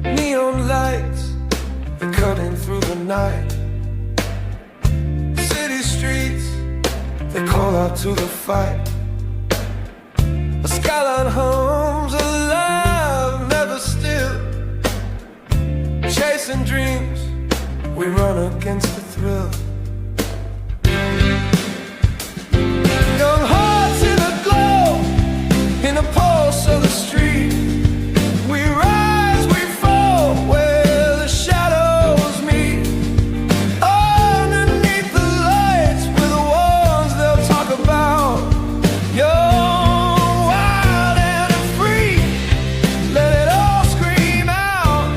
Neon lights, they're cutting through the night. City streets, they call out to the fight. A skyline hums alive, never still. Chasing dreams, we run against the thrill. Young hearts in a glow, in the pulse of the street. We rise, we fall, where the shadows meet. Underneath the lights, we're the ones they'll talk about. Young, wild and free, let it all scream out.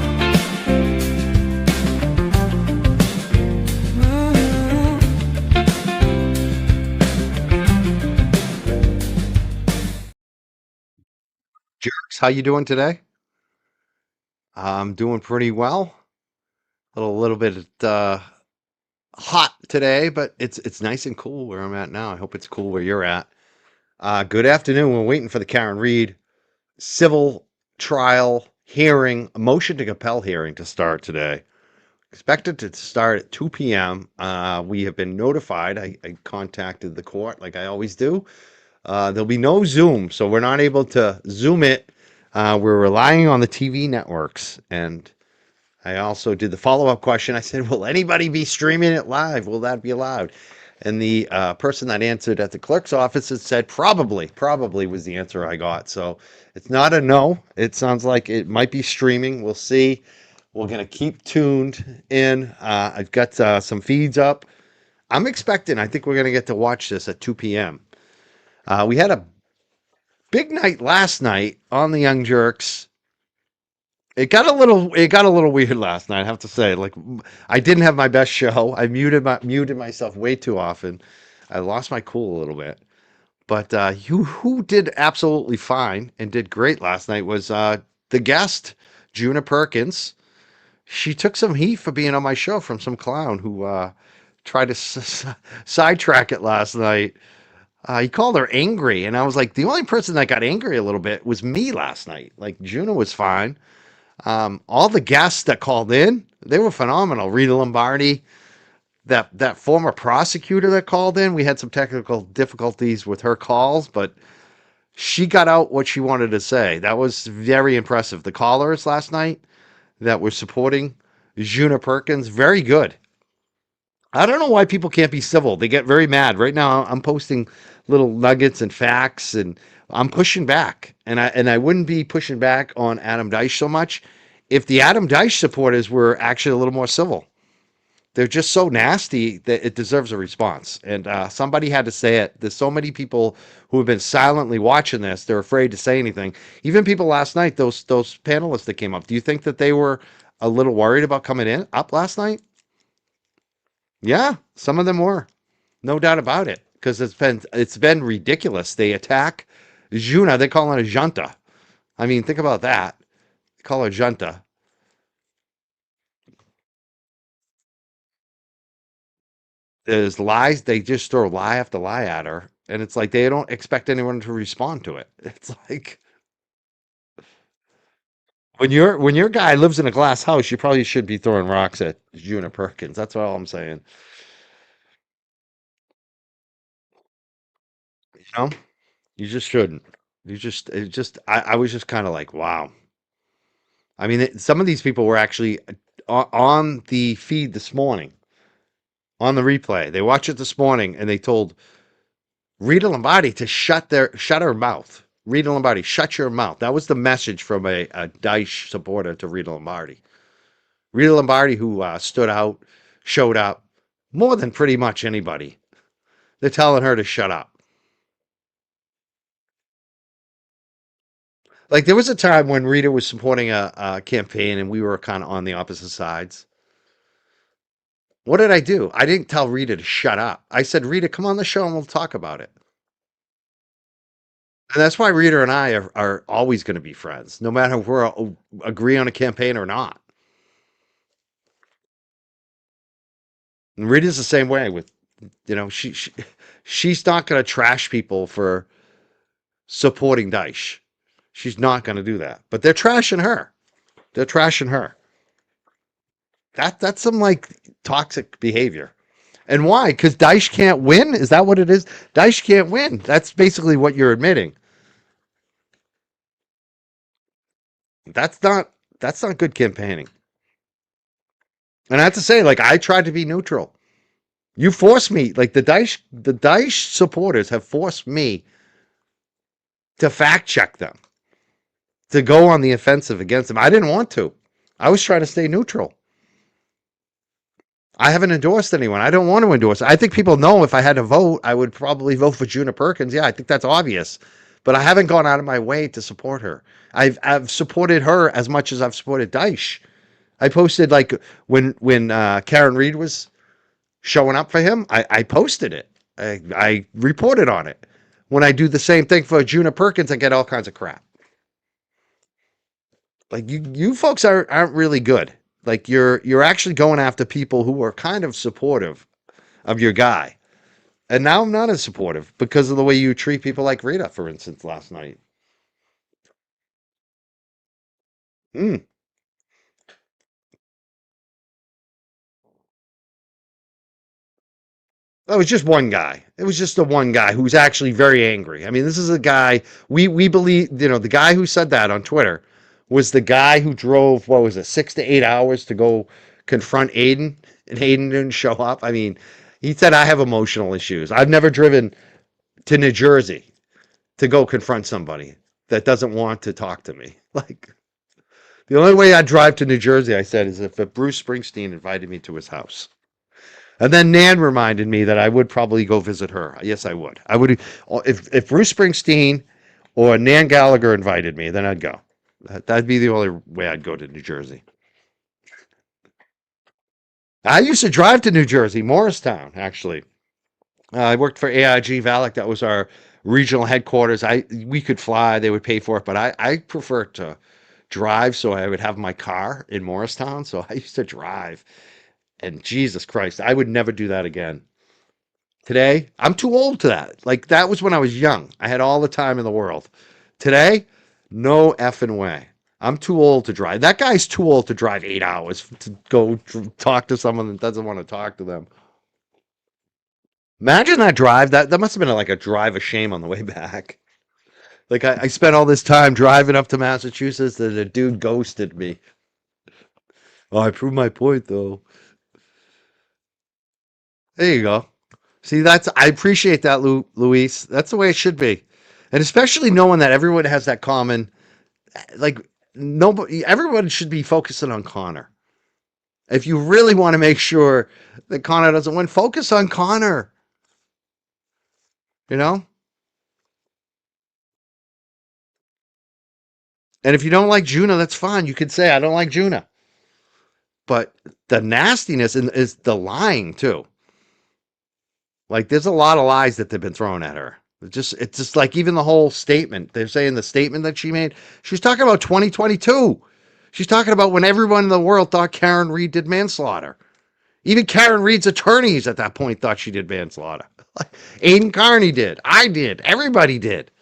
Jerks, how you doing today? I'm doing pretty well. A little bit hot today, but it's nice and cool where I'm at now. I hope it's cool where you're at. Good afternoon. We're waiting for the Karen Reed civil trial hearing, a motion to compel hearing to start today. Expected to start at 2 p.m. We have been notified. I contacted the court like I always do. There'll be no Zoom, so we're not able to Zoom it. We're relying on the TV networks. And I also did the follow-up question. I said, will anybody be streaming it live? Will that be allowed? And the person that answered at the clerk's office had said probably was the answer I got. So it's not a no. It sounds like it might be streaming. We'll see. We're going to keep tuned in. I've got some feeds up. I'm expecting, I think we're going to get to watch this at 2 p.m. We had a big night last night on the Young Jerks. It got a little weird last night, I have to say. Like, I didn't have my best show. I muted myself way too often. I lost my cool a little bit. But who did absolutely fine and did great last night was the guest, Juna Perkins. She took some heat for being on my show from some clown who tried to sidetrack it last night. He called her angry, and I was like, the only person that got angry a little bit was me last night. Like, Juna was fine. All the guests that called in, they were phenomenal. Rita Lombardi, that former prosecutor that called in, we had some technical difficulties with her calls, but she got out what she wanted to say. That was very impressive. The callers last night that were supporting Juna Perkins, very good. I don't know why people can't be civil. They get very mad. Right now, I'm posting little nuggets and facts, and I'm pushing back. And I wouldn't be pushing back on Adam Deitch so much if the Adam Deitch supporters were actually a little more civil. They're just so nasty that it deserves a response. And somebody had to say it. There's so many people who have been silently watching this. They're afraid to say anything. Even people last night, those panelists that came up. Do you think that they were a little worried about coming up last night? Yeah, some of them were. No doubt about it. Because it's been ridiculous. They attack Juna. They call it a junta. I mean, think about that. They call her junta. There's lies. They just throw lie after lie at her. And it's like they don't expect anyone to respond to it. It's like when your guy lives in a glass house, you probably should be throwing rocks at Juna Perkins. That's all I'm saying. You know? You just shouldn't. I was just kind of like, wow. I mean, some of these people were actually on the feed this morning, on the replay. They watched it this morning, and they told Rita Lombardi to shut her mouth. Rita Lombardi, shut your mouth. That was the message from a Deitch supporter to Rita Lombardi. Rita Lombardi, who stood out, showed up, more than pretty much anybody. They're telling her to shut up. Like, there was a time when Rita was supporting a campaign and we were kind of on the opposite sides. What did I do? I didn't tell Rita to shut up. I said, Rita, come on the show and we'll talk about it. And that's why Rita and I are always going to be friends, no matter if we agree on a campaign or not. And Rita's the same way with You know, she's not going to trash people for supporting Daesh. She's not going to do that. But they're trashing her. They're trashing her. That's some like toxic behavior. And why? Because Daesh can't win? Is that what it is? Daesh can't win. That's basically what you're admitting. That's not that's not good campaigning. And I have to say, like, I tried to be neutral. You forced me, like the Daesh supporters have forced me to fact check them, to go on the offensive against them. I didn't want to. I was trying to stay neutral. I haven't endorsed anyone. I don't want to endorse. I think people know if I had to vote, I would probably vote for Juna Perkins. Yeah, I think that's obvious. But I haven't gone out of my way to support her. I've supported her as much as I've supported Daesh. I posted like when Karen Reed was showing up for him, I posted it. I reported on it. When I do the same thing for Juna Perkins, I get all kinds of crap. Like you folks aren't really good. Like you're actually going after people who are kind of supportive of your guy. And now I'm not as supportive because of the way you treat people like Rita, for instance, last night. Mm. That was just one guy. It was just the one guy who's actually very angry. I mean, this is a guy we believe, the guy who said that on Twitter was the guy who drove, what was it, 6 to 8 hours to go confront Aiden, and Aiden didn't show up. I mean, he said I have emotional issues. I've never driven to New Jersey to go confront somebody that doesn't want to talk to me. Like the only way I'd drive to New Jersey, I said, is if Bruce Springsteen invited me to his house. And then Nan reminded me that I would probably go visit her. Yes, I would. I would if Bruce Springsteen or Nan Gallagher invited me, then I'd go. That'd be the only way I'd go to New Jersey. I used to drive to New Jersey, Morristown, actually. I worked for AIG Valak. That was our regional headquarters. We could fly; they would pay for it, but I prefer to drive, so I would have my car in Morristown. So I used to drive, and Jesus Christ, I would never do that again. Today, I'm too old to that. Like that was when I was young. I had all the time in the world. Today, no effing way. I'm too old to drive. That guy's too old to drive 8 hours to go talk to someone that doesn't want to talk to them. Imagine that drive. That must have been like a drive of shame on the way back. Like I spent all this time driving up to Massachusetts, and the dude ghosted me. Oh, I proved my point though. There you go. See, I appreciate that, Luis. That's the way it should be, and especially knowing that everyone has that common. Like nobody, everyone should be focusing on Connor. If you really want to make sure that Connor doesn't win, focus on Connor. You know. And if you don't like Juna, that's fine. You could say I don't like Juna. But the nastiness is the lying too. Like there's a lot of lies that they've been thrown at her. It's just like even the whole statement. They're saying the statement that she made. She's talking about 2022. She's talking about when everyone in the world thought Karen Reed did manslaughter. Even Karen Reed's attorneys at that point thought she did manslaughter. Like Aiden Carney did. I did. Everybody did.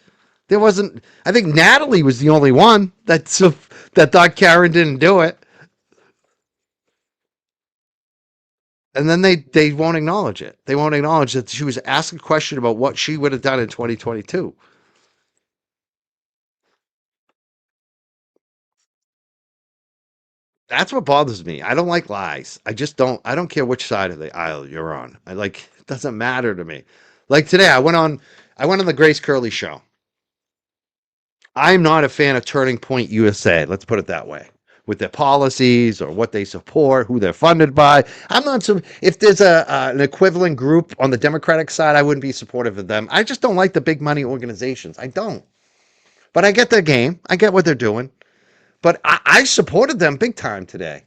There wasn't. I think Natalie was the only one that thought Karen didn't do it. And then they won't acknowledge it. They won't acknowledge that she was asked a question about what she would have done in 2022. That's what bothers me. I don't like lies. I just don't. I don't care which side of the aisle you're on. I like. It doesn't matter to me. Like today, I went on the Grace Curley show. I'm not a fan of Turning Point USA. Let's put it that way. With their policies or what they support, who they're funded by. I'm not so. If there's an equivalent group on the Democratic side, I wouldn't be supportive of them. I just don't like the big money organizations. I don't. But I get their game. I get what they're doing. But I supported them big time today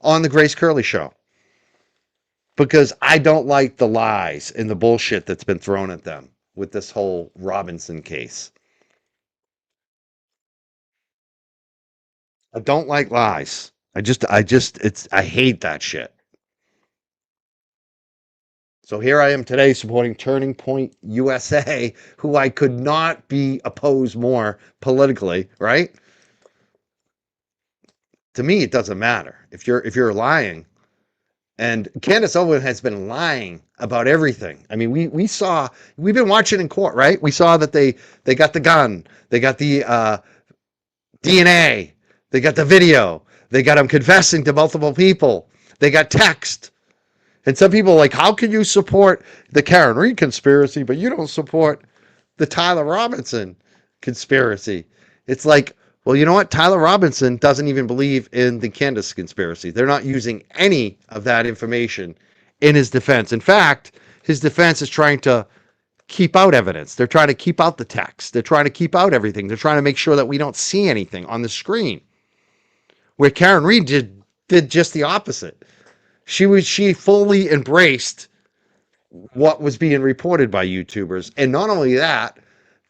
on the Grace Curley show because I don't like the lies and the bullshit that's been thrown at them with this whole Robinson case. I don't like lies. I hate that shit. So here I am today supporting Turning Point USA, who I could not be opposed more politically, right? To me, it doesn't matter if you're lying. And Candace Owens has been lying about everything. I mean, we've been watching in court, right? We saw that they got the gun, they got the DNA, they got the video, they got him confessing to multiple people, they got text. And some people are like, how can you support the Karen Reed conspiracy, but you don't support the Tyler Robinson conspiracy? It's like, well, you know what? Tyler Robinson doesn't even believe in the Candace conspiracy. They're not using any of that information in his defense. In fact, his defense is trying to keep out evidence. They're trying to keep out the text. They're trying to keep out everything. They're trying to make sure that we don't see anything on the screen. Where Karen Reed did just the opposite. She fully embraced what was being reported by YouTubers. And not only that,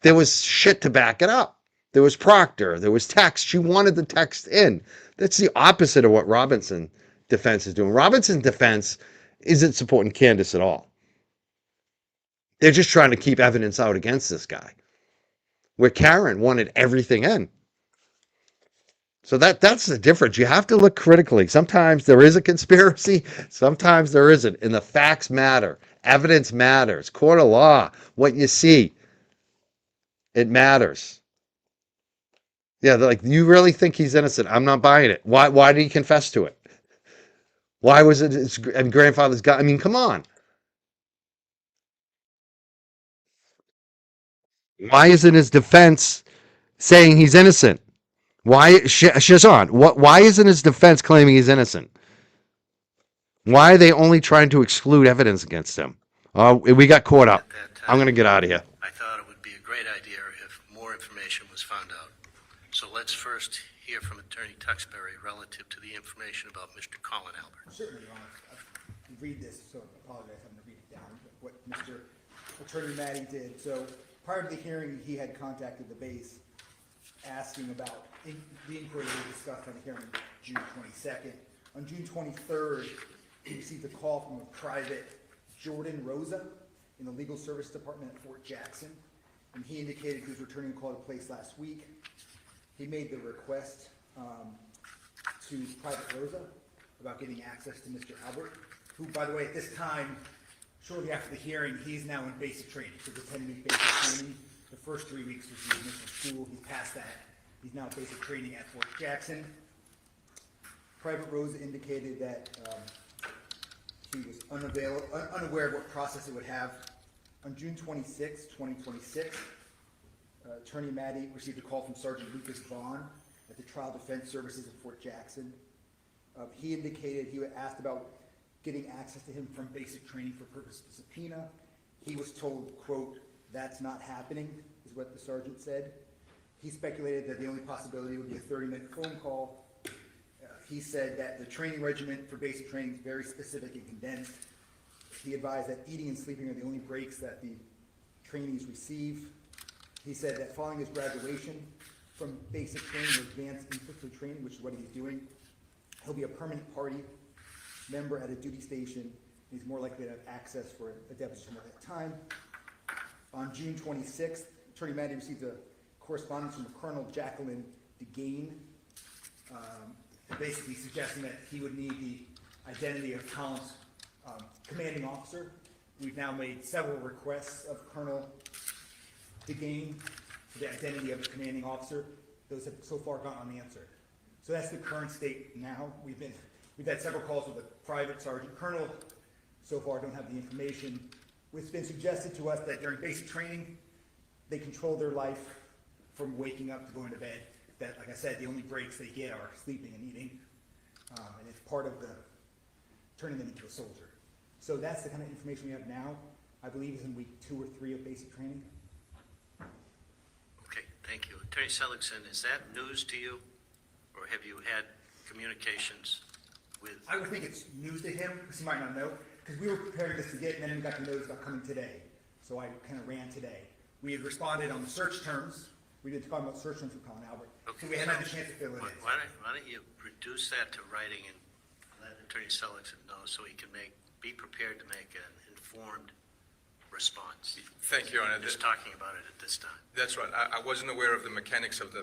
there was shit to back it up. There was Proctor, there was text. She wanted the text in. That's the opposite of what Robinson defense is doing. Robinson's defense isn't supporting Candace at all. They're just trying to keep evidence out against this guy. Where Karen wanted everything in. So that's the difference. You have to look critically. Sometimes there is a conspiracy, sometimes there isn't. And the facts matter. Evidence matters. Court of law, what you see, it matters. Yeah, they're like, you really think he's innocent? I'm not buying it. Why did he confess to it? Why was it his grandfather's gun? I mean, come on. Why isn't his defense saying he's innocent? Why, Shazan, why isn't his defense claiming he's innocent? Why are they only trying to exclude evidence against him? We got caught up. I'm going to get out of here. I thought it would be a great idea if more information was found out. So let's first hear from Attorney Tuxbury relative to the information about Mr. Colin Albert. Certainly, Your Honor. I read this, so I apologize, I'm going to read it down, what Mr. Attorney Maddie did. So prior to the hearing, he had contacted the base asking about the inquiry we discussed on the hearing June 22nd. On June 23rd, he received a call from a private Jordan Rosa in the Legal Service Department at Fort Jackson, and he indicated he was returning a call to place last week. He made the request to Private Rosa about getting access to Mr. Albert, who, by the way, at this time, shortly after the hearing, he's now in basic training. So the 10-week basic training, the first 3 weeks was the initial school. He passed that. He's now basic training at Fort Jackson. Private Rosa indicated that he was unaware of what process it would have. On June 26, 2026, Attorney Maddie received a call from Sergeant Lucas Vaughn at the Trial Defense Services at Fort Jackson. He indicated he asked about getting access to him from basic training for purpose of subpoena. He was told, quote, "That's not happening," is what the sergeant said. He speculated that the only possibility would be a 30-minute phone call. He said that the training regimen for basic training is very specific and condensed. He advised that eating and sleeping are the only breaks that the trainees receive. He said that following his graduation from basic training or advanced infantry training, which is what he's doing, he'll be a permanent party member at a duty station. He's more likely to have access for a deposition at that time. On June 26th, Attorney Maddie received a correspondence from Colonel Jacqueline DeGain, basically suggesting that he would need the identity of Colin's commanding officer. We've now made several requests of Colonel DeGain for the identity of the commanding officer. Those have so far gone unanswered. So that's the current state now. We've had several calls with the private sergeant colonel. So far, don't have the information. It's been suggested to us that during basic training, they control their life from waking up to going to bed. That, like I said, the only breaks they get are sleeping and eating. And it's part of the turning them into a soldier. So that's the kind of information we have now. I believe it's in week 2 or 3 of basic training. Okay, thank you. Attorney Seligson, is that news to you? Or have you had communications with? I would think it's news to him, because he might not know, because we were preparing this to get, and then we got the notice about coming today. So I kind of ran today. We had responded on the search terms. We did talk about search terms for Colin Albert. Okay, So we hadn't had a chance to fill it in. Why don't you reduce that to writing and let Attorney Seligson know so he can be prepared to make an informed informed response. Thank you, Your Honor. I'm just talking about it at this time. That's right. I wasn't aware of the mechanics of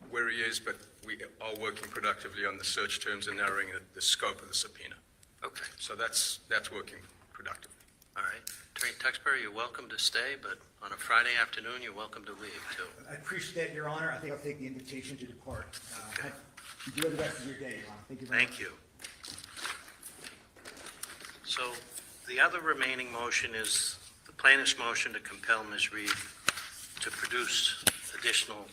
where he is, but we are working productively on the search terms and narrowing the scope of the subpoena. Okay, So that's working productively. all right. Attorney Tuxbury, you're welcome to stay, but on a Friday afternoon, you're welcome to leave, too. I appreciate that, Your Honor. I think I'll take the invitation to depart. Enjoy the rest of your day, Your Honor. Thank you very much. Thank you. So the other remaining motion is the plaintiff's motion to compel Ms. Reed to produce additional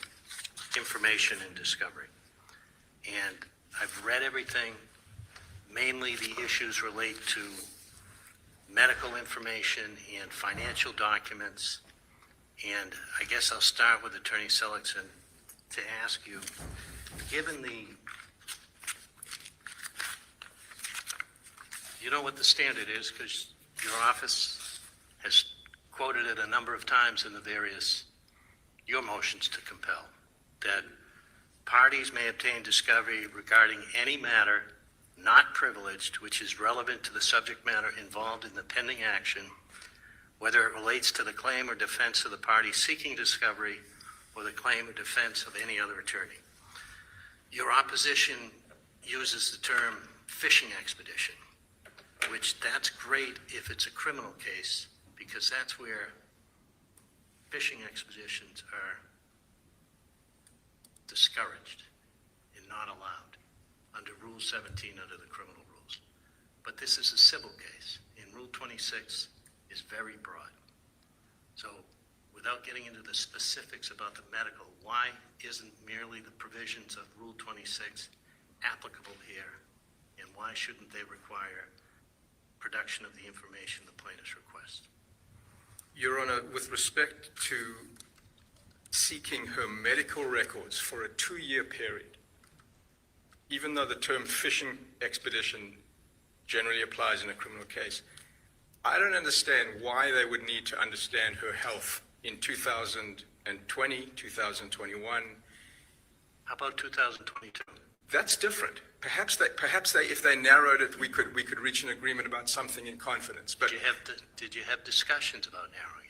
information and discovery. And I've read everything. Mainly the issues relate to medical information and financial documents. And I guess I'll start with Attorney Seligson to ask you, given the, you know what the standard is, because your office has quoted it a number of times in the various, your motions to compel, that parties may obtain discovery regarding any matter not privileged, which is relevant to the subject matter involved in the pending action, whether it relates to the claim or defense of the party seeking discovery or the claim or defense of any other attorney. Your opposition uses the term fishing expedition, which that's great if it's a criminal case, because that's where fishing expeditions are discouraged and not allowed under Rule 17 under the criminal rules. But this is a civil case, and Rule 26 is very broad. So without getting into the specifics about the medical, why isn't merely the provisions of Rule 26 applicable here, and why shouldn't they require production of the information the plaintiffs request? Your Honor, with respect to seeking her medical records for a 2-year period, even though the term fishing expedition generally applies in a criminal case, I don't understand why they would need to understand her health in 2020, 2021. How about 2022? That's different. Perhaps they, if they narrowed it, we could reach an agreement about something in confidence. But Did you have discussions about narrowing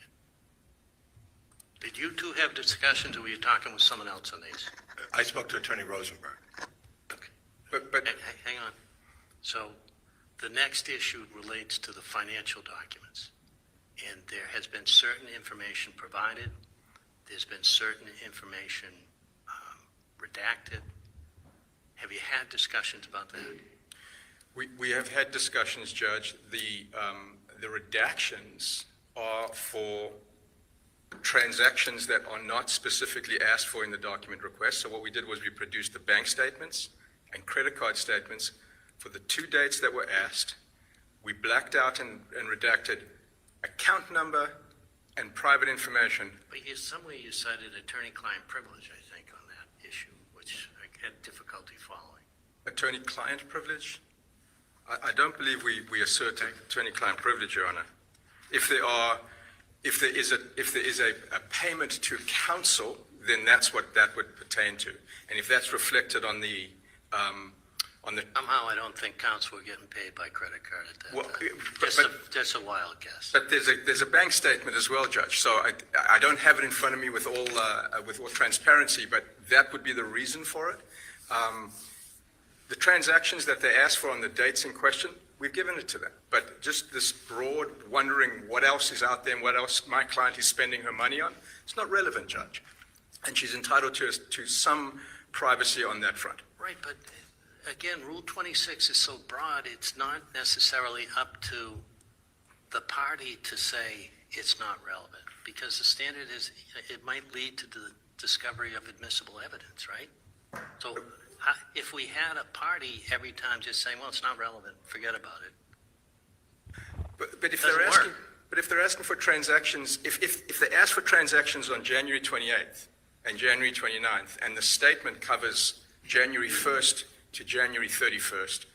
it? Did you two have discussions, or were you talking with someone else on these? I spoke to Attorney Rosenberg. Okay. but Hang on. So the next issue relates to the financial documents. And there has been certain information provided. There's been certain information redacted. Have you had discussions about that? we have had discussions, Judge. The redactions are for transactions that are not specifically asked for in the document request. So what we did was we produced the bank statements and credit card statements for the 2 dates that were asked. We blacked out and redacted account number and private information. But somewhere you cited attorney-client privilege, I think, on that issue, which I had difficulty following. Attorney-client privilege? I don't believe we assert attorney-client privilege, Your Honor. If there is a payment to counsel, then that's what that would pertain to. And if that's reflected on the Somehow I don't think counsel were getting paid by credit card at that Well, time. Just a wild guess. But there's a bank statement as well, Judge. So I don't have it in front of me with all transparency, but that would be the reason for it. The transactions that they asked for on the dates in question, we've given it to them. But just this broad wondering what else is out there and what else my client is spending her money on, it's not relevant, Judge. And she's entitled to some privacy on that front. Right, but again, Rule 26 is so broad, it's not necessarily up to the party to say it's not relevant, because the standard is it might lead to the discovery of admissible evidence, right? So if we had a party every time just saying, well, it's not relevant, forget about it. But if Doesn't they're asking, work. but if they're asking for transactions, if they ask for transactions on January 28th and January 29th, and the statement covers January 1st to January 31st,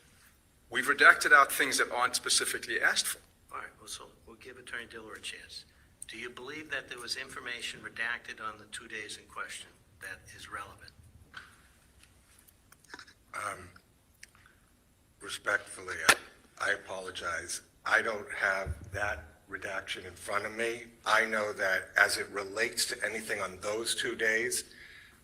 we've redacted out things that aren't specifically asked for. All right, well, so we'll give Attorney Diller a chance. Do you believe that there was information redacted on the 2 days in question that is relevant? Respectfully, I apologize. I don't have that redaction in front of me. I know that as it relates to anything on those 2 days,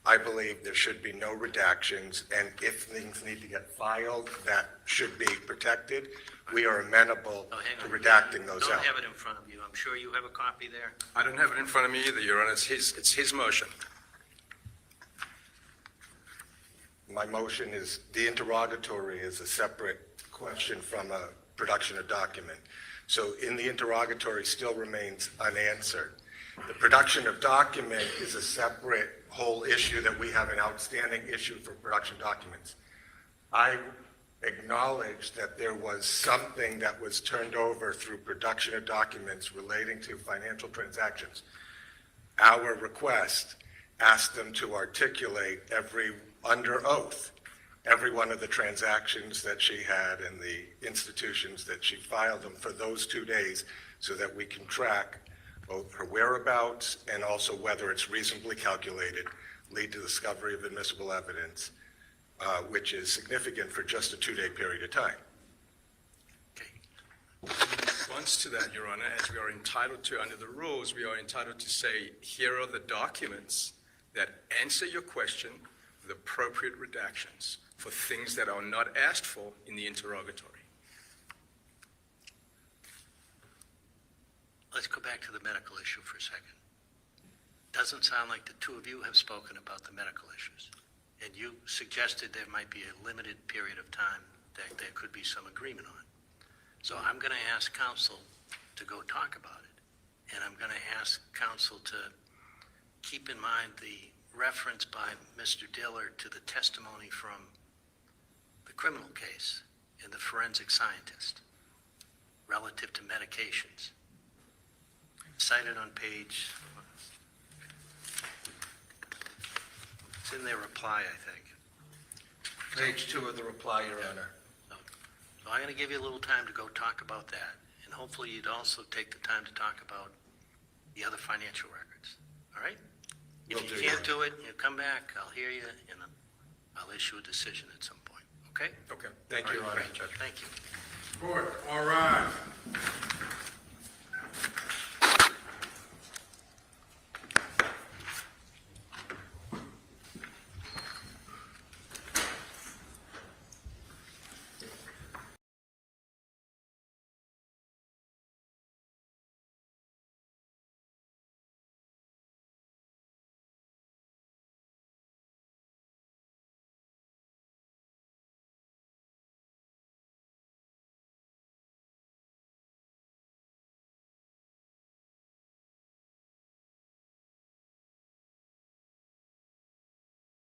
I believe there should be no redactions, and if things need to get filed, that should be protected. We are amenable Oh, hang to on. redacting those Don't out. have it in front of you. I'm sure you have a copy there. I don't have it in front of me either, Your Honor. It's his motion. My motion is, the interrogatory is a separate question from a production of document. So in the interrogatory still remains unanswered. The production of document is a separate whole issue that we have an outstanding issue for production documents. I acknowledge that there was something that was turned over through production of documents relating to financial transactions. Our request asked them to articulate under oath, every one of the transactions that she had and the institutions that she filed them for those 2 days so that we can track both her whereabouts and also whether it's reasonably calculated, lead to discovery of admissible evidence, which is significant for just a 2-day period of time. In response to that, Your Honor, as we are entitled to under the rules, we are entitled to say, here are the documents that answer your question with appropriate redactions for things that are not asked for in the interrogatory. Let's go back to the medical issue for a second. Doesn't sound like the two of you have spoken about the medical issues. And you suggested there might be a limited period of time that there could be some agreement on. So I'm going to ask counsel to go talk about it. And I'm going to ask counsel to keep in mind the reference by Mr. Diller to the testimony from the criminal case and the forensic scientist relative to medications. Cited on page, it's in their reply, I think. Page 2 of the reply, Your Honor. So I'm going to give you a little time to go talk about that. And hopefully you'd also take the time to talk about the other financial records. All right? If Will you do, can't Your do it, you come back, I'll hear you, and I'll issue a decision at some point. Okay? Okay. Thank you, Your All Honor. right, Judge. Thank you. Court, all rise.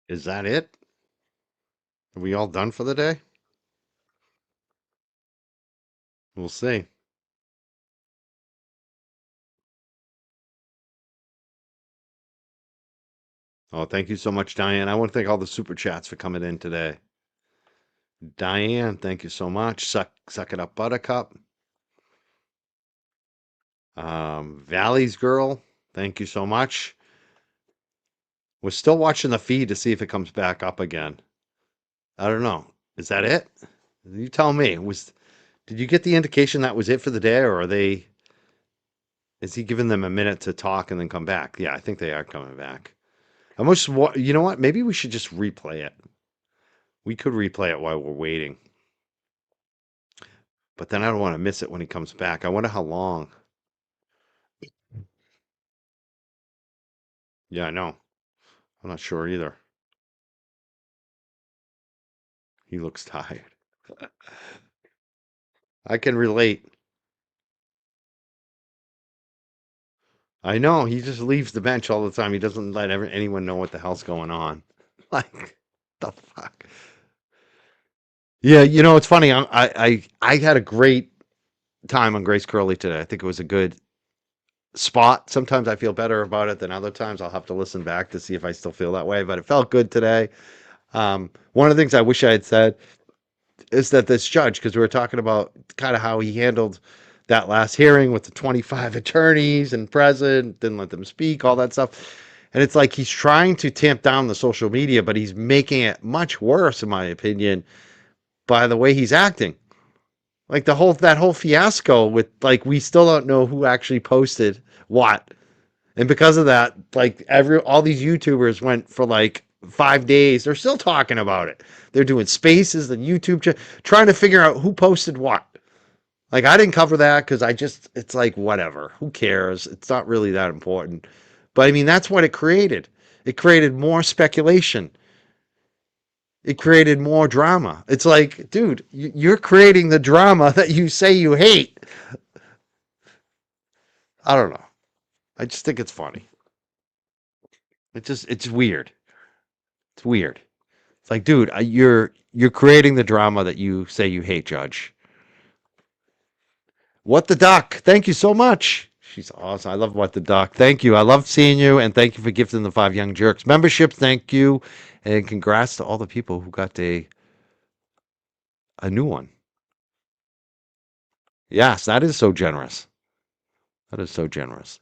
Is that it? Are we all done for the day? We'll see. Oh, thank you so much, Diane. I want to thank all the super chats for coming in today. Diane, thank you so much. Suck it up, Buttercup. Valley's Girl, thank you so much. We're still watching the feed to see if it comes back up again. I don't know. Is that it? You tell me. Did you get the indication that was it for the day, or is he giving them a minute to talk and then come back? Yeah, I think they are coming back. You know what? Maybe we should just replay it. We could replay it while we're waiting. But then I don't want to miss it when he comes back. I wonder how long. Yeah, I know. I'm not sure either. He looks tired. I can relate. I know. He just leaves the bench all the time. He doesn't let anyone know what the hell's going on. Like, the fuck? Yeah, it's funny. I had a great time on Grace Curley today. I think it was a good spot. Sometimes I feel better about it than other times. I'll have to listen back to see if I still feel that way, but it felt good today. One of the things I wish I had said is that this judge, because we were talking about kind of how he handled that last hearing with the 25 attorneys and present, didn't let them speak, all that stuff. And it's like he's trying to tamp down the social media, but he's making it much worse, in my opinion, by the way he's acting. Like that whole fiasco with like we still don't know who actually posted what. And because of that, like all these YouTubers went for like 5 days. They're still talking about it. They're doing spaces and YouTube trying to figure out who posted what. Like I didn't cover that because it's like whatever. Who cares? It's not really that important. But I mean, that's what it created. It created more speculation. It created more drama. It's like, dude, you're creating the drama that you say you hate. I don't know. I just think it's funny. It's weird. It's weird. It's like, dude, you're creating the drama that you say you hate, Judge. What the Duck? Thank you so much. She's awesome. I love What the Duck. Thank you. I love seeing you, and thank you for gifting the 5 Young Jerks membership. Thank you, and congrats to all the people who got a new one. Yes, that is so generous. That is so generous.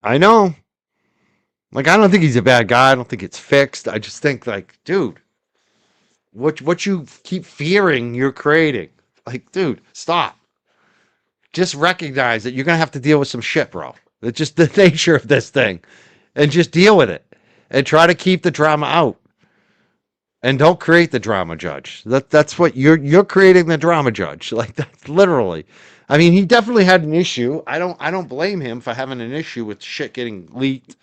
I know. Like, I don't think he's a bad guy. I don't think it's fixed. I just think, like, dude, what you keep fearing, you're creating. Like, dude, stop. Just recognize that you're gonna have to deal with some shit, bro. It's just the nature of this thing, and just deal with it, and try to keep the drama out, and don't create the drama, Judge. That's what you're creating the drama, Judge. Like that's literally. I mean, he definitely had an issue. I don't blame him for having an issue with shit getting leaked,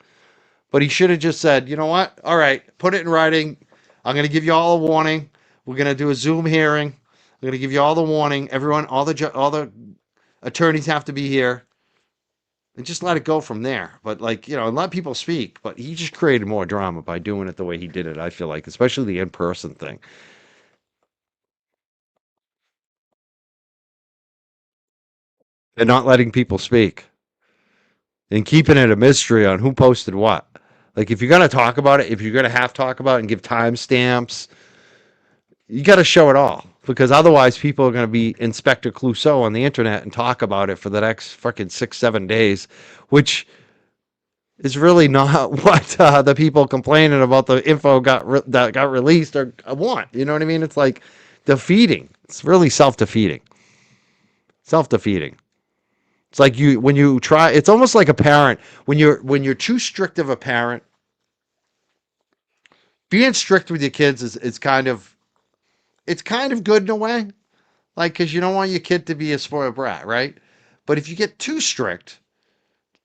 but he should have just said, you know what? All right, put it in writing. I'm gonna give you all a warning. We're gonna do a Zoom hearing. I'm gonna give you all the warning. Everyone, all the attorneys have to be here and just let it go from there. But like, and let people speak. But he just created more drama by doing it the way he did it, I feel like, especially the in-person thing. And not letting people speak. And keeping it a mystery on who posted what. Like if you're gonna talk about it, if you're gonna have to talk about it and give timestamps, you gotta show it all. Because otherwise people are gonna be Inspector Clouseau on the internet and talk about it for the next fucking 6-7 days, which is really not what the people complaining about the info that got released or want. You know what I mean? It's like defeating. It's really self-defeating. Self-defeating. It's like when you try. It's almost like a parent when you're too strict of a parent. Being strict with your kids is kind of good in a way, like because you don't want your kid to be a spoiled brat, right? But if you get too strict,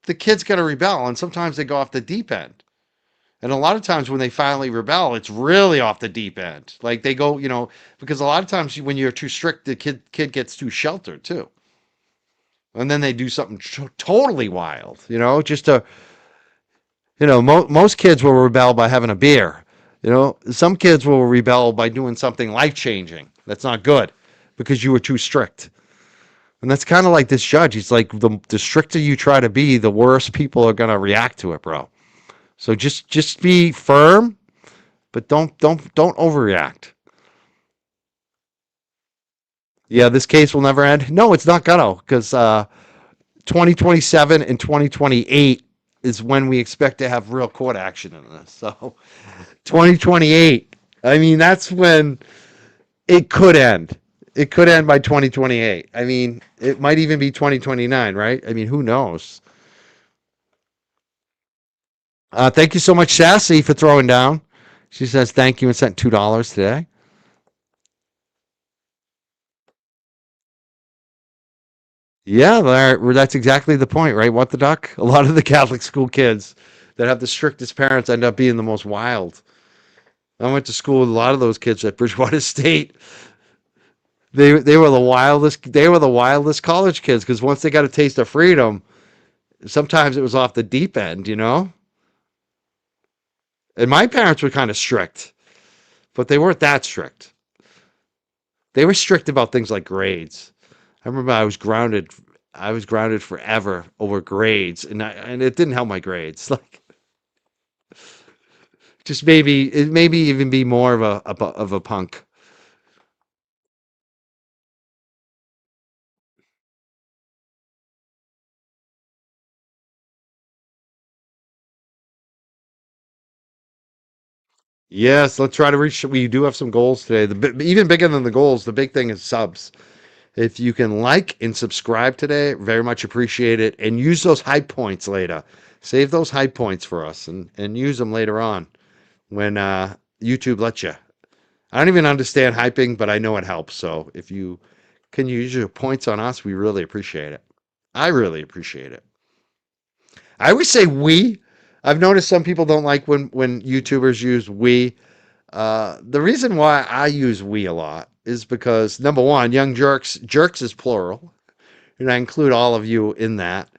the kid's gonna rebel, and sometimes they go off the deep end. And a lot of times when they finally rebel, it's really off the deep end. Like they go, because a lot of times when you're too strict, the kid gets too sheltered too. And then they do something totally wild, just to, most kids will rebel by having a beer. Some kids will rebel by doing something life changing. That's not good because you were too strict. And that's kind of like this judge. He's like, the stricter you try to be, the worse people are going to react to it, bro. So just be firm, but don't overreact. Yeah, this case will never end. No, it's not gonna, because 2027 and 2028 is when we expect to have real court action in this. So 2028. I mean, that's when it could end. It could end by 2028. I mean, it might even be 2029, right? I mean, who knows? Thank you so much, Sassy, for throwing down. She says thank you and sent $2 today. Yeah, that's exactly the point, right? What the duck? A lot of the Catholic school kids that have the strictest parents end up being the most wild. I went to school with a lot of those kids at Bridgewater State. They were the wildest. They were the wildest college kids because once they got a taste of freedom, sometimes it was off the deep end. And my parents were kind of strict, but they weren't that strict. They were strict about things like grades. I remember I was grounded. I was grounded forever over grades, and it didn't help my grades. Like, just maybe even be more of a punk. Yes, let's try to reach. We do have some goals today. Even bigger than the goals, the big thing is subs. If you can like and subscribe today, very much appreciate it. And use those hype points later. Save those hype points for us and use them later on when YouTube lets you. I don't even understand hyping, but I know it helps. So if you can use your points on us, we really appreciate it. I really appreciate it. I always say we. I've noticed some people don't like when YouTubers use we. The reason why I use we a lot is because number one, young jerks is plural, and I include all of you in that.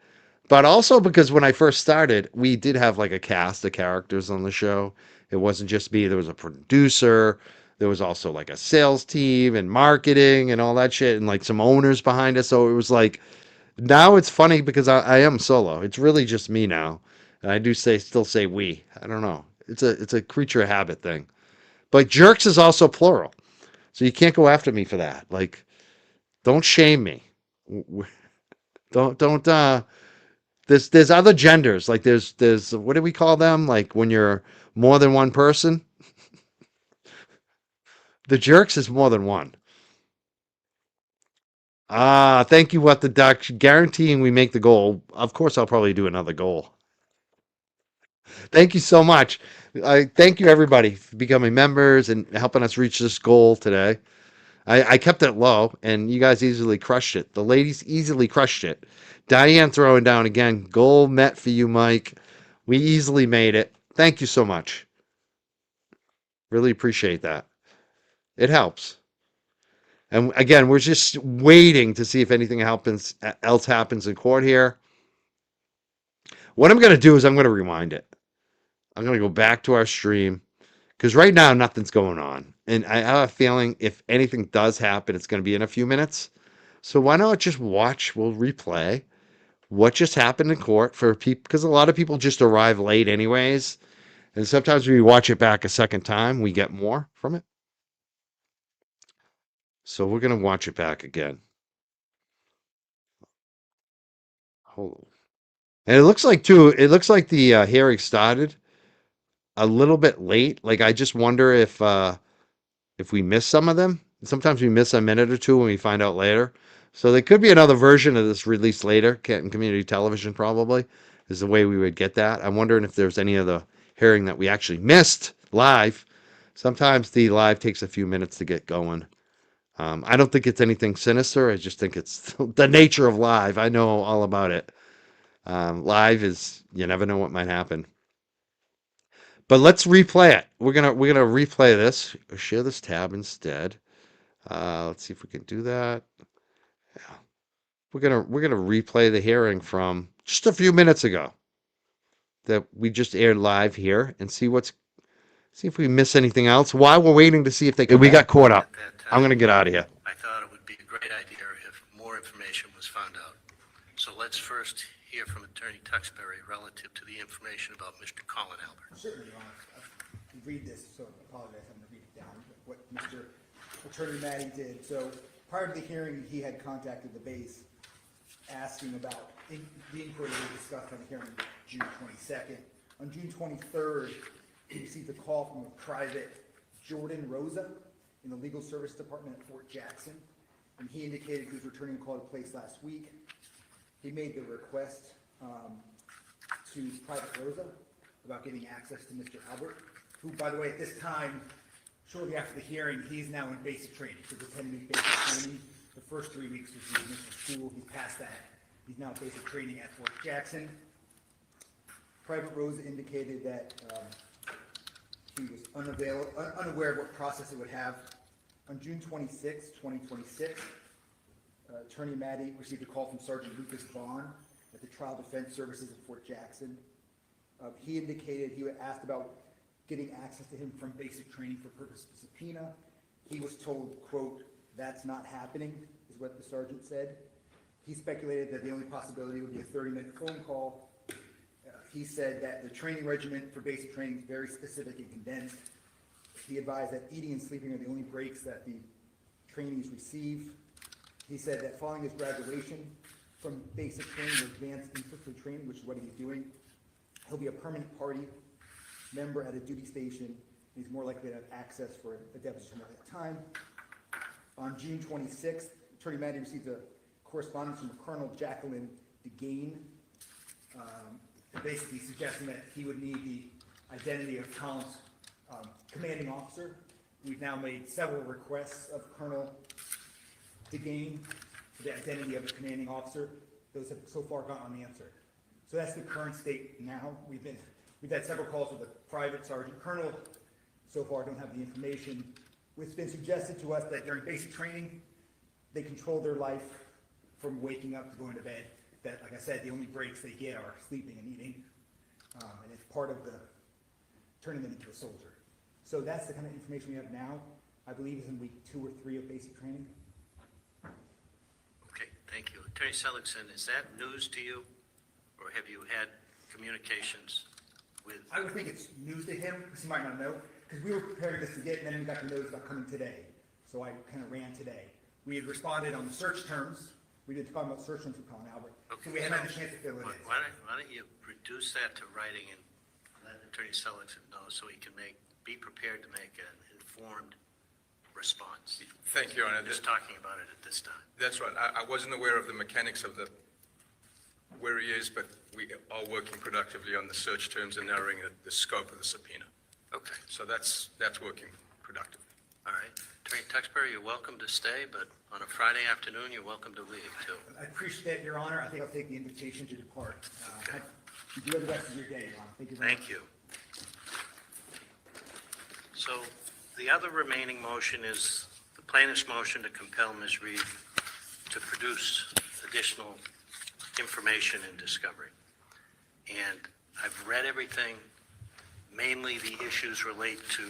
But also because when I first started, we did have like a cast of characters on the show. It wasn't just me. There was a producer. There was also like a sales team and marketing and all that shit, and like some owners behind us. So it was like now it's funny because I am solo. It's really just me now. And I do still say we. I don't know. It's a creature of habit thing. But jerks is also plural. So you can't go after me for that. Like, don't shame me. Don't there's other genders. Like there's what do we call them? Like when you're more than one person? The jerks is more than one. Ah, thank you, What the Duck. Guaranteeing we make the goal. Of course I'll probably do another goal. Thank you so much. I thank you everybody for becoming members and helping us reach this goal today. I kept it low, and you guys easily crushed it. The ladies easily crushed it. Diane throwing down again. Goal met for you, Mike. We easily made it. Thank you so much. Really appreciate that. It helps. And again, we're just waiting to see if anything else happens in court here. What I'm going to do is I'm going to rewind it. I'm going to go back to our stream because right now nothing's going on. And I have a feeling if anything does happen, it's going to be in a few minutes. So why not just watch? We'll replay what just happened in court for people because a lot of people just arrive late anyways. And sometimes we watch it back a second time, we get more from it. So we're going to watch it back again. Hold on. And it looks like the hearing started a little bit late. Like I just wonder if we miss some of them. Sometimes we miss a minute or two when we find out later. So there could be another version of this released later. Canton Community Television probably is the way we would get that. I'm wondering if there's any of the hearing that we actually missed live. Sometimes the live takes a few minutes to get going. I don't think it's anything sinister. I just think it's the nature of live. I know all about it. Live is you never know what might happen. But let's replay it. We're gonna replay this. Share this tab instead. Let's see if we can do that. Yeah. We're gonna replay the hearing from just a few minutes ago that we just aired live here and see if we miss anything else while we're waiting to see if we got caught up. At that time, I'm gonna get out of here. I thought it would be a great idea if more information was found out. So let's first hear from Attorney Tuxbury relative to the information about Mr. Colin Albert. Certainly, Your Honor. I read this, so I apologize, I'm gonna read it down, what Mr. Attorney Matty did. So prior to the hearing, he had contacted the base asking about the inquiry we discussed on the hearing June 22nd. On June 23rd, he received a call from a private Jordan Rosa in the legal service department at Fort Jackson, and he indicated he was returning a call to place last week. He made the request to Private Rosa about getting access to Mr. Albert, who, by the way, at this time, shortly after the hearing, he's now in basic training. He's attending basic training. The first 3 weeks was his initial school. He passed that. He's now in basic training at Fort Jackson. Private Rosa indicated that he was unaware of what process it would have. On June 26, 2026, Attorney Matty received a call from Sergeant Lucas Vaughn at the Trial Defense Services at Fort Jackson. He indicated he asked about getting access to him from basic training for purpose of subpoena. He was told, quote, "That's not happening," is what the sergeant said. He speculated that the only possibility would be a 30-minute phone call. He said that the training regimen for basic training is very specific and condensed. He advised that eating and sleeping are the only breaks that the trainees receive. He said that following his graduation from basic training to advanced infantry training, which is what he's doing, he'll be a permanent party member at a duty station He's more likely to have access for a deposition at that time. On June 26th, Attorney Maddie received a correspondence from Colonel Jacqueline DeGain, basically suggesting that he would need the identity of Collins' commanding officer. We've now made several requests of Colonel DeGain for the identity of the commanding officer. Those have so far gone unanswered. So that's the current state now. We've had several calls with the private sergeant colonel. So far, don't have the information. It's been suggested to us that during basic training, they control their life from waking up to going to bed. That, like I said, the only breaks they get are sleeping and eating. And it's part of the turning them into a soldier. So that's the kind of information we have now. I believe is in week 2 or 3 of basic training. Okay, thank you. Attorney Seligson, is that news to you? Or have you had communications with? I would think it's news to him, because he might not know, because we were preparing this to get, and then we got the notice about coming today. So I kind of ran today. We had responded on the search terms. We did talk about search terms with Colin Albert. Okay, So we hadn't had a chance to fill it in. Why don't you reduce that to writing and let Attorney Seligson know so he can be prepared to make an informed response? Thank you, Your Honor. Just talking about it at this time. That's right. I wasn't aware of the mechanics of where he is, but we are working productively on the search terms and narrowing the scope of the subpoena. Okay, So that's working productively. all right. Attorney Tuxbury, you're welcome to stay, but on a Friday afternoon, you're welcome to leave too. I appreciate Your Honor. I think I'll take the invitation to depart. Enjoy the rest of your day, Your Honor. Thank you very much. Thank you. So the other remaining motion is the plaintiff's motion to compel Ms. Reed to produce additional information and discovery. And I've read everything. Mainly the issues relate to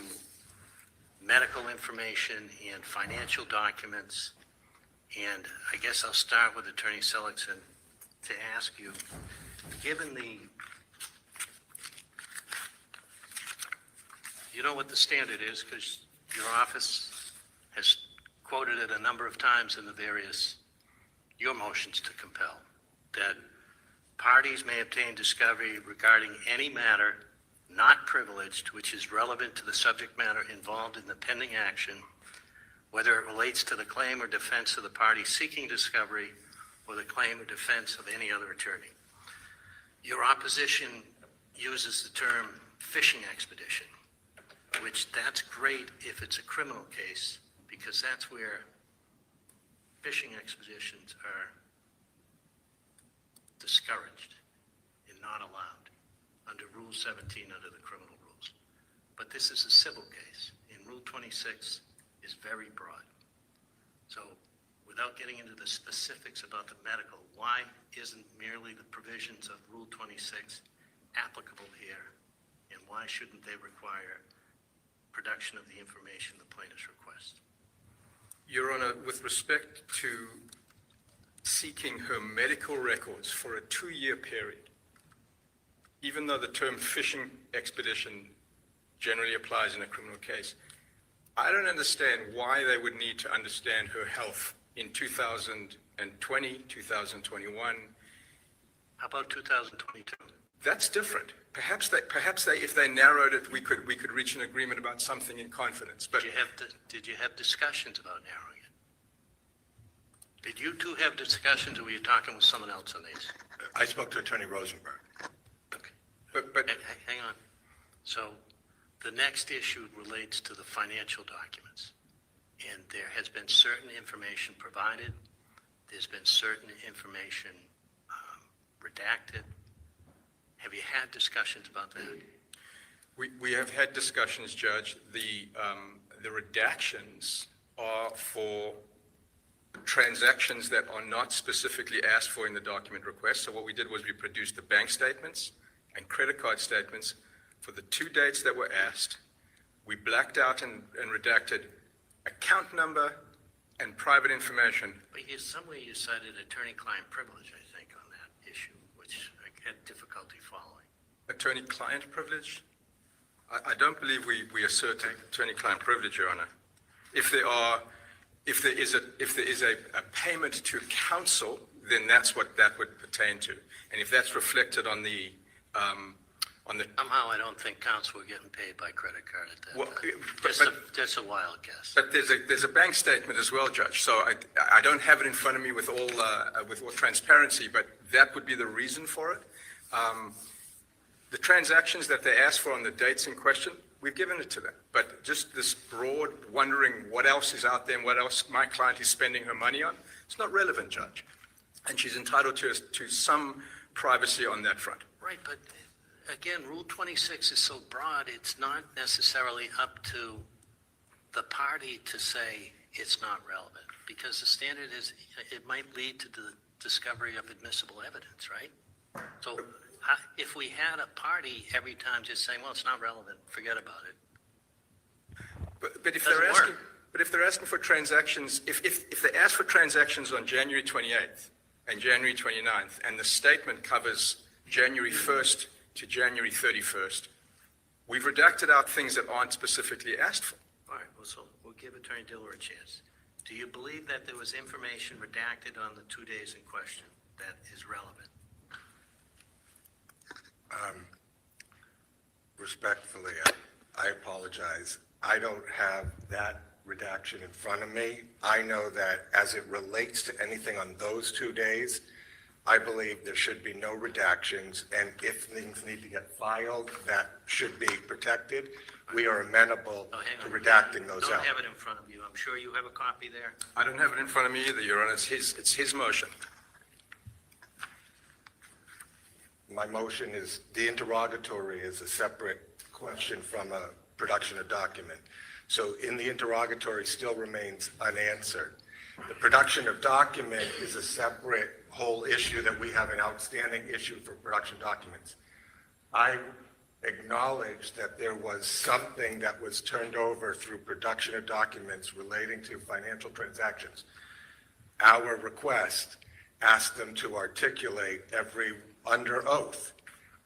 medical information and financial documents. And I guess I'll start with Attorney Seligson to ask you, given you know what the standard is, because your office has quoted it a number of times in your motions to compel, that parties may obtain discovery regarding any matter not privileged, which is relevant to the subject matter involved in the pending action, whether it relates to the claim or defense of the party seeking discovery or the claim or defense of any other attorney. Your opposition uses the term fishing expedition, which that's great if it's a criminal case, because that's where fishing expeditions are discouraged and not allowed under Rule 17 under the criminal rules. But this is a civil case, and Rule 26 is very broad. So without getting into the specifics about the medical, why isn't merely the provisions of Rule 26 applicable here, and why shouldn't they require production of the information the plaintiffs request? Your Honor, with respect to seeking her medical records for a 2-year period, even though the term fishing expedition generally applies in a criminal case, I don't understand why they would need to understand her health in 2020, 2021. How about 2022? That's different. Perhaps they, if they narrowed it, we could reach an agreement about something in confidence. But Did you have discussions about narrowing it? Did you two have discussions, or were you talking with someone else on these? I spoke to Attorney Rosenberg. Okay. but Hang on. So the next issue relates to the financial documents. And there has been certain information provided. There's been certain information redacted. Have you had discussions about that? we have had discussions, Judge. The redactions are for transactions that are not specifically asked for in the document request. So what we did was we produced the bank statements and credit card statements for the 2 dates that were asked. We blacked out and redacted account number and private information. But somewhere you cited attorney-client privilege, I think, on that issue, which I had difficulty following. Attorney-client privilege? I don't believe we assert attorney-client privilege, Your Honor. If there is a payment to counsel, then that's what that would pertain to. And if that's reflected on the on the, Somehow I don't think council were getting paid by credit card at that well, time. but, Just a wild guess. but there's a bank statement as well, Judge, so I don't have it in front of me with all transparency, but that would be the reason for it. The transactions that they asked for on the dates in question, we've given it to them. But just this broad wondering what else is out there and what else my client is spending her money on, it's not relevant, Judge. And she's entitled to some privacy on that front. Right, but again, Rule 26 is so broad, it's not necessarily up to the party to say it's not relevant, because the standard is, it might lead to the discovery of admissible evidence, right? So if we had a party every time just saying, well, it's not relevant, forget about it. But if Doesn't they're asking, work. but if they're asking for transactions, if they ask for transactions on January 28th and January 29th, and the statement covers January 1st to January 31st, we've redacted out things that aren't specifically asked for. All right, well, so we'll give Attorney Diller a chance. Do you believe that there was information redacted on the 2 days in question that is relevant? Respectfully, I apologize. I don't have that redaction in front of me. I know that as it relates to anything on those 2 days, I believe there should be no redactions, and if things need to get filed, that should be protected. We are amenable Oh, hang to on. redacting those Don't out. have it in front of you. I'm sure you have a copy there. I don't have it in front of me either, Your Honor. It's his motion. My motion is, the interrogatory is a separate question from a production of document. So in the interrogatory still remains unanswered. The production of document is a separate whole issue that we have an outstanding issue for production documents. I acknowledge that there was something that was turned over through production of documents relating to financial transactions. Our request asked them to articulate under oath,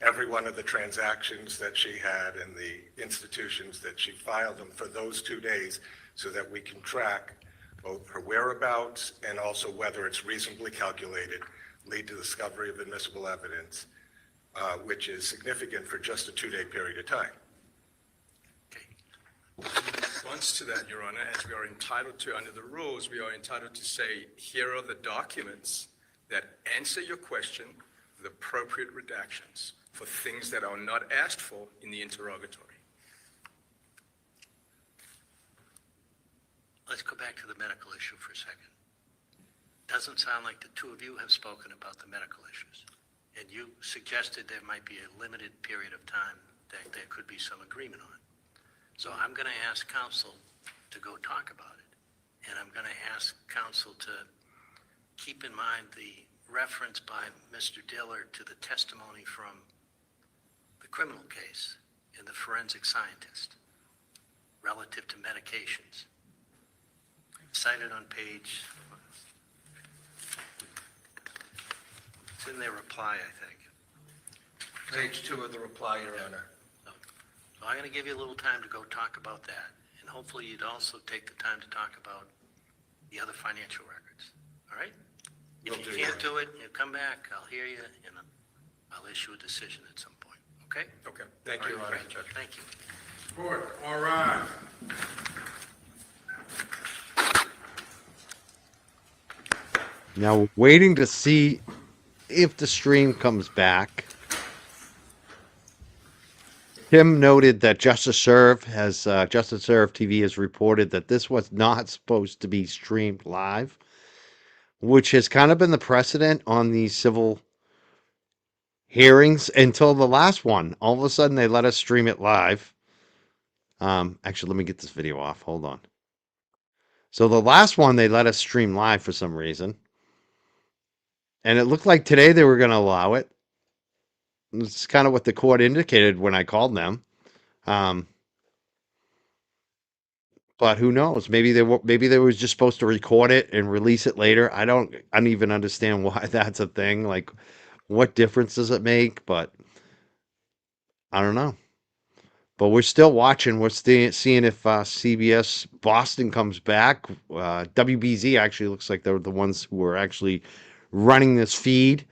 every one of the transactions that she had and the institutions that she filed them for those 2 days so that we can track both her whereabouts and also whether it's reasonably calculated, lead to discovery of admissible evidence, which is significant for just a 2-day period of time. In response to that, Your Honor, as we are entitled to under the rules, we are entitled to say, here are the documents that answer your question with appropriate redactions for things that are not asked for in the interrogatory. Let's go back to the medical issue for a second. Doesn't sound like the two of you have spoken about the medical issues. And you suggested there might be a limited period of time that there could be some agreement on. So I'm going to ask counsel to go talk about it. And I'm going to ask counsel to keep in mind the reference by Mr. Diller to the testimony from the criminal case and the forensic scientist relative to medications. Cited on page, it's in their reply, I think. Page 2 of the reply, Your Honor. So I'm going to give you a little time to go talk about that. And hopefully you'd also take the time to talk about the other financial records. All right? Will If do, you Your can't do it, you come back, I'll hear you, and I'll issue a decision at some point. Okay? Okay, thank you, Your All Honor. right, great. Thank you. Court, all rise. Now, we're waiting to see if the stream comes back. Tim noted that Justice Serve TV has reported that this was not supposed to be streamed live, which has kind of been the precedent on these civil hearings until the last one. All of a sudden, they let us stream it live. Actually, let me get this video off. Hold on. So the last one, they let us stream live for some reason. And it looked like today they were going to allow it. It's kind of what the court indicated when I called them. But who knows? Maybe they were just supposed to record it and release it later. I don't even understand why that's a thing. Like, what difference does it make? But I don't know. But we're still watching. We're seeing if CBS Boston comes back. WBZ actually looks like they're the ones who are actually running this feed.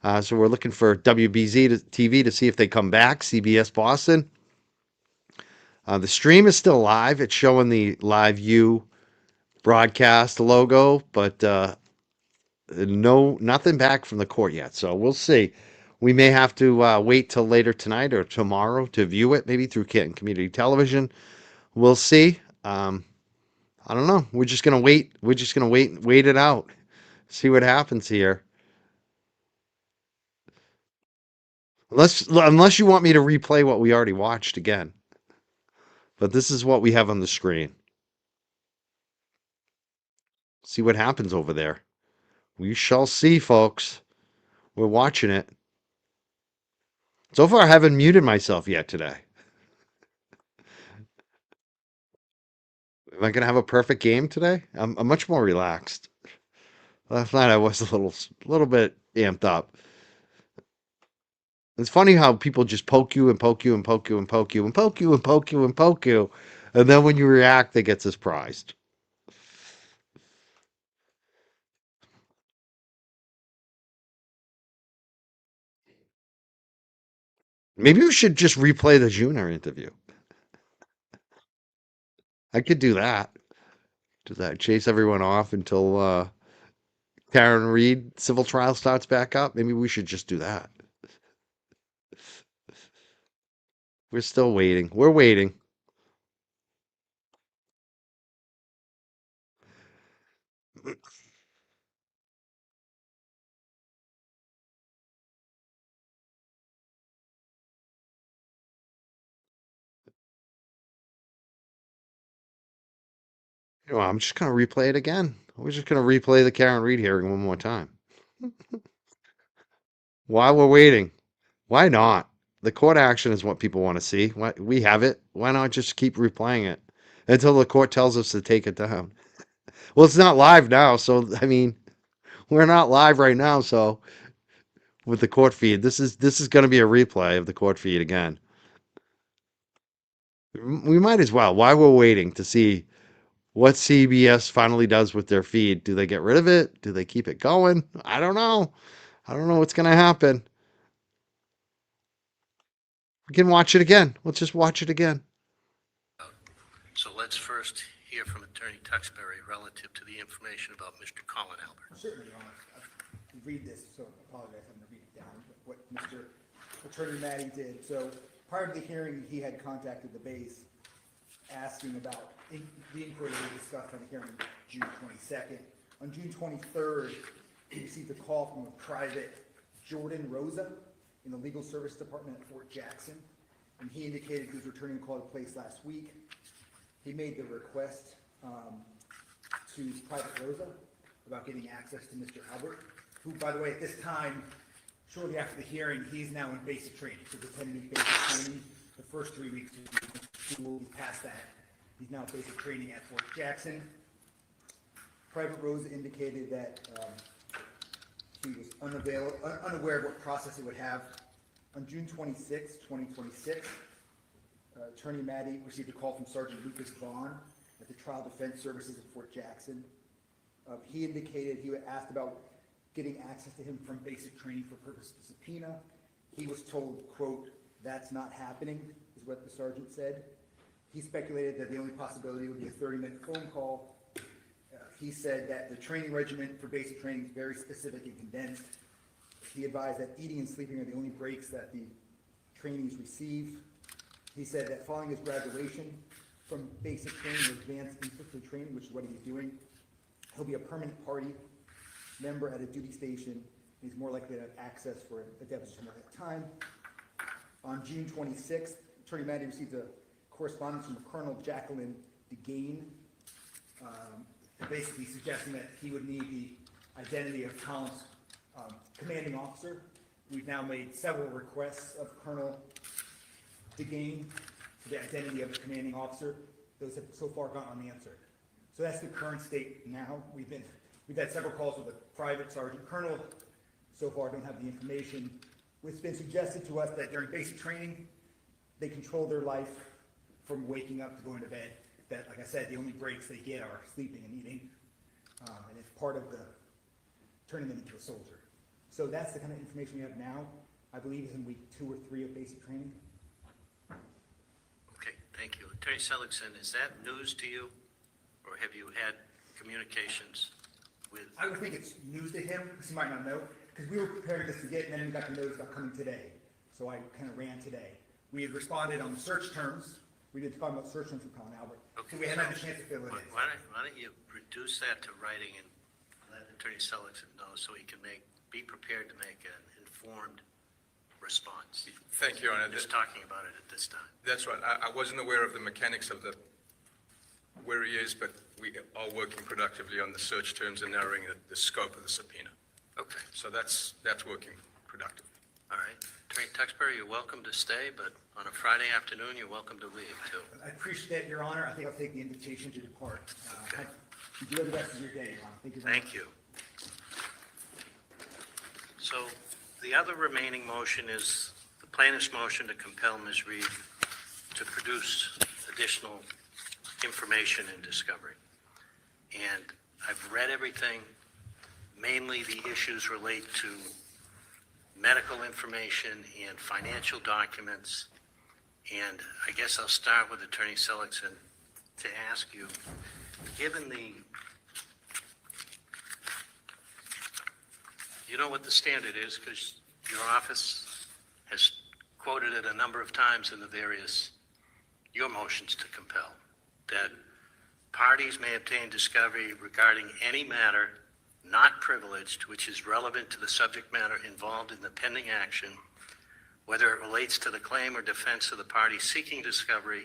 So we're looking for WBZ TV to see if they come back, CBS Boston. The stream is still live. It's showing the Live U broadcast logo, but nothing back from the court yet. So we'll see. We may have to wait till later tonight or tomorrow to view it, maybe through Canton Community Television. We'll see. I don't know. We're just gonna wait. We're just gonna wait it out. See what happens here. Unless you want me to replay what we already watched again. But this is what we have on the screen. See what happens over there. We shall see, folks. We're watching it. So far, I haven't muted myself yet today. Am I going to have a perfect game today? I'm much more relaxed. Last night I was a little bit amped up. It's funny how people just poke you and poke you and poke you and poke you and poke you and poke you and poke you, and then when you react, they get surprised. Maybe we should just replay the Junior interview. I could do that. Do that. Chase everyone off until Karen Reed civil trial starts back up. Maybe we should just do that. We're still waiting. We're waiting. I'm just going to replay it again. We're just going to replay the Karen Reed hearing one more time. While we're waiting, why not? The court action is what people want to see. We have it. Why not just keep replaying it until the court tells us to take it down? Well, it's not live now, so I mean, we're not live right now, so with the court feed, this is going to be a replay of the court feed again. We might as well. While we're waiting to see what CBS finally does with their feed. Do they get rid of it? Do they keep it going? I don't know. I don't know what's going to happen. We can watch it again. Let's just watch it again. So let's first hear from Attorney Tuxbury relative to the information about Mr. Colin Albert. Certainly, Your Honor. I'll read this, so I apologize, I'm gonna read it down, what Mr. Attorney Maddie did. So prior to the hearing, he had contacted the base asking about the inquiry we discussed on the hearing June 22nd. On June 23rd, he received a call from a private Jordan Rosa in the legal service department at Fort Jackson, and he indicated he was returning a call that place last week. He made the request to Private Rosa about getting access to Mr. Albert, who, by the way, at this time, shortly after the hearing, he's now in basic training, so he's attending basic training. The first 3 weeks, he will be past that. He's now in basic training at Fort Jackson. Private Rosa indicated that he was unaware of what process it would have. On June 26, 2026, Attorney Maddie received a call from Sergeant Lucas Vaughn at the Trial Defense Services at Fort Jackson. He indicated he asked about getting access to him from basic training for purpose of subpoena. He was told, quote, "That's not happening," is what the sergeant said. He speculated that the only possibility would be a 30-minute phone call. He said that the training regimen for basic training is very specific and condensed. He advised that eating and sleeping are the only breaks that the trainees receive. He said that following his graduation from basic training to advanced infantry training, which is what he's doing, he'll be a permanent party member at a duty station. He's more likely to have access for a deposition at that time. On June 26th, Attorney Maddie received a correspondence from Colonel Jacqueline DeGain, basically suggesting that he would need the identity of Colin's commanding officer. We've now made several requests of Colonel DeGain for the identity of the commanding officer. Those have so far gone unanswered. So that's the current state now. We've had several calls with a private sergeant colonel. So far, don't have the information. It's been suggested to us that during basic training, they control their life from waking up to going to bed. That, like I said, the only breaks they get are sleeping and eating. And it's part of the turning them into a soldier. So that's the kind of information we have now. I believe is in week 2 or 3 of basic training. Okay, thank you. Attorney Seligson, is that news to you? Or have you had communications with? I would think it's news to him, because he might not know, because we were preparing this to get, and then we got the notice about coming today. So I kind of ran today. We had responded on the search terms. We did talk about search terms for Colin Albert. Okay, So we hadn't had a chance to fill it in. Why don't you reduce that to writing and let Attorney Seligson know so he can be prepared to make an informed response? Thank you, Your Honor. Just talking about it at this time. That's right. I wasn't aware of the mechanics of where he is, but we are working productively on the search terms and narrowing the scope of the subpoena. Okay, So that's working productively. all right. Attorney Tuxbury, you're welcome to stay, but on a Friday afternoon, you're welcome to leave too. I appreciate Your Honor. I think I'll take the invitation to depart. Enjoy the rest of your day, Your Honor. Thank you very much. Thank you. So the other remaining motion is the plaintiff's motion to compel Ms. Reed to produce additional information and discovery. And I've read everything. Mainly the issues relate to medical information and financial documents. And I guess I'll start with Attorney Seligson to ask you, given you know what the standard is, because your office has quoted it a number of times in your motions to compel, that parties may obtain discovery regarding any matter not privileged, which is relevant to the subject matter involved in the pending action, whether it relates to the claim or defense of the party seeking discovery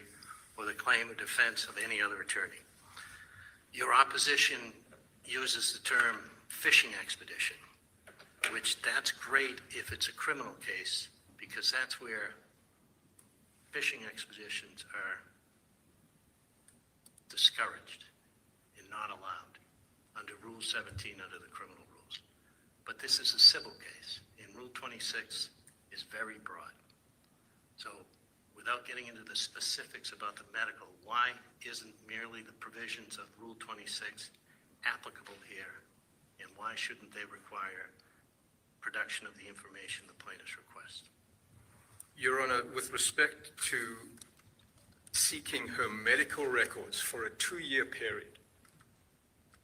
or the claim or defense of any other attorney. Your opposition uses the term fishing expedition, which that's great if it's a criminal case, because that's where fishing expeditions are discouraged and not allowed under Rule 17 under the criminal rules. But this is a civil case, and Rule 26 is very broad. So without getting into the specifics about the medical, why isn't merely the provisions of Rule 26 applicable here, and why shouldn't they require production of the information the plaintiffs request? Your Honor, with respect to seeking her medical records for a 2-year period,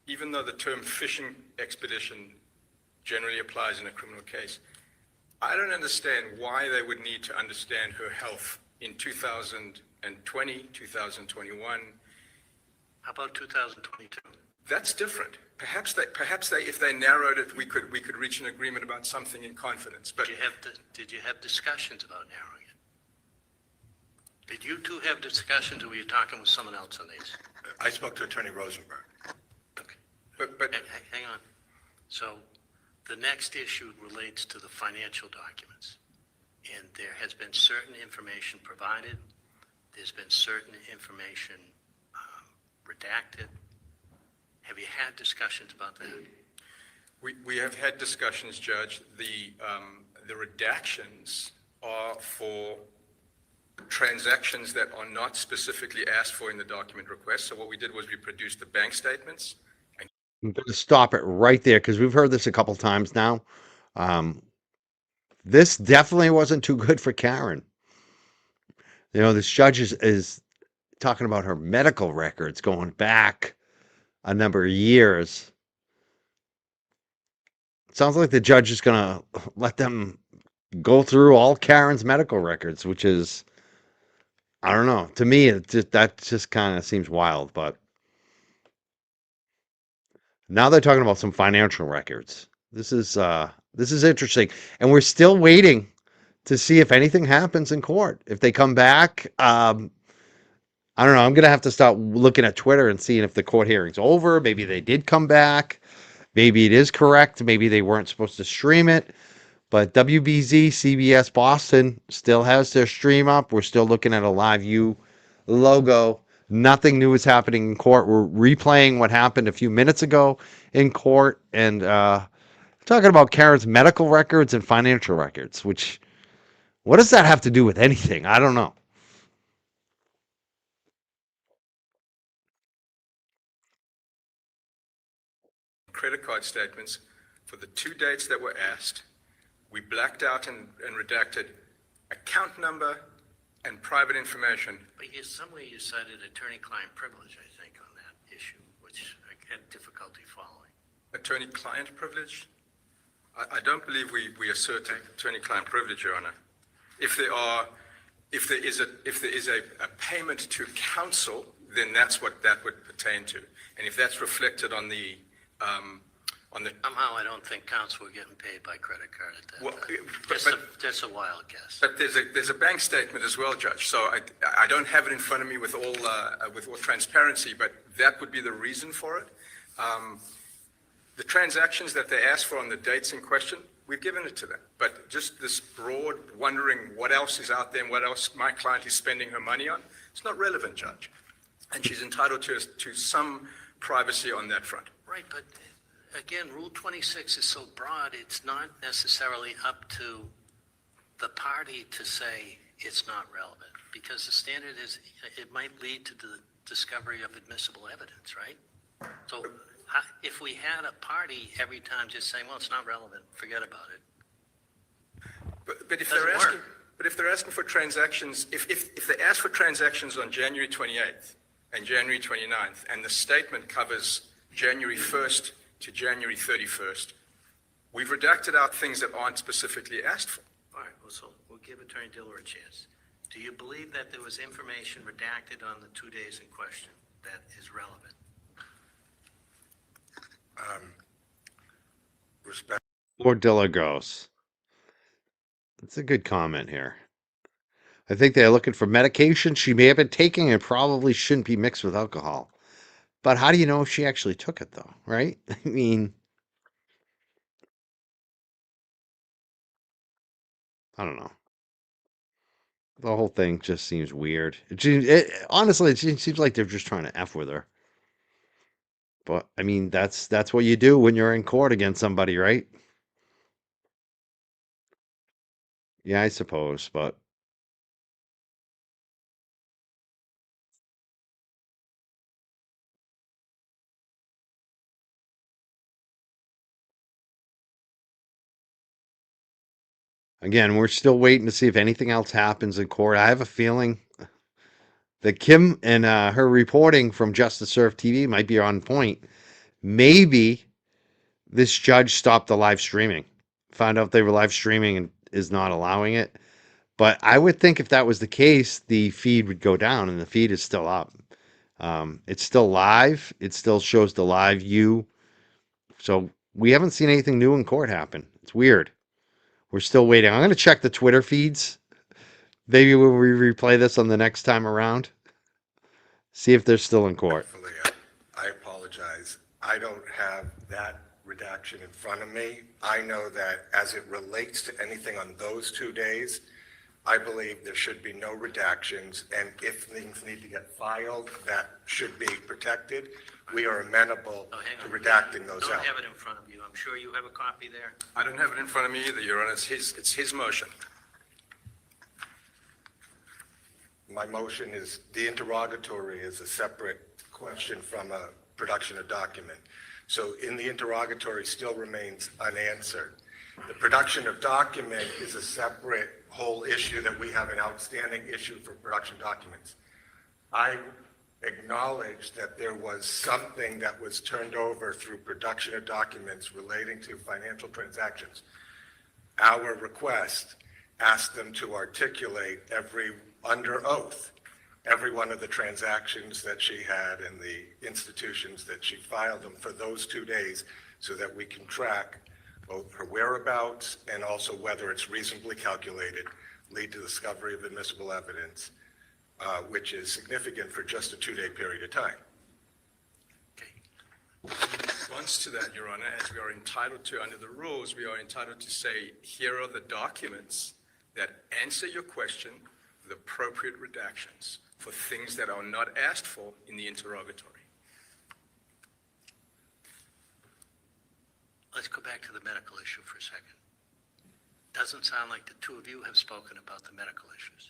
even though the term fishing expedition generally applies in a criminal case, I don't understand why they would need to understand her health in 2020, 2021. How about 2022? That's different. Perhaps they, if they narrowed it, we could reach an agreement about something in confidence. But Did you have discussions about narrowing it? Did you two have discussions, or were you talking with someone else on these? I spoke to Attorney Rosenberg. Okay. but Hang on. So the next issue relates to the financial documents. And there has been certain information provided. There's been certain information redacted. Have you had discussions about that? we have had discussions, Judge. The redactions are for transactions that are not specifically asked for in the document request. So what we did was we produced the bank statements. I'm going to stop it right there because we've heard this a couple times now. This definitely wasn't too good for Karen. You know, this judge is talking about her medical records going back a number of years. It sounds like the judge is going to let them go through all Karen's medical records, which is, I don't know. To me, that just kind of seems wild, but now they're talking about some financial records. This is interesting, and we're still waiting to see if anything happens in court. If they come back, I don't know. I'm gonna have to start looking at Twitter and seeing if the court hearing's over. Maybe they did come back. Maybe it is correct. Maybe they weren't supposed to stream it. But WBZ, CBS Boston still has their stream up. We're still looking at a Live U logo. Nothing new is happening in court. We're replaying what happened a few minutes ago in court and talking about Karen's medical records and financial records, which, what does that have to do with anything? I don't know. Credit card statements for the 2 dates that were asked We blacked out and redacted account number and private information. But somewhere you cited attorney-client privilege, I think, on that issue, which I had difficulty following. Attorney-client privilege? I don't believe we assert attorney-client privilege, Your Honor. If there is a payment to counsel, then that's what that would pertain to. And if that's reflected on the Somehow I don't think counsel were getting paid by credit card at that Well, time. Just a wild guess. But there's a bank statement as well, Judge. So I don't have it in front of me with all transparency, but that would be the reason for it. The transactions that they asked for on the dates in question, we've given it to them. But just this broad wondering what else is out there and what else my client is spending her money on, it's not relevant, Judge. And she's entitled to some privacy on that front. Right, but again, Rule 26 is so broad, it's not necessarily up to the party to say it's not relevant, because the standard is it might lead to the discovery of admissible evidence, right? So if we had a party every time just saying, well, it's not relevant, forget about it. But if Doesn't they're asking, work. but if they're asking for transactions, if they ask for transactions on January 28th and January 29th, and the statement covers January 1st to January 31st, we've redacted out things that aren't specifically asked for. All right, well, so we'll give Attorney Diller a chance. Do you believe that there was information redacted on the 2 days in question that is relevant? Respect. Or Dilla goes. That's a good comment here. I think they're looking for medication she may have been taking and probably shouldn't be mixed with alcohol. But how do you know if she actually took it, though, right? I mean, I don't know. The whole thing just seems weird. Honestly, it seems like they're just trying to F with her. But, I mean, that's what you do when you're in court against somebody, right? Yeah, I suppose, but again, we're still waiting to see if anything else happens in court. I have a feeling that Kim and her reporting from Justice Serve TV might be on point. Maybe this judge stopped the live streaming, found out they were live streaming and is not allowing it. But I would think if that was the case, the feed would go down, and the feed is still up. It's still live. It still shows the live view. So we haven't seen anything new in court happen. It's weird. We're still waiting. I'm going to check the Twitter feeds. Maybe when we replay this on the next time around, see if they're still in court. I apologize. I don't have that redaction in front of me. I know that as it relates to anything on those 2 days, I believe there should be no redactions, and if things need to get filed, that should be protected. We are amenable Oh, hang to on. redacting those Don't out. have it in front of you. I'm sure you have a copy there. I don't have it in front of me either, Your Honor. It's his motion. My motion is, the interrogatory is a separate question from a production of document. So in the interrogatory still remains unanswered. The production of document is a separate whole issue that we have an outstanding issue for production documents. I acknowledge that there was something that was turned over through production of documents relating to financial transactions. Our request asked them to articulate under oath, every one of the transactions that she had and the institutions that she filed them for those 2 days so that we can track both her whereabouts and also whether it's reasonably calculated, lead to discovery of admissible evidence, which is significant for just a 2-day period of time. In response to that, Your Honor, as we are entitled to under the rules, we are entitled to say, here are the documents that answer your question with appropriate redactions for things that are not asked for in the interrogatory. Let's go back to the medical issue for a second. Doesn't sound like the two of you have spoken about the medical issues.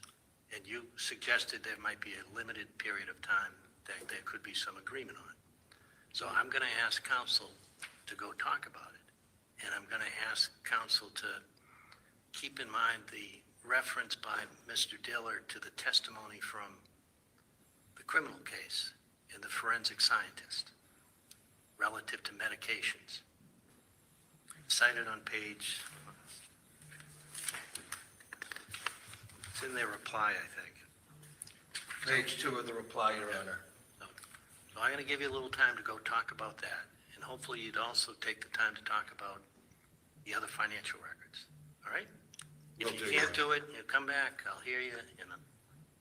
And you suggested there might be a limited period of time that there could be some agreement on. So I'm going to ask counsel to go talk about it. And I'm going to ask counsel to keep in mind the reference by Mr. Dillard to the testimony from the criminal case and the forensic scientist relative to medications. Cited on page, it's in their reply, I think. Page 2 of the reply, Your Honor. So I'm going to give you a little time to go talk about that, and hopefully you'd also take the time to talk about the other financial records, all right? Will If do, you Your can't do it, you come back, I'll hear you, and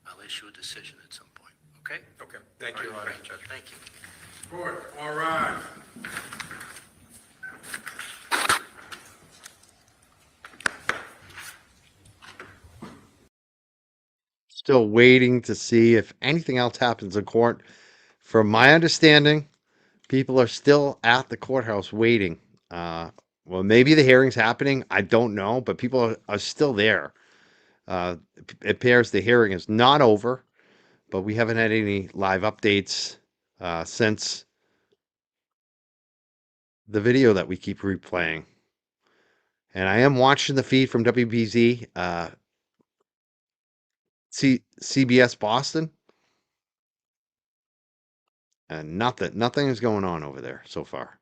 I'll issue a decision at some point, okay? Okay, thank you, Your All Honor. right, Judge, thank you. Court, all rise. Still waiting to see if anything else happens in court. From my understanding, people are still at the courthouse waiting. Well, maybe the hearing's happening. I don't know, but people are still there. It appears the hearing is not over, but we haven't had any live updates since the video that we keep replaying. And I am watching the feed from WBZ, CBS Boston, and nothing is going on over there so far.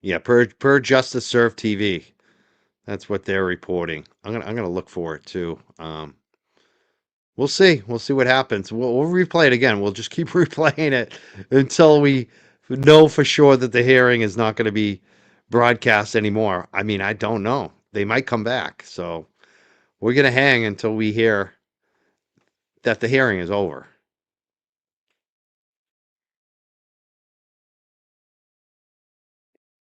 Yeah, per Justice Serve TV, that's what they're reporting. I'm gonna look for it too. We'll see what happens. We'll replay it again. We'll just keep replaying it until we know for sure that the hearing is not going to be broadcast anymore. I mean, I don't know. They might come back, so we're gonna hang until we hear that the hearing is over.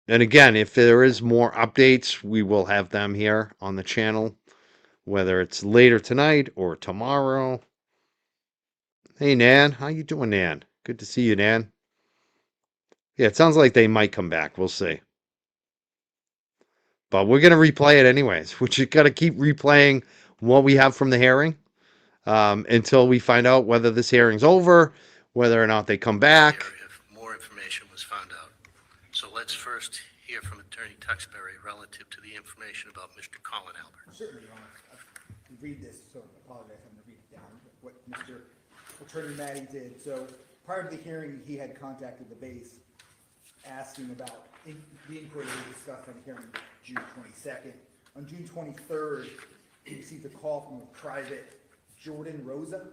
And again, if there is more updates, we will have them here on the channel, whether it's later tonight or tomorrow. Hey, Nan. How you doing, Nan? Good to see you, Nan. Yeah, it sounds like they might come back. We'll see. But we're going to replay it anyways. We just got to keep replaying what we have from the hearing until we find out whether this hearing's over, whether or not they come back. If more information was found out. So let's first hear from Attorney Tuxbury relative to the information about Mr. Colin Albert. Certainly, Your Honor. I read this, so I apologize, I'm gonna read it down, what Mr. Attorney Matty did. So prior to the hearing, he had contacted the base asking about the inquiry we discussed on the hearing June 22nd. On June 23rd, he received a call from a private Jordan Rosa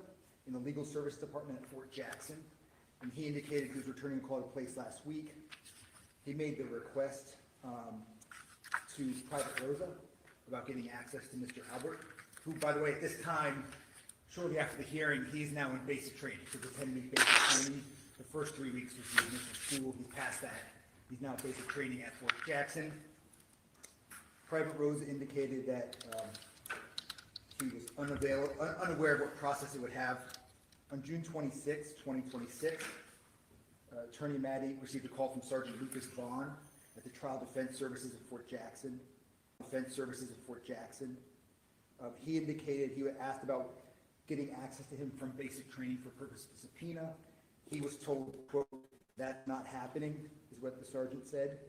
in the legal service department at Fort Jackson, and he indicated he was returning a call that placed last week. He made the request to Private Rosa about getting access to Mr. Albert, who, by the way, at this time, shortly after the hearing, he's now in basic training. So the 10-week basic training, the first 3 weeks was the initial school. He passed that. He's now basic training at Fort Jackson. Private Rosa indicated that he was unaware of what process it would have. On June 26, 2026, Attorney Matty received a call from Sergeant Lucas Vaughn at the Trial Defense Services at Fort Jackson. He indicated he asked about getting access to him from basic training for purpose of subpoena. He was told, quote, "That's not happening," is what the sergeant said.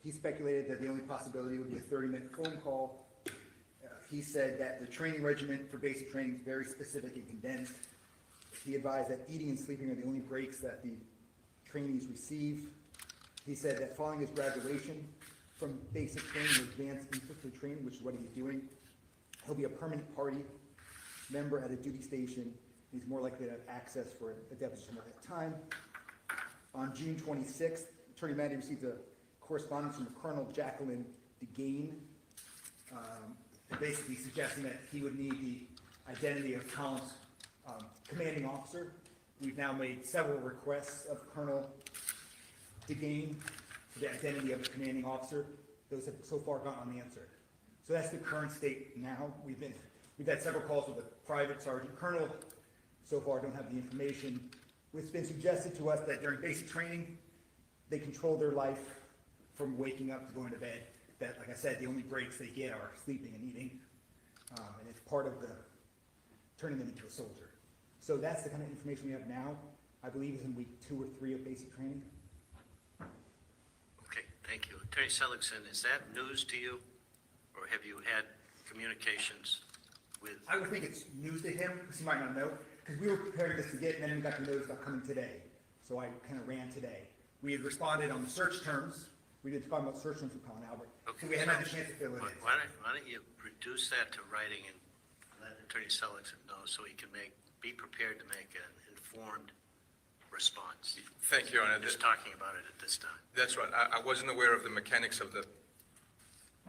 He speculated that the only possibility would be a 30-minute phone call. He said that the training regimen for basic training is very specific and condensed. He advised that eating and sleeping are the only breaks that the trainees receive. He said that following his graduation from basic training to advanced infantry training, which is what he's doing, he'll be a permanent party member at a duty station. He's more likely to have access for a deposition at that time. On June 26th, Attorney Matty received a correspondence from Colonel Jacqueline DeGain, basically suggesting that he would need the identity of Colin's commanding officer. We've now made several requests of Colonel DeGain for the identity of the commanding officer. Those have so far gone unanswered. So that's the current state now. We've had several calls with the private sergeant colonel. So far, don't have the information. It's been suggested to us that during basic training, they control their life from waking up to going to bed. That, like I said, the only breaks they get are sleeping and eating. And it's part of the turning them into a soldier. So that's the kind of information we have now. I believe it's in week 2 or 3 of basic training. Okay, Thank you. Attorney Seligson, is that news to you? Or have you had communications with? I would think it's news to him, because he might not know, because we were preparing this to get, and then we got the notice about coming today. So I kind of ran today. We had responded on the search terms. We did respond about search terms with Colin Albert. So we haven't had a chance to fill it in. Why don't you reduce that to writing and let Attorney Seligson know so he can be prepared to make an informed response? Thank you, Your Honor. Just talking about it at this time. That's right. I wasn't aware of the mechanics of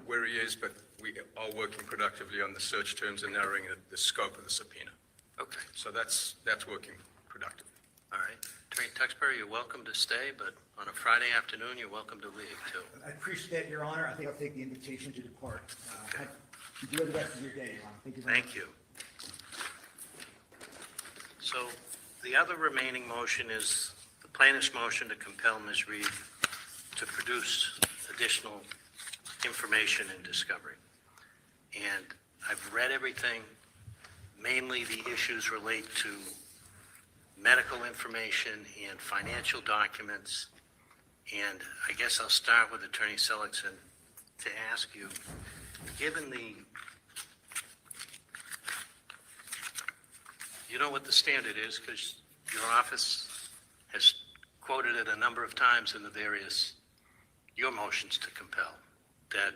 where he is, but we are working productively on the search terms and narrowing the scope of the subpoena. Okay, So that's working productively. all right. Attorney Tuxbury, you're welcome to stay, but on a Friday afternoon, you're welcome to leave too. I appreciate Your Honor. I think I'll take the invitation to depart. Enjoy the rest of your day, Your Honor. Thank you very much. Thank you. So the other remaining motion is the plaintiff's motion to compel Ms. Reed to produce additional information and discovery. And I've read everything. Mainly the issues relate to medical information and financial documents. And I guess I'll start with Attorney Seligson to ask you, given you know what the standard is, because your office has quoted it a number of times in your motions to compel, that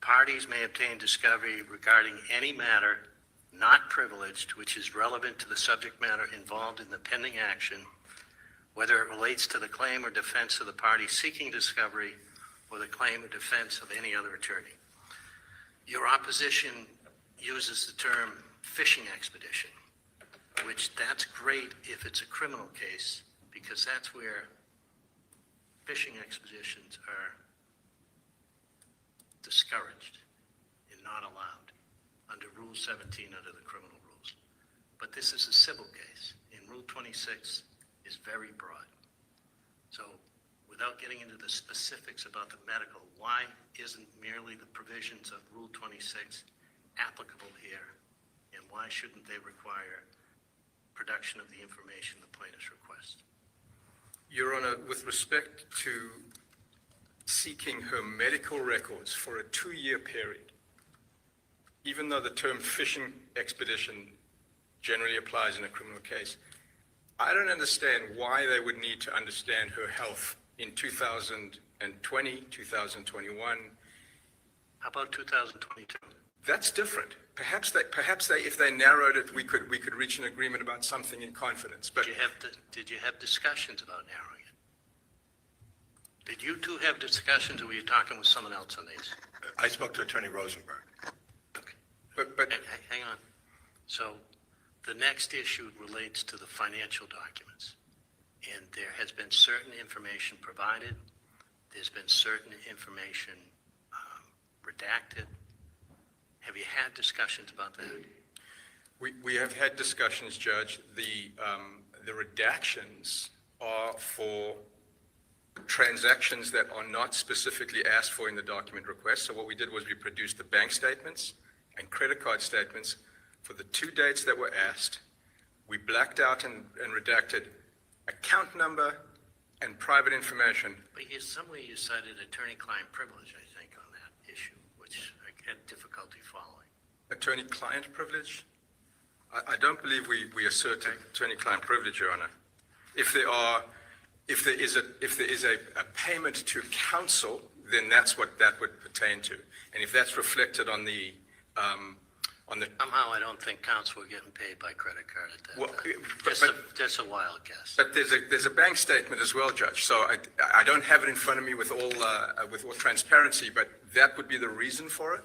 parties may obtain discovery regarding any matter not privileged, which is relevant to the subject matter involved in the pending action, whether it relates to the claim or defense of the party seeking discovery or the claim or defense of any other attorney. Your opposition uses the term fishing expedition, which that's great if it's a criminal case, because that's where fishing expeditions are discouraged and not allowed under Rule 17 under the criminal rules. But this is a civil case, and Rule 26 is very broad. So without getting into the specifics about the medical, why isn't merely the provisions of Rule 26 applicable here, and why shouldn't they require production of the information the plaintiffs request? Your Honor, with respect to seeking her medical records for a 2-year period, even though the term fishing expedition generally applies in a criminal case, I don't understand why they would need to understand her health in 2020, 2021. How about 2022? That's different. Perhaps they, if they narrowed it, we could reach an agreement about something in confidence. But Did you have discussions about narrowing it? Did you two have discussions, or were you talking with someone else on these? I spoke to Attorney Rosenberg. Okay. but Hang on. So the next issue relates to the financial documents. And there has been certain information provided. There's been certain information redacted. Have you had discussions about that? we have had discussions, Judge. The redactions are for transactions that are not specifically asked for in the document request. So what we did was we produced the bank statements and credit card statements for the 2 dates that were asked. We blacked out and redacted account number and private information. But somewhere you cited attorney-client privilege, I think, on that issue, which I had difficulty following. Attorney-client privilege? I don't believe we assert attorney-client privilege, Your Honor. If there is a payment to counsel, then that's what that would pertain to. And if that's reflected on the Somehow I don't think counsel were getting paid by credit card at that Well, time. Just a wild guess. But there's a bank statement as well, Judge. So I don't have it in front of me with all transparency, but that would be the reason for it.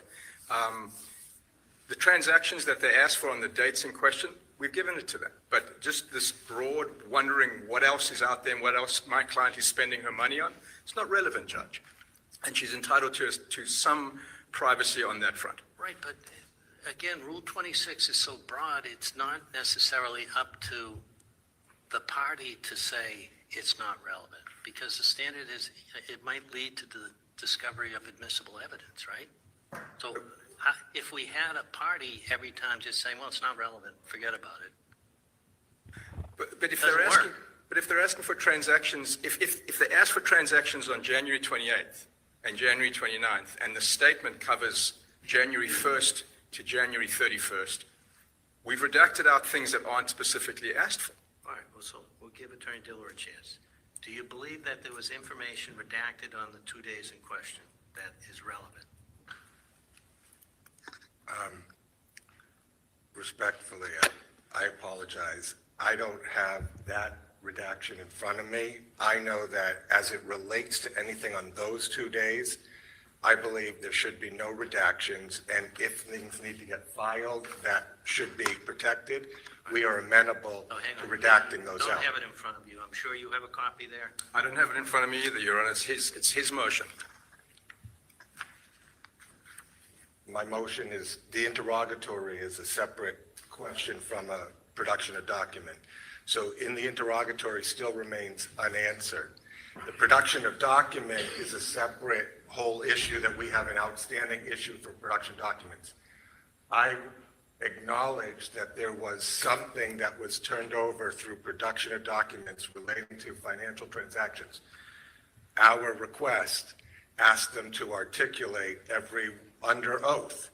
The transactions that they asked for on the dates in question, we've given it to them. But just this broad wondering what else is out there and what else my client is spending her money on, it's not relevant, Judge. And she's entitled to some privacy on that front. Right, but again, Rule 26 is so broad, it's not necessarily up to the party to say it's not relevant, because the standard is it might lead to the discovery of admissible evidence, right? So if we had a party every time just saying, well, it's not relevant, forget about it. But if Doesn't they're asking, work. but if they're asking for transactions, if they ask for transactions on January 28th, and January 29th, and the statement covers January 1st to January 31st, we've redacted out things that aren't specifically asked for. All right, well, so we'll give Attorney Diller a chance. Do you believe that there was information redacted on the 2 days in question that is relevant? Respectfully, I apologize. I don't have that redaction in front of me. I know that as it relates to anything on those 2 days, I believe there should be no redactions, and if things need to get filed that should be protected, we are amenable Oh, hang to on. redacting those Don't out. have it in front of you. I'm sure you have a copy there. I don't have it in front of me either, Your Honor. It's his motion. My motion is, the interrogatory is a separate question from a production of document. So in the interrogatory still remains unanswered. The production of document is a separate whole issue that we have an outstanding issue for production documents. I acknowledge that there was something that was turned over through production of documents relating to financial transactions. Our request asked them to articulate under oath,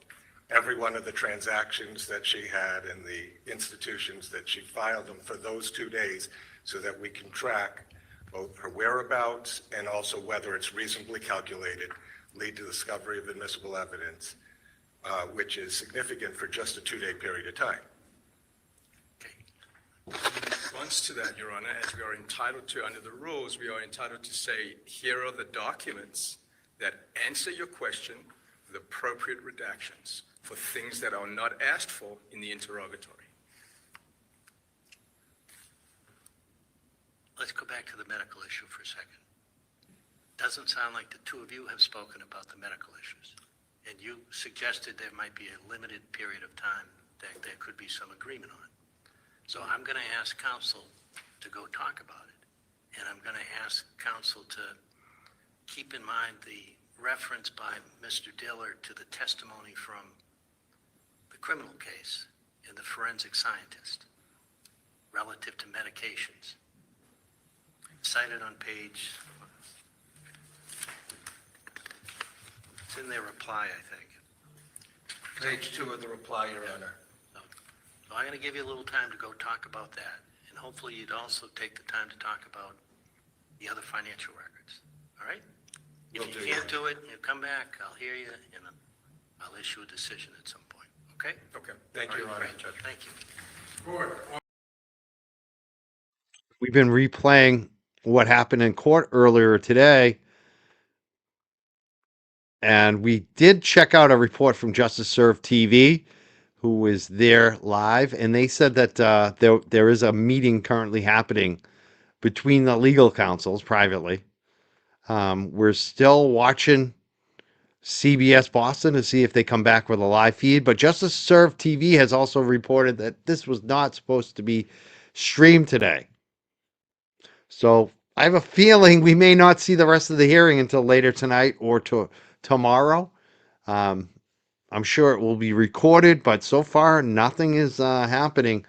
every one of the transactions that she had and the institutions that she filed them for those 2 days so that we can track both her whereabouts and also whether it's reasonably calculated, lead to discovery of admissible evidence, which is significant for just a 2-day period of time. In response to that, Your Honor, as we are entitled to under the rules, we are entitled to say, here are the documents that answer your question with appropriate redactions for things that are not asked for in the interrogatory. Let's go back to the medical issue for a second. Doesn't sound like the two of you have spoken about the medical issues. And you suggested there might be a limited period of time that there could be some agreement on. So I'm going to ask counsel to go talk about it. And I'm going to ask counsel to keep in mind the reference by Mr. Diller to the testimony from the criminal case and the forensic scientist relative to medications. Cited on page, it's in their reply, I think. Page 2 of the reply, Your Honor. So I'm going to give you a little time to go talk about that. And hopefully you'd also take the time to talk about the other financial records. All right? If Will do, you Your can't do it, you come back, I'll hear you, and I'll issue a decision at some point. Okay? Okay. Thank you, Your Honor. Great. Thank you. Court, We've been replaying what happened in court earlier today. And we did check out a report from Justice Serve TV, who was there live. And they said that there is a meeting currently happening between the legal counsels privately. We're still watching CBS Boston to see if they come back with a live feed. But Justice Serve TV has also reported that this was not supposed to be streamed today. So I have a feeling we may not see the rest of the hearing until later tonight or tomorrow. I'm sure it will be recorded, but so far nothing is happening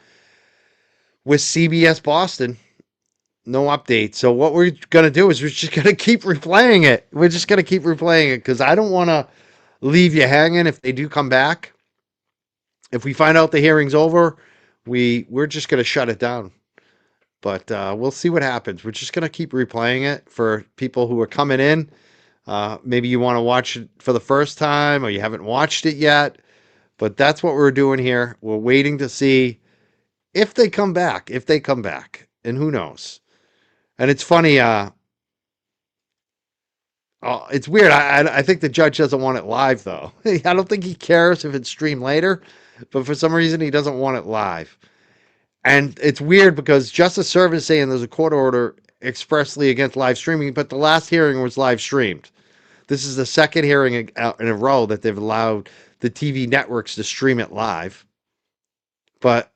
with CBS Boston. No update. So what we're going to do is we're just going to keep replaying it. We're just going to keep replaying it because I don't want to leave you hanging if they do come back. If we find out the hearing's over, we're just going to shut it down. But we'll see what happens. We're just going to keep replaying it for people who are coming in. Maybe you want to watch it for the first time or you haven't watched it yet. But that's what we're doing here. We're waiting to see if they come back. And who knows? And it's funny. It's weird. I think the judge doesn't want it live, though. I don't think he cares if it's streamed later. But for some reason, he doesn't want it live. And it's weird because Justice Serve is saying there's a court order expressly against live streaming, but the last hearing was live streamed. This is the second hearing in a row that they've allowed the TV networks to stream it live. But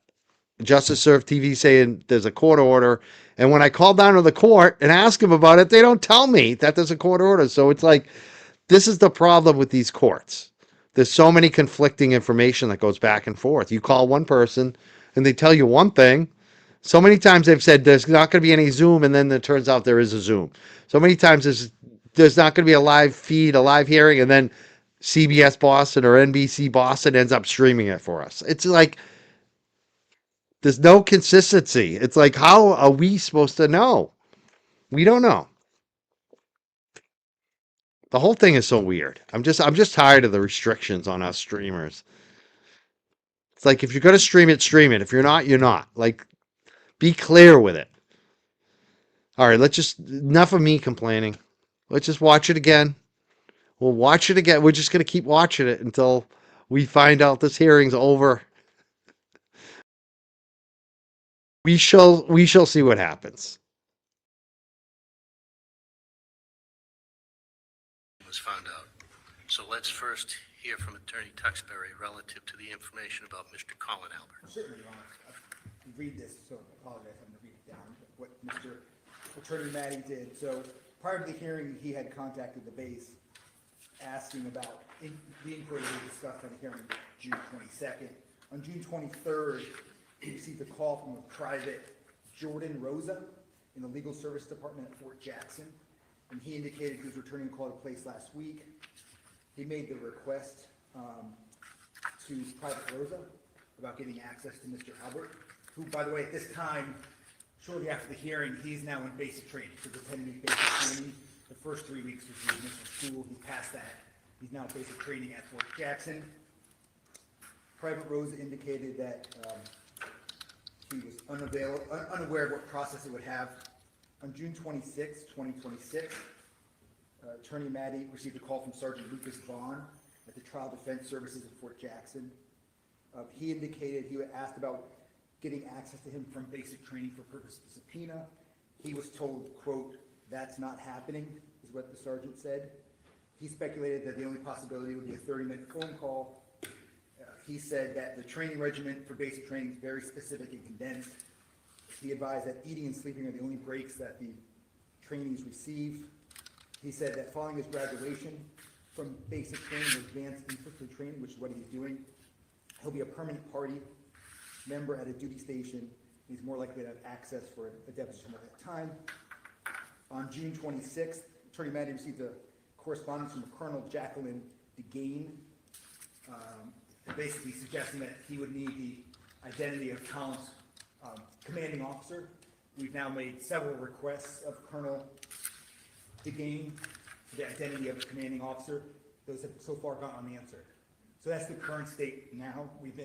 Justice Serve TV saying there's a court order. And when I call down to the court and ask them about it, they don't tell me that there's a court order. So it's like, this is the problem with these courts. There's so many conflicting information that goes back and forth. You call one person and they tell you one thing. So many times they've said there's not going to be any Zoom, and then it turns out there is a Zoom. So many times there's there's not going to be a live feed, a live hearing, and then CBS Boston or NBC Boston ends up streaming it for us. It's like there's no consistency. It's like, how are we supposed to know? We don't know. The whole thing is so weird. I'm just tired of the restrictions on us streamers. It's like, if you're going to stream it, stream it. If you're not, you're not. Like, be clear with it. All right, enough of me complaining. Let's just watch it again. We'll watch it again. We're just going to keep watching it until we find out this hearing's over. We shall see what happens. Was found out. So let's first hear from Attorney Tuxbury relative to the information about Mr. Colin Albert. Certainly, Your Honor. I'll read this, so I apologize, I'm gonna read it down, what Mr. Attorney Maddie did. So prior to the hearing, he had contacted the base asking about the inquiry we discussed on the hearing June 22nd. On June 23rd, he received a call from a private Jordan Rosa in the legal service department at Fort Jackson, and he indicated he was returning a call to place last week. He made the request to Private Rosa about getting access to Mr. Albert, who, by the way, at this time, shortly after the hearing, he's now in basic training. So attending basic training. The first 3 weeks was the initial school. He passed that. He's now in basic training at Fort Jackson. Private Rosa indicated that he was unaware of what process it would have. On June 26, 2026, Attorney Maddie received a call from Sergeant Lucas Vaughn at the Trial Defense Services at Fort Jackson. He indicated he asked about getting access to him from basic training for purpose of subpoena. He was told, quote, "That's not happening," is what the sergeant said. He speculated that the only possibility would be a 30-minute phone call. He said that the training regimen for basic training is very specific and condensed. He advised that eating and sleeping are the only breaks that the trainees receive. He said that following his graduation from basic training or advanced infantry training, which is what he's doing, he'll be a permanent party member at a duty station. He's more likely to have access for a deposition at that time. On June 26th, Attorney Maddie received a correspondence from Colonel Jacqueline DeGain, basically suggesting that he would need the identity of Colin's commanding officer. We've now made several requests of Colonel DeGain for the identity of the commanding officer. Those have so far gone unanswered. So that's the current state now. We've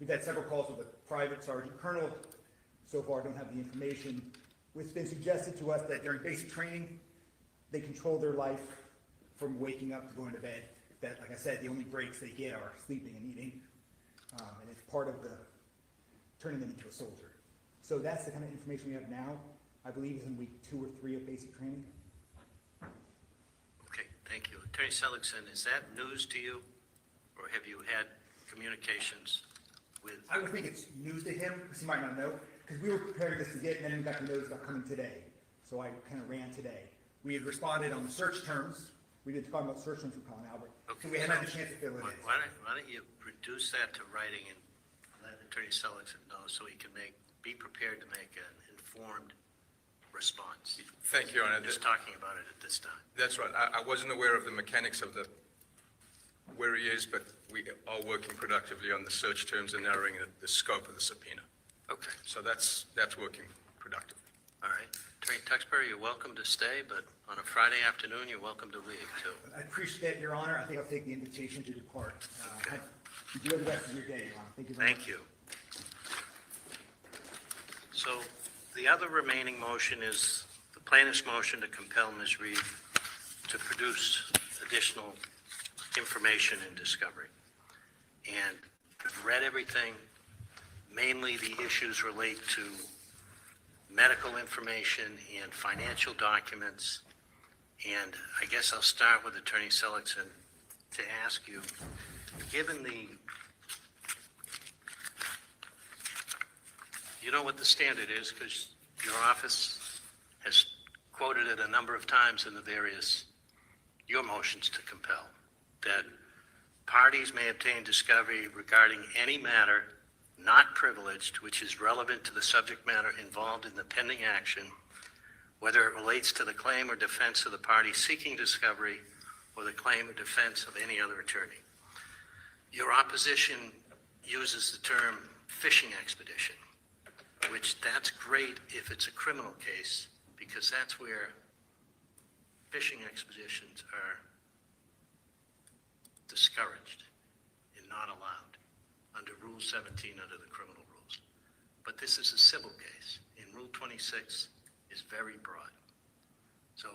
had several calls with a private sergeant colonel. So far, don't have the information. It's been suggested to us that during basic training, they control their life from waking up to going to bed. That, like I said, the only breaks they get are sleeping and eating. And it's part of the turning them into a soldier. So that's the kind of information we have now. I believe it's in week 2 or 3 of basic training. Okay, thank you. Attorney Seligson, is that news to you? Or have you had communications with? I would think it's news to him, because he might not know, because we were preparing this to get, and then we got the notice about coming today. So I kind of ran today. We had responded on the search terms. We did talk about search terms for Colin Albert. Okay, So we hadn't had a chance to fill it in. Why don't you reduce that to writing and let Attorney Seligson know so he can be prepared to make an informed response. Thank you, Your Honor. Just talking about it at this time. That's right. I wasn't aware of the mechanics of where he is, but we are working productively on the search terms and narrowing the scope of the subpoena. Okay, So that's working productively. all right. Attorney Tuxbury, you're welcome to stay, but on a Friday afternoon, you're welcome to leave too. I appreciate Your Honor. I think I'll take the invitation to depart. Enjoy the rest of your day, Your Honor. Thank you very much. Thank you. So the other remaining motion is the plaintiff's motion to compel Ms. Reed to produce additional information and discovery. And I've read everything. Mainly the issues relate to medical information and financial documents. And I guess I'll start with Attorney Seligson to ask you, given you know what the standard is, because your office has quoted it a number of times in your motions to compel, that parties may obtain discovery regarding any matter not privileged, which is relevant to the subject matter involved in the pending action, whether it relates to the claim or defense of the party seeking discovery or the claim or defense of any other attorney. Your opposition uses the term fishing expedition, which that's great if it's a criminal case, because that's where fishing expeditions are discouraged and not allowed under Rule 17 under the criminal rules. But this is a civil case, and Rule 26 is very broad. So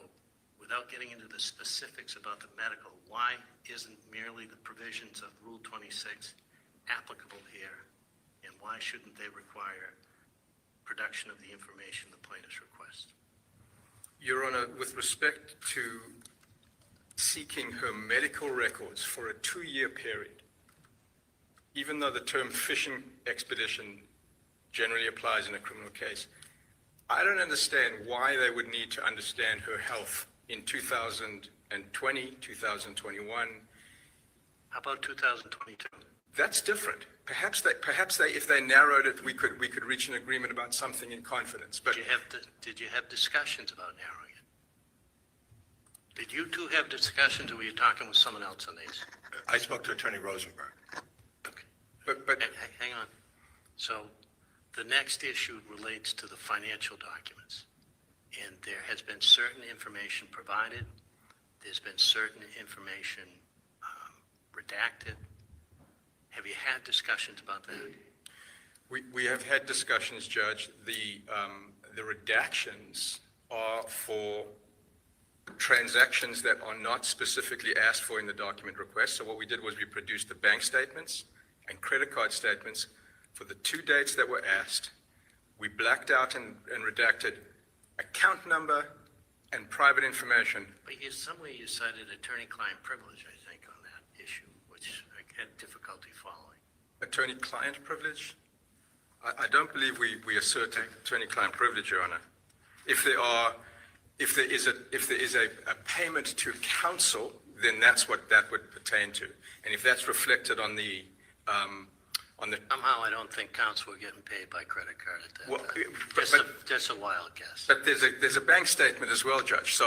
without getting into the specifics about the medical, why isn't merely the provisions of Rule 26 applicable here, and why shouldn't they require production of the information the plaintiffs request? Your Honor, with respect to seeking her medical records for a 2-year period, even though the term fishing expedition generally applies in a criminal case, I don't understand why they would need to understand her health in 2020, 2021. How about 2022? That's different. Perhaps they, if they narrowed it, we could reach an agreement about something in confidence. But Did you have discussions about narrowing it? Did you two have discussions, or were you talking with someone else on these? I spoke to Attorney Rosenberg. Okay. but Hang on. So the next issue relates to the financial documents. And there has been certain information provided. There's been certain information redacted. Have you had discussions about that? we have had discussions, Judge. The redactions are for transactions that are not specifically asked for in the document request. So what we did was we produced the bank statements and credit card statements for the 2 dates that were asked. We blacked out and redacted account number and private information. But somewhere you cited attorney-client privilege, I think, on that issue, which I had difficulty following. Attorney-client privilege? I don't believe we assert attorney-client privilege, Your Honor. If there is a payment to counsel, then that's what that would pertain to. And if that's reflected on the Somehow I don't think counsel were getting paid by credit card at that Well, time. Just a wild guess. But there's a bank statement as well, Judge. So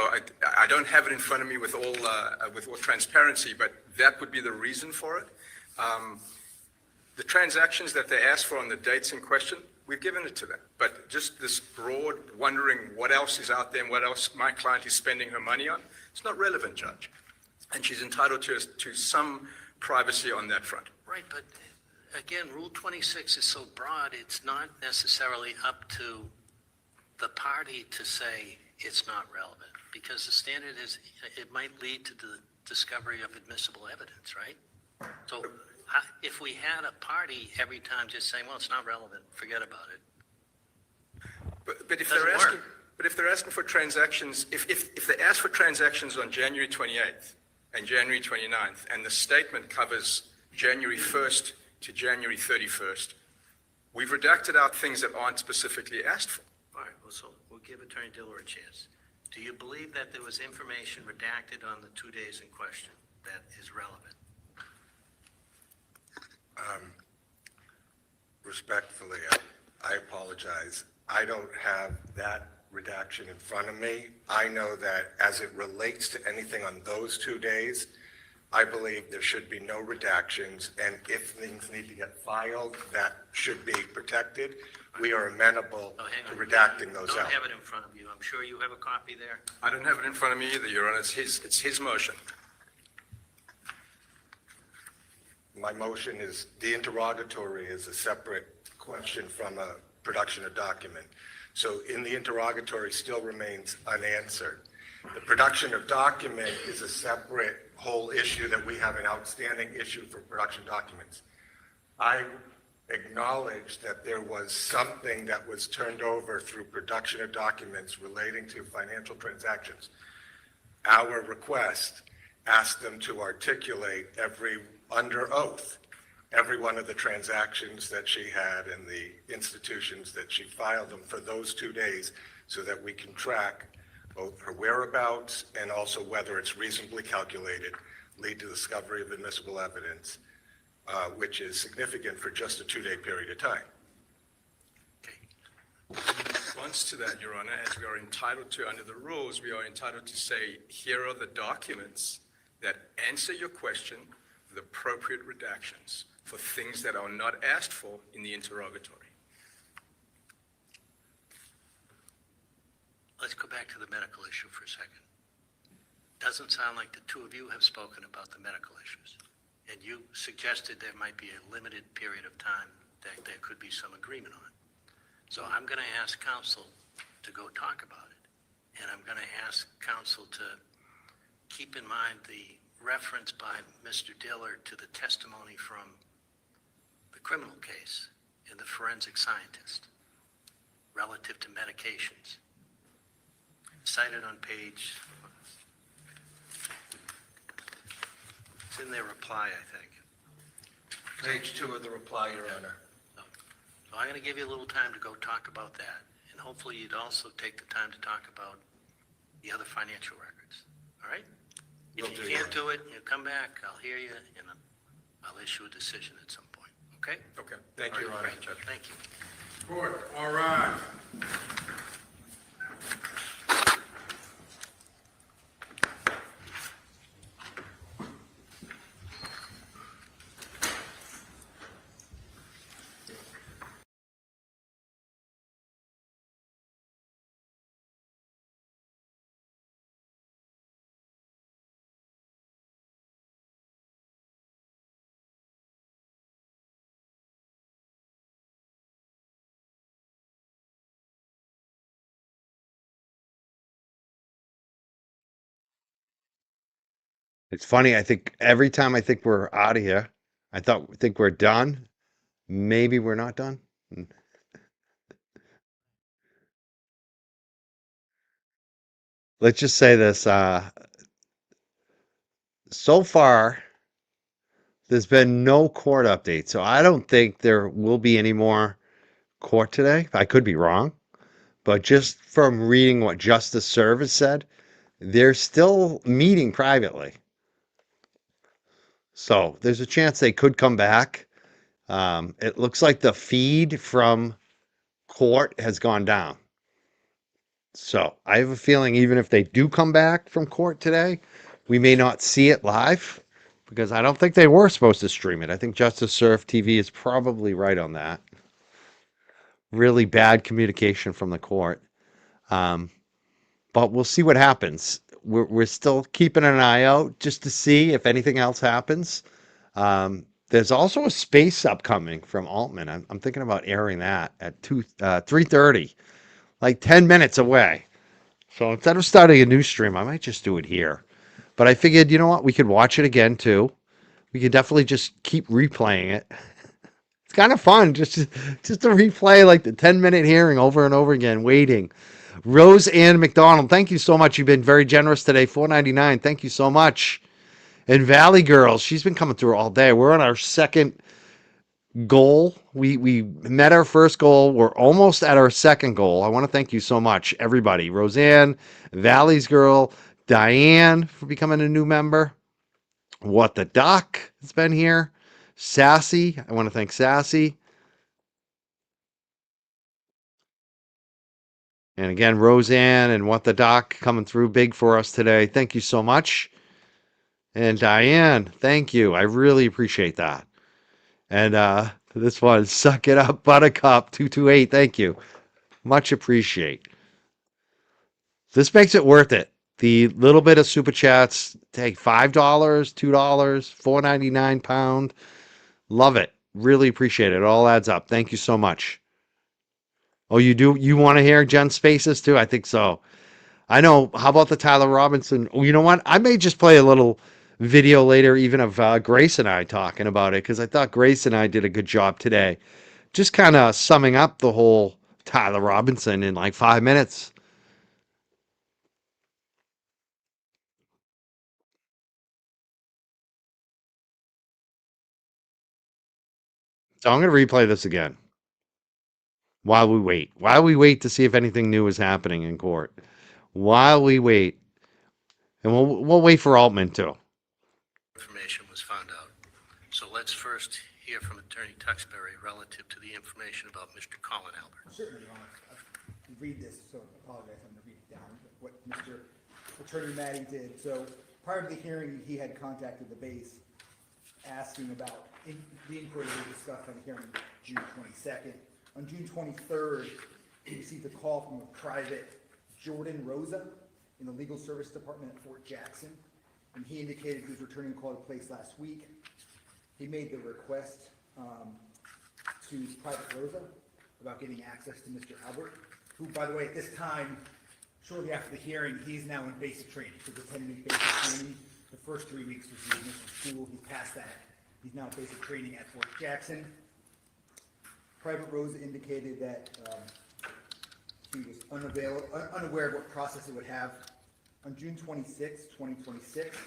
I don't have it in front of me with all transparency, but that would be the reason for it. The transactions that they asked for on the dates in question, we've given it to them. But just this broad wondering what else is out there and what else my client is spending her money on, it's not relevant, Judge. And she's entitled to some privacy on that front. Right, but again, Rule 26 is so broad, it's not necessarily up to the party to say it's not relevant, because the standard is it might lead to the discovery of admissible evidence, right? So if we had a party every time just saying, well, it's not relevant, forget about it. But if Doesn't they're asking, work. but if they're asking for transactions, if they ask for transactions on January 28th and January 29th, and the statement covers January 1st to January 31st, we've redacted out things that aren't specifically asked for. All right, well, so we'll give Attorney Diller a chance. Do you believe that there was information redacted on the 2 days in question that is relevant? Respectfully, I apologize. I don't have that redaction in front of me. I know that as it relates to anything on those 2 days, I believe there should be no redactions, and if things need to get filed, that should be protected. We are amenable Oh, hang to on. redacting those Don't out. have it in front of you. I'm sure you have a copy there. I don't have it in front of me either, Your Honor. It's his motion. My motion is, the interrogatory is a separate question from a production of document. So in the interrogatory still remains unanswered. The production of document is a separate whole issue that we have an outstanding issue for production documents. I acknowledge that there was something that was turned over through production of documents relating to financial transactions. Our request asked them to articulate under oath, every one of the transactions that she had and the institutions that she filed them for those 2 days so that we can track both her whereabouts and also whether it's reasonably calculated, lead to discovery of admissible evidence, which is significant for just a 2-day period of time. Okay. response to that, Your Honor, as we are entitled to under the rules, we are entitled to say, here are the documents that answer your question with appropriate redactions for things that are not asked for in the interrogatory. Let's go back to the medical issue for a second. Doesn't sound like the two of you have spoken about the medical issues. And you suggested there might be a limited period of time that there could be some agreement on. So I'm going to ask counsel to go talk about it. And I'm going to ask counsel to keep in mind the reference by Mr. Dillard to the testimony from the criminal case and the forensic scientist relative to medications. Cited on page, it's in their reply, I think. Page 2 of the reply, Your Honor. So I'm going to give you a little time to go talk about that. And hopefully you'd also take the time to talk about the other financial records. All right? If you can't do it, you come back, I'll hear you, and I'll issue a decision at some point. Okay? Okay, thank you, Your All Honor. right, Judge. Thank you. Court, all rise. It's funny. I think every time I think we're out of here, think we're done. Maybe we're not done. Let's just say this. So far, there's been no court update. So I don't think there will be any more court today. I could be wrong. But just from reading what Justice Service said, they're still meeting privately. So there's a chance they could come back. It looks like the feed from court has gone down. So I have a feeling even if they do come back from court today, we may not see it live because I don't think they were supposed to stream it. I think Justice Surf TV is probably right on that. Really bad communication from the court. But we'll see what happens. We're still keeping an eye out just to see if anything else happens. There's also a space upcoming from Altman. I'm thinking about airing that at 3:30, like 10 minutes away. So instead of starting a new stream, I might just do it here. But I figured, you know what? We could watch it again too. We could definitely just keep replaying it. It's kind of fun just to replay like the 10-minute hearing over and over again, waiting. Rose Ann McDonald, thank you so much. You've been very generous today. $4.99. Thank you so much. And Valley Girls, she's been coming through all day. We're on our second goal. We met our first goal. We're almost at our second goal. I want to thank you so much, everybody. Roseanne, Valley's Girl, Diane for becoming a new member. What the Doc has been here. Sassy, I want to thank Sassy. And again, Roseanne and What the Doc coming through big for us today. Thank you so much. And Diane, thank you. I really appreciate that. And this one, Suck It Up, Buttercup 228. Thank you. Much appreciate. This makes it worth it. The little bit of super chats, take $5, $2, $4.99 pound. Love it. Really appreciate it. It all adds up. Thank you so much. Oh, you do? You want to hear Jen Spaces too? I think so. I know. How about the Tyler Robinson? Oh, you know what? I may just play a little video later, even of Grace and I talking about it, because I thought Grace and I did a good job today. Just kind of summing up the whole Tyler Robinson in like 5 minutes. So I'm going to replay this again while we wait. While we wait to see if anything new is happening in court. While we wait. And we'll wait for Altman too. Information was found out. So let's first hear from Attorney Tuxbury relative to the information about Mr. Colin Albert. Certainly, Your Honor. read this, so I apologize, I'm gonna read it down, what Mr. Attorney Maddie did. So prior to the hearing, he had contacted the base asking about the inquiry we discussed on the hearing June 22nd. On June 23rd, he received a call from a private Jordan Rosa in the Legal Service Department at Fort Jackson, and he indicated he was returning a call to place last week. He made the request to Private Rosa about getting access to Mr. Albert, who, by the way, at this time, shortly after the hearing, he's now in basic training. So the 10-week basic training, the first 3 weeks was the initial school. He passed that. He's now in basic training at Fort Jackson. Private Rosa indicated that he was unaware of what process it would have. On June 26, 2026,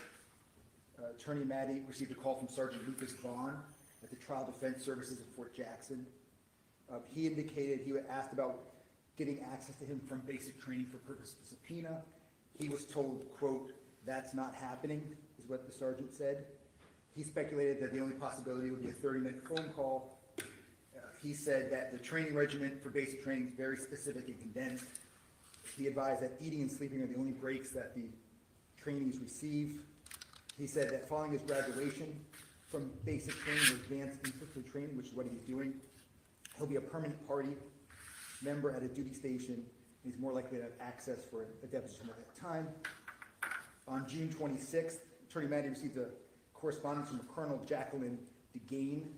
Attorney Maddie received a call from Sergeant Lucas Vaughn at the Trial Defense Services at Fort Jackson. He indicated he had asked about getting access to him from basic training for purpose of subpoena. He was told, quote, "That's not happening," is what the sergeant said. He speculated that the only possibility would be a 30-minute phone call. He said that the training regimen for basic training is very specific and condensed. He advised that eating and sleeping are the only breaks that the trainees receive. He said that following his graduation from basic training to advanced infantry training, which is what he's doing, he'll be a permanent party member at a duty station, and he's more likely to have access for a deposition at that time. On June 26th, Attorney Maddie received a correspondence from Colonel Jacqueline DeGain,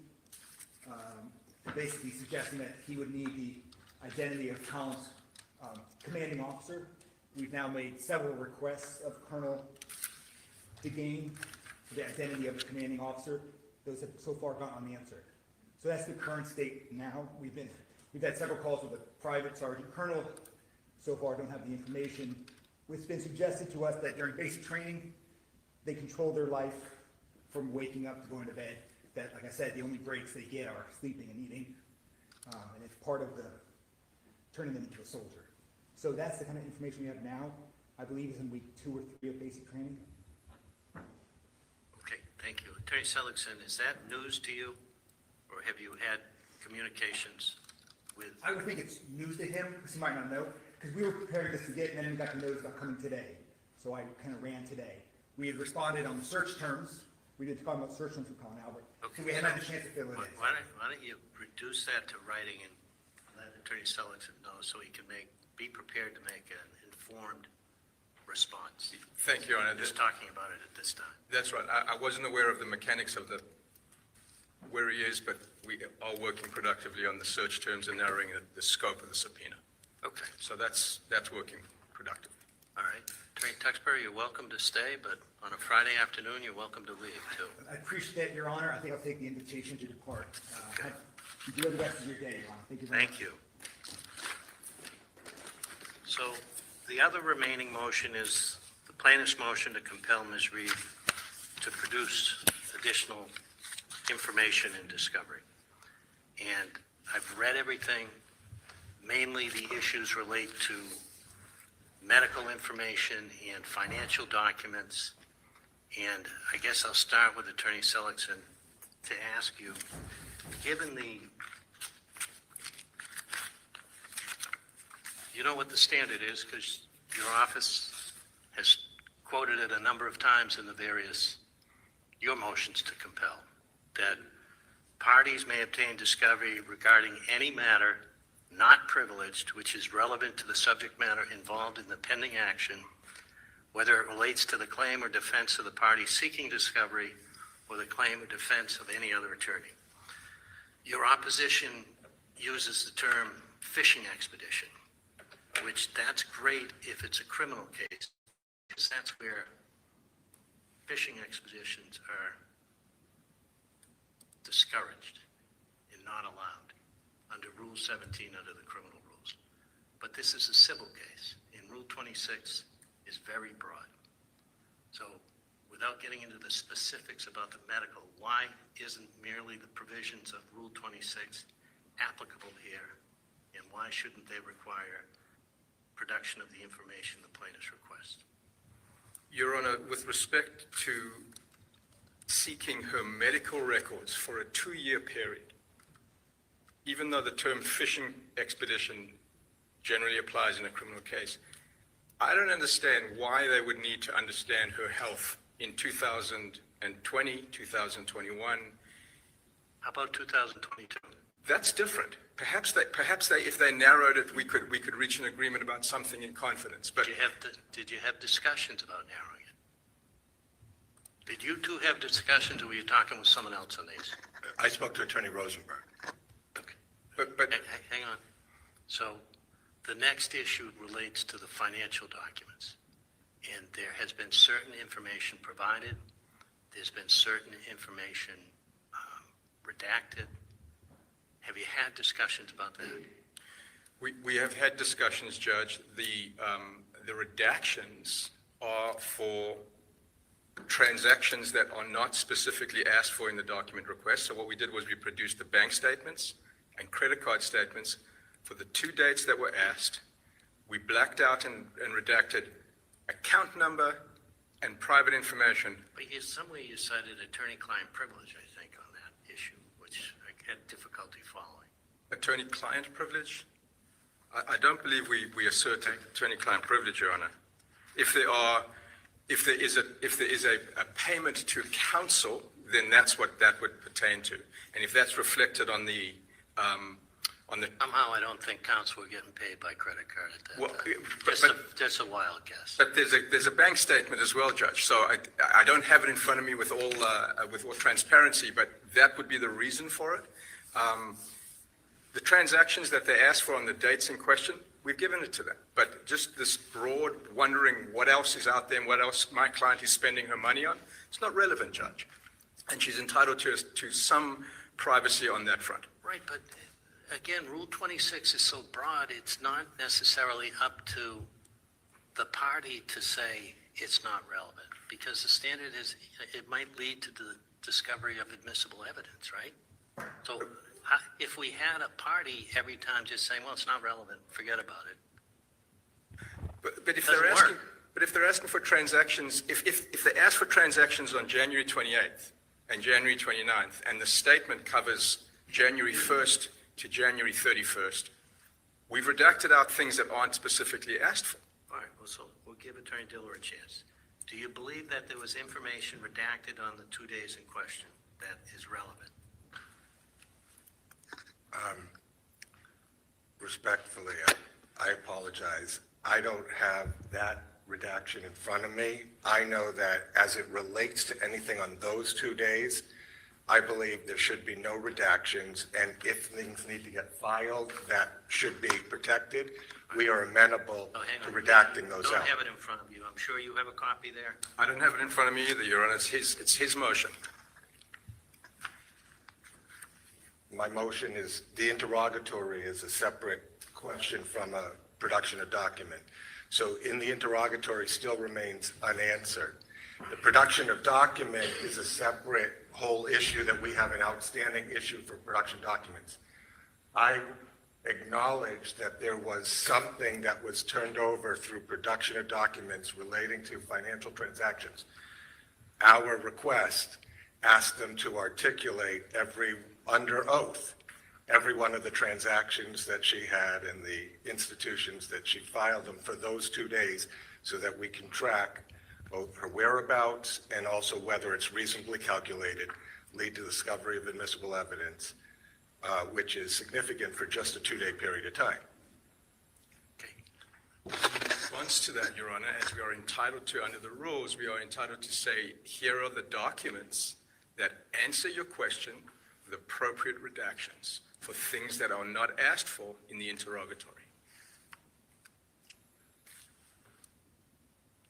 basically suggesting that he would need the identity of Tom's commanding officer. We've now made several requests of Colonel DeGain for the identity of the commanding officer. Those have so far gone unanswered. So that's the current state now. We've had several calls with a private sergeant colonel. So far, don't have the information. It's been suggested to us that during basic training, they control their life from waking up to going to bed. That, like I said, the only breaks they get are sleeping and eating. And it's part of the turning them into a soldier. So that's the kind of information we have now. I believe it's in week 2 or 3 of basic training. Okay, thank you. Attorney Seligson, is that news to you? Or have you had communications with? I would think it's news to him, because he might not know, because we were preparing this to get, and then we got the notice about coming today. So I kind of ran today. We had responded on the search terms. We did talk about search terms with Colin Albert. Okay, So we hadn't had a chance to fill it in. Why don't you reduce that to writing and let Attorney Seligson know so he can be prepared to make an informed response? Thank you, Your Honor. Just talking about it at this time. That's right. I wasn't aware of the mechanics of where he is, but we are working productively on the search terms and narrowing the scope of the subpoena. Okay, So that's working productively. all right. Attorney Tuxbury, you're welcome to stay, but on a Friday afternoon, you're welcome to leave too. I appreciate that, Your Honor. I think I'll take the invitation to depart. Enjoy the rest of your day, Your Honor. Thank you very much. Thank you. So the other remaining motion is the plaintiff's motion to compel Ms. Reed to produce additional information and discovery. And I've read everything. Mainly the issues relate to medical information and financial documents. And I guess I'll start with Attorney Seligson to ask you, given you know what the standard is, because your office has quoted it a number of times in your motions to compel, that parties may obtain discovery regarding any matter not privileged, which is relevant to the subject matter involved in the pending action, whether it relates to the claim or defense of the party seeking discovery or the claim or defense of any other attorney. Your opposition uses the term fishing expedition, which that's great if it's a criminal case, because that's where fishing expeditions are discouraged and not allowed under Rule 17 under the criminal rules. But this is a civil case, and Rule 26 is very broad. So without getting into the specifics about the medical, why isn't merely the provisions of Rule 26 applicable here, and why shouldn't they require production of the information the plaintiffs request? Your Honor, with respect to seeking her medical records for a 2-year period, even though the term fishing expedition generally applies in a criminal case. I don't understand why they would need to understand her health in 2020, 2021. How about 2022? That's different. Perhaps they, if they narrowed it, we could reach an agreement about something in confidence. But Did you have discussions about narrowing it? Did you two have discussions, or were you talking with someone else on these? I spoke to Attorney Rosenberg. Okay. but Hang on. So the next issue relates to the financial documents. And there has been certain information provided. There's been certain information redacted. Have you had discussions about that? we have had discussions, Judge. The redactions are for transactions that are not specifically asked for in the document request. So what we did was we produced the bank statements and credit card statements for the 2 dates that were asked. We blacked out and redacted account number and private information. But somewhere you cited attorney-client privilege, I think, on that issue, which I had difficulty following. Attorney-client privilege? I don't believe we asserted attorney-client privilege, Your Honor. If there is a payment to counsel, then that's what that would pertain to. And if that's reflected on the Somehow I don't think counsel were getting paid by credit card at that Well, time. Just a wild guess. But there's a bank statement as well, Judge. So I don't have it in front of me with all transparency, but that would be the reason for it. The transactions that they asked for on the dates in question, we've given it to them. But just this broad wondering what else is out there and what else my client is spending her money on, it's not relevant, Judge. And she's entitled to some privacy on that front. Right, but again, Rule 26 is so broad, it's not necessarily up to the party to say it's not relevant, because the standard is, it might lead to the discovery of admissible evidence, right? So if we had a party every time just saying, well, it's not relevant, forget about it. But if Doesn't they're asking, work. but if they're asking for transactions, if they ask for transactions on January 28th and January 29th, and the statement covers January 1st to January 31st, we've redacted out things that aren't specifically asked for. All right, well, so we'll give Attorney Diller a chance. Do you believe that there was information redacted on the 2 days in question that is relevant? Respectfully, I apologize. I don't have that redaction in front of me. I know that as it relates to anything on those 2 days, I believe there should be no redactions, and if things need to get filed, that should be protected. We are amenable Oh, hang to on. redacting those Don't out. have it in front of you. I'm sure you have a copy there. I don't have it in front of me either, Your Honor. It's his motion. My motion is, the interrogatory is a separate question from a production of document. So in the interrogatory still remains unanswered. The production of document is a separate whole issue that we have an outstanding issue for production documents. I acknowledge that there was something that was turned over through production of documents relating to financial transactions. Our request asked them to articulate under oath, every one of the transactions that she had and the institutions that she filed them for those 2 days so that we can track both her whereabouts and also whether it's reasonably calculated, lead to discovery of admissible evidence, which is significant for just a 2-day period of time. Okay. In response to that, Your Honor, as we are entitled to under the rules, we are entitled to say, here are the documents that answer your question with appropriate redactions for things that are not asked for in the interrogatory.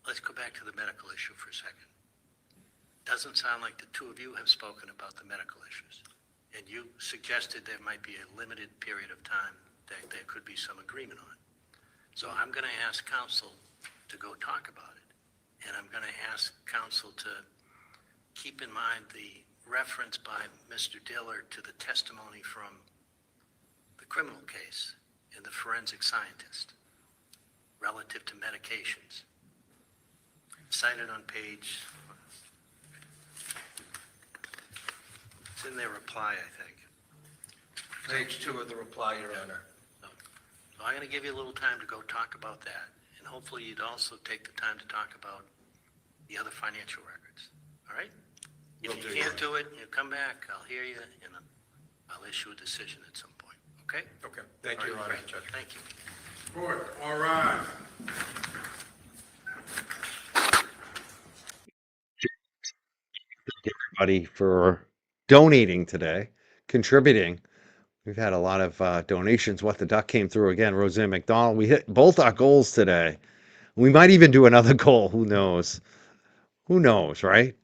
Let's go back to the medical issue for a second. Doesn't sound like the two of you have spoken about the medical issues. And you suggested there might be a limited period of time that there could be some agreement on. So I'm going to ask counsel to go talk about it. And I'm going to ask counsel to keep in mind the reference by Mr. Diller to the testimony from the criminal case and the forensic scientist relative to medications. Cited on page, it's in their reply, I think. Page 2 of the reply, Your Honor. So I'm going to give you a little time to go talk about that. And hopefully you'd also take the time to talk about the other financial records. All right? If you can't do it, you come back, I'll hear you, and I'll issue a decision at some point. Okay? Okay, thank you, Your All Honor. right, great. Thank you. Court, all rise. Everybody for donating today, contributing. We've had a lot of donations. What the Duck came through again. Roseanne McDonald. We hit both our goals today. We might even do another goal. Who knows? Who knows, right?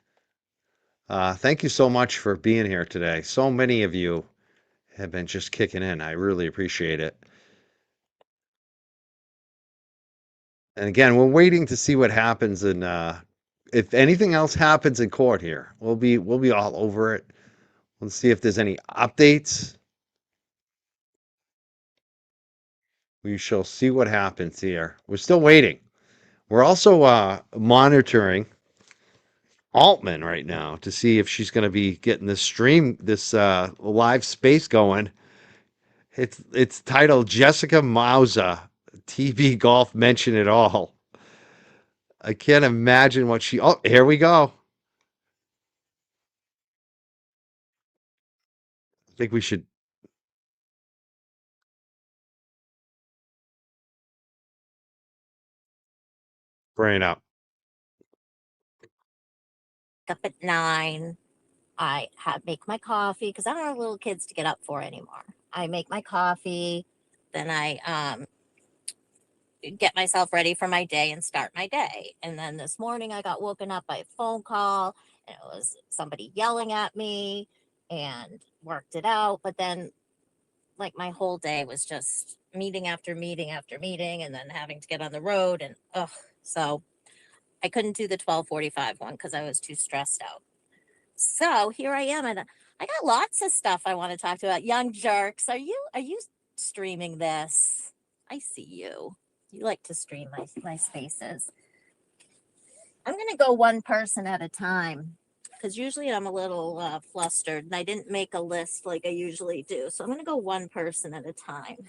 Thank you so much for being here today. So many of you have been just kicking in. I really appreciate it. And again, we're waiting to see what happens in if anything else happens in court here. We'll be all over it. Let's see if there's any updates. We shall see what happens here. We're still waiting. We're also monitoring Altman right now to see if she's going to be getting this live space going. It's titled Jessica Mauser, TB Golf Mention It All. I can't imagine what she. Oh, here we go. I think we should brain up. Up at 9. Make my coffee because I don't have little kids to get up for anymore. I make my coffee, then I get myself ready for my day and start my day. And then this morning I got woken up by a phone call, and it was somebody yelling at me, and worked it out. But then, like, my whole day was just meeting after meeting after meeting, and then having to get on the road, and so I couldn't do the 12:45 one because I was too stressed out. So here I am, and I got lots of stuff I want to talk about. Young jerks, are you streaming this? I see you. You like to stream my spaces. I'm gonna go one person at a time because usually I'm a little flustered, and I didn't make a list like I usually do. So I'm gonna go one person at a time.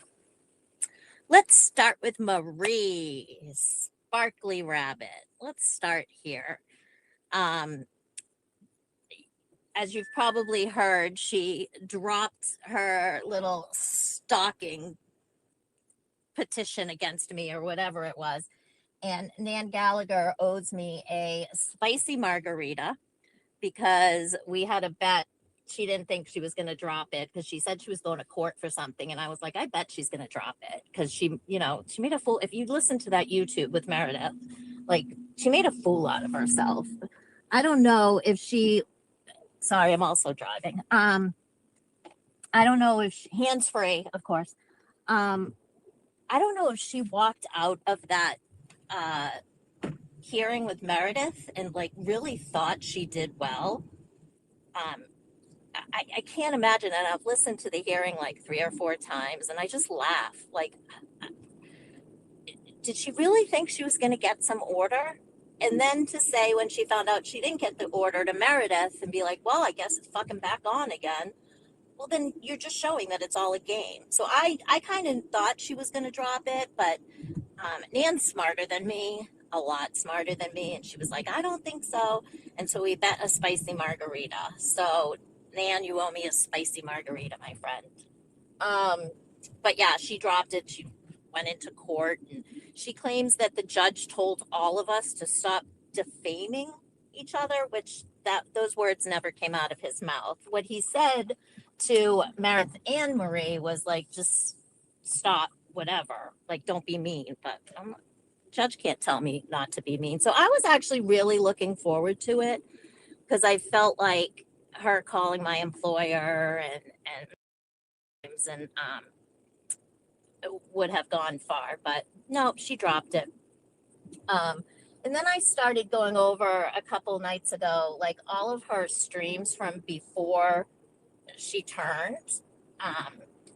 Let's start with Marie, Sparkly Rabbit. Let's start here. As you've probably heard, she dropped her little stalking petition against me or whatever it was. And Nan Gallagher owes me a spicy margarita because we had a bet. She didn't think she was going to drop it because she said she was going to court for something. And I was like, I bet she's going to drop it because she made a fool. If you listen to that YouTube with Meredith, like, she made a fool out of herself. I don't know if she, sorry, I'm also driving. I don't know if hands free, of course. I don't know if she walked out of that hearing with Meredith and like really thought she did well. I can't imagine, and I've listened to the hearing like 3 or 4 times, and I just laugh. Like, did she really think she was going to get some order? And then to say when she found out she didn't get the order to Meredith and be like, well, I guess it's fucking back on again. Well, then you're just showing that it's all a game. So I kind of thought she was going to drop it, but Nan's smarter than me, a lot smarter than me. And she was like, I don't think so. And so we bet a spicy margarita. So Nan, you owe me a spicy margarita, my friend. But yeah, she dropped it. She went into court, and she claims that the judge told all of us to stop defaming each other, which those words never came out of his mouth. What he said to Meredith and Marie was like, just stop, whatever, like, don't be mean. But judge can't tell me not to be mean. So I was actually really looking forward to it because I felt like her calling my employer and would have gone far, but no, she dropped it. And then I started going over a couple nights ago, like all of her streams from before she turned,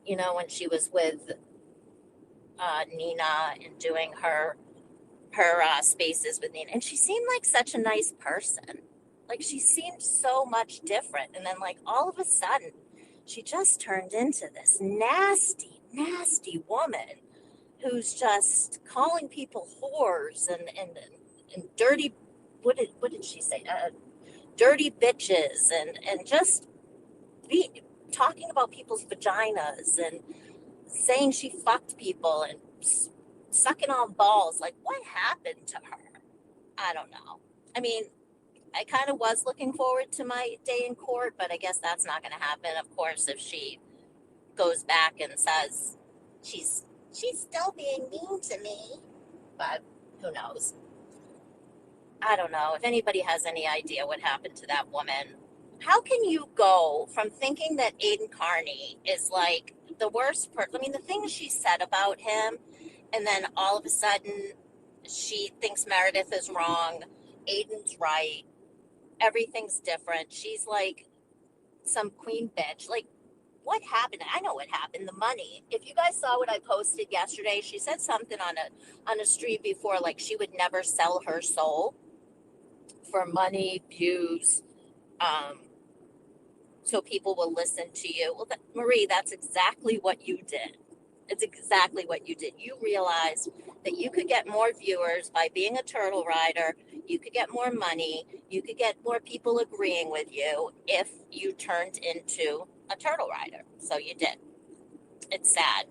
when she was with Nina and doing her spaces with Nina. And she seemed like such a nice person. Like, she seemed so much different. And then, like, all of a sudden, she just turned into this nasty, nasty woman. who's just calling people whores and dirty, what did she say? Dirty bitches and just be talking about people's vaginas and saying she fucked people and sucking on balls. Like, what happened to her? I don't know. I mean, I kind of was looking forward to my day in court, but I guess that's not going to happen. Of course, if she goes back and says she's still being mean to me, but who knows? I don't know if anybody has any idea what happened to that woman. How can you go from thinking that Aiden Carney is like the worst person? I mean, the things she said about him, and then all of a sudden she thinks Meredith is wrong, Aiden's right, everything's different. She's like some queen bitch. Like, what happened? I know what happened. The money. If you guys saw what I posted yesterday, she said something on a stream before, like she would never sell her soul for money, views, so people will listen to you. Well, Marie, that's exactly what you did. It's exactly what you did. You realized that you could get more viewers by being a turtle rider. You could get more money. You could get more people agreeing with you if you turned into a turtle rider. So you did. It's sad.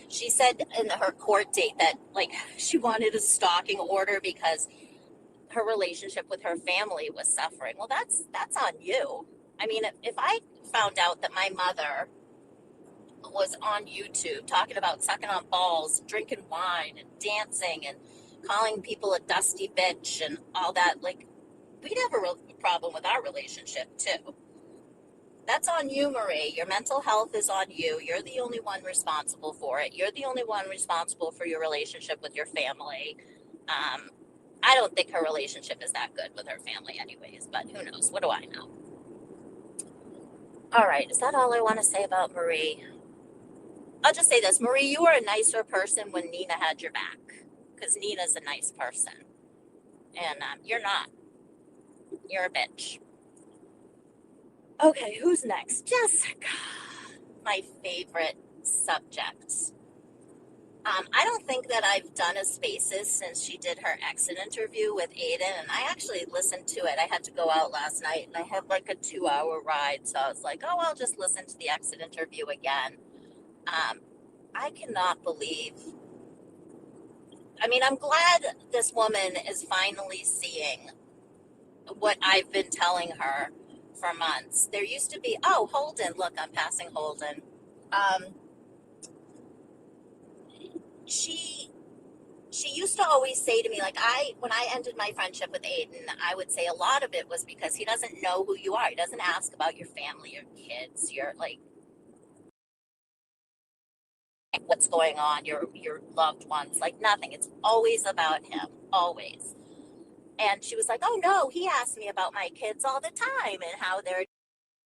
She said in her court date that like she wanted a stalking order because her relationship with her family was suffering. Well, that's on you. I mean, if I found out that my mother was on YouTube talking about sucking on balls, drinking wine, and dancing, and calling people a dusty bitch and all that, like, we'd have a problem with our relationship too. That's on you, Marie. Your mental health is on you. You're the only one responsible for it. You're the only one responsible for your relationship with your family. I don't think her relationship is that good with her family anyways, but who knows? What do I know? All right, is that all I want to say about Marie? I'll just say this, Marie, you were a nicer person when Nina had your back, because Nina's a nice person, and you're not. You're a bitch. Okay, who's next? Jessica, my favorite subject. I don't think that I've done a Spaces since she did her exit interview with Aiden, and I actually listened to it. I had to go out last night, and I had like a 2-hour ride, so I was like, oh, I'll just listen to the exit interview again. I cannot believe. I mean, I'm glad this woman is finally seeing what I've been telling her for months. There used to be, oh, Holden, look, I'm passing Holden. She used to always say to me, like, when I ended my friendship with Aiden, I would say a lot of it was because he doesn't know who you are. He doesn't ask about your family, your kids, your like what's going on, your loved ones, like nothing. It's always about him, always. And she was like, oh no, he asked me about my kids all the time and how they're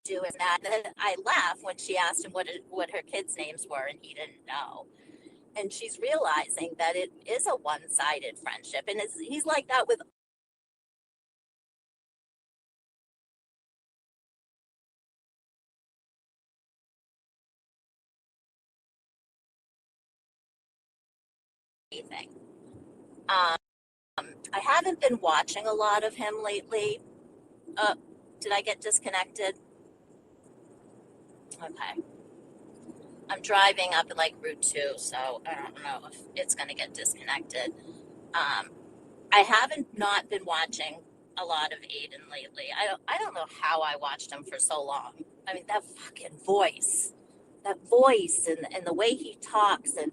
doing that. And then I laughed when she asked him what her kids' names were, and he didn't know. And she's realizing that it is a one-sided friendship, and he's like that with anything. I haven't been watching a lot of him lately. Did I get disconnected? Okay. I'm driving up at like Route 2, so I don't know if it's going to get disconnected. I haven't not been watching a lot of Aiden lately. I don't know how I watched him for so long. I mean, that fucking voice, and the way he talks, and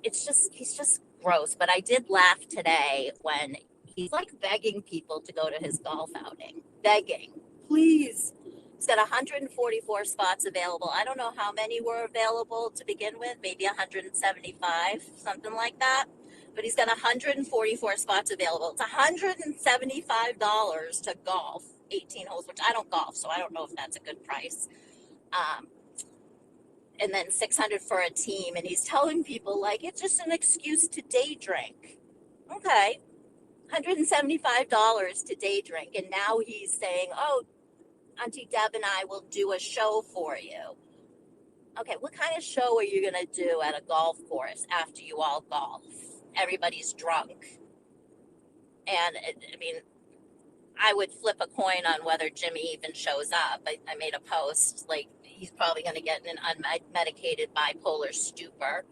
he's just gross. But I did laugh today when he's like begging people to go to his golf outing, begging, please. He's got 144 spots available. I don't know how many were available to begin with, maybe 175, something like that. But he's got 144 spots available. It's $175 to golf 18 holes, which I don't golf, so I don't know if that's a good price. And then 600 for a team. And he's telling people like, it's just an excuse to day drink. Okay. $175 to day drink. And now he's saying, oh, Auntie Deb and I will do a show for you. Okay, what kind of show are you going to do at a golf course after you all golf? Everybody's drunk. And I mean, I would flip a coin on whether Jimmy even shows up. I made a post like he's probably going to get in an unmedicated bipolar stupor.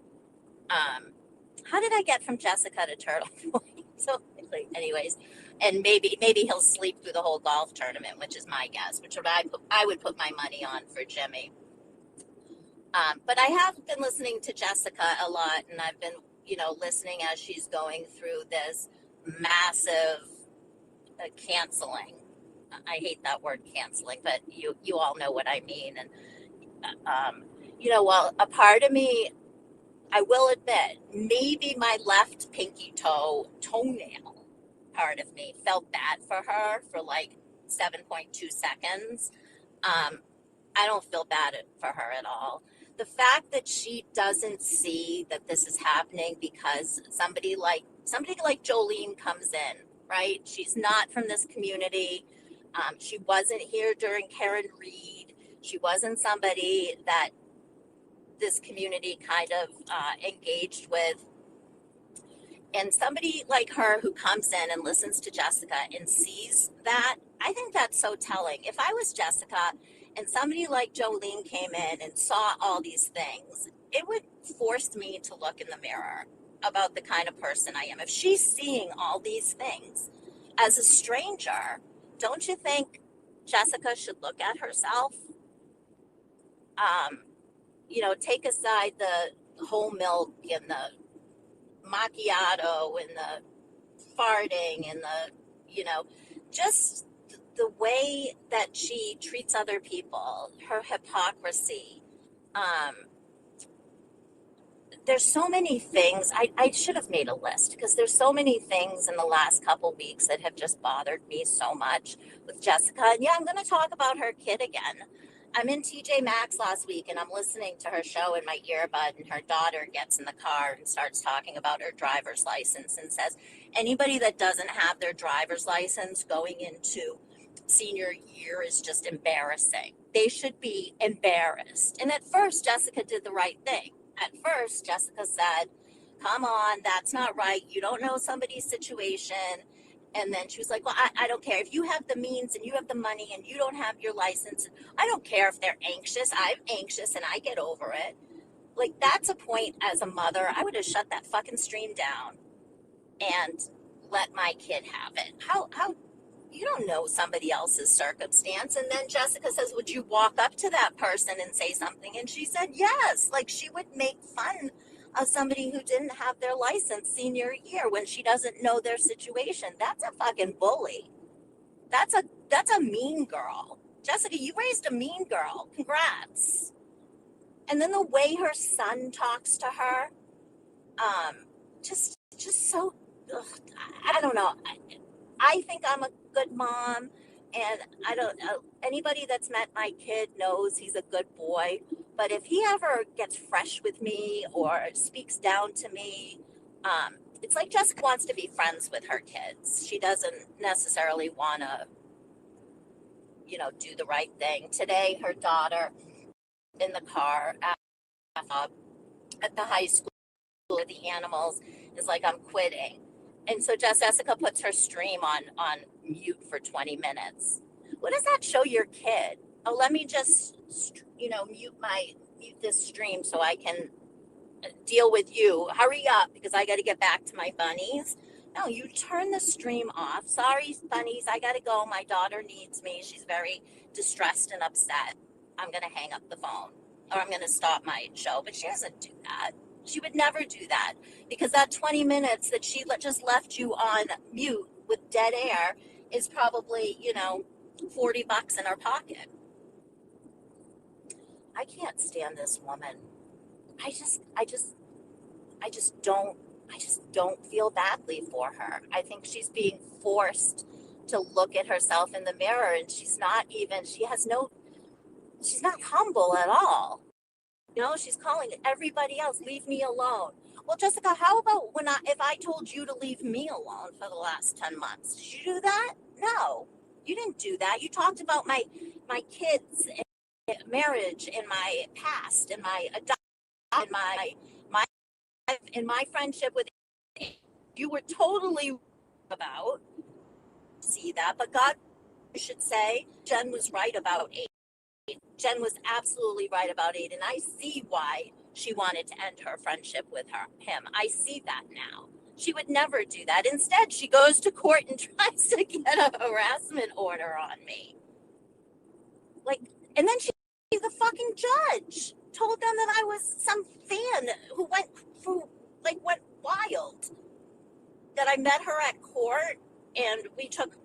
How did I get from Jessica to Turtle Point? So, anyways, and maybe he'll sleep through the whole golf tournament, which is my guess. Which would I would put my money on for Jimmy. But I have been listening to Jessica a lot, and I've been, listening as she's going through this massive canceling. I hate that word canceling, but you all know what I mean. And well, a part of me, I will admit, maybe my left pinky toenail part of me felt bad for her for like 7.2 seconds. I don't feel bad for her at all. The fact that she doesn't see that this is happening because somebody like Jolene comes in, right? She's not from this community. She wasn't here during Karen Reed. She wasn't somebody that this community kind of engaged with. And somebody like her who comes in and listens to Jessica and sees that, I think that's so telling. If I was Jessica and somebody like Jolene came in and saw all these things, it would force me to look in the mirror about the kind of person I am. If she's seeing all these things as a stranger, don't you think Jessica should look at herself? Take aside the whole milk and the macchiato and the farting and just the way that she treats other people, her hypocrisy. There's so many things. I should have made a list because there's so many things in the last couple weeks that have just bothered me so much with Jessica. And yeah, I'm going to talk about her kid again. I'm in TJ Maxx last week and I'm listening to her show in my earbud, and her daughter gets in the car and starts talking about her driver's license and says, anybody that doesn't have their driver's license going into senior year is just embarrassing. They should be embarrassed. And at first, Jessica did the right thing. At first, Jessica said, come on, that's not right. You don't know somebody's situation. And then she was like, well, I don't care. If you have the means and you have the money and you don't have your license, I don't care if they're anxious. I'm anxious and I get over it. Like, that's a point as a mother. I would have shut that fucking stream down and let my kid have it. How you don't know somebody else's circumstance. And then Jessica says, would you walk up to that person and say something? And she said, yes. Like, she would make fun of somebody who didn't have their license senior year when she doesn't know their situation. That's a fucking bully. That's a mean girl. Jessica, you raised a mean girl. Congrats. And then the way her son talks to her, just so, I don't know. I think I'm a good mom, and I don't anybody that's met my kid knows he's a good boy. But if he ever gets fresh with me or speaks down to me, it's like Jessica wants to be friends with her kids. She doesn't necessarily want to, do the right thing. Today, her daughter in the car at the high school with the animals is like, I'm quitting. And so Jessica puts her stream on mute for 20 minutes. What does that show your kid? Oh, let me just, mute this stream so I can deal with you. Hurry up because I got to get back to my bunnies. No, you turn the stream off. Sorry, bunnies, I got to go. My daughter needs me. She's very distressed and upset. I'm going to hang up the phone or I'm going to stop my show. But she doesn't do that. She would never do that because that 20 minutes that she just left you on mute with dead air is probably, $40 in her pocket. I can't stand this woman. I just don't feel badly for her. I think she's being forced to look at herself in the mirror, and she's not humble at all. She's calling everybody else, leave me alone. Well, Jessica, how about if I told you to leave me alone for the last 10 months? Did you do that? No, you didn't do that. You talked about my kids marriage, in my past, in my in my in my friendship with you were totally about see that, but God should say Jen was right about 8. Jen was absolutely right about 8, and I see why she wanted to end her friendship with him. I see that now. She would never do that. Instead, she goes to court and tries to get a harassment order on me. Like, and then the fucking judge told them that I was some fan who went wild. That I met her at court and we took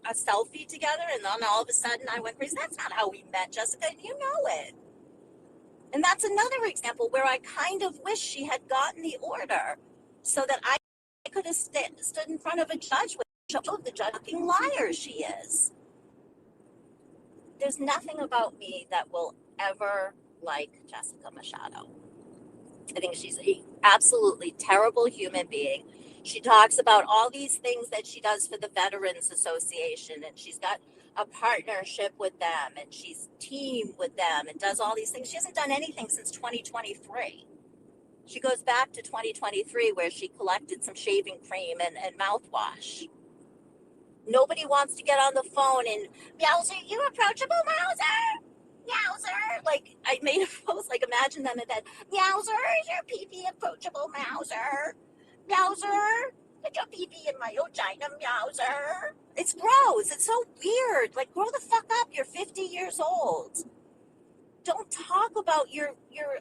a selfie together, and then all of a sudden I went crazy. That's not how we met, Jessica, and you know it. And that's another example where I kind of wish she had gotten the order so that I could have stood in front of a judge with the judge fucking liar she is. There's nothing about me that will ever like Jessica Machado. I think she's an absolutely terrible human being. She talks about all these things that she does for the Veterans Association, and she's got a partnership with them, and she's teamed with them and does all these things. She hasn't done anything since 2023. She goes back to 2023 where she collected some shaving cream and mouthwash. Nobody wants to get on the phone and, Meowser, you approachable, Meowser? Meowser. Like, I made a post, like, imagine them in bed. Meowser, is your pee-pee approachable, Meowser? Meowser, put your pee-pee in my vagina, Meowser. It's gross. It's so weird. Like, grow the fuck up. You're 50 years old. Don't talk about your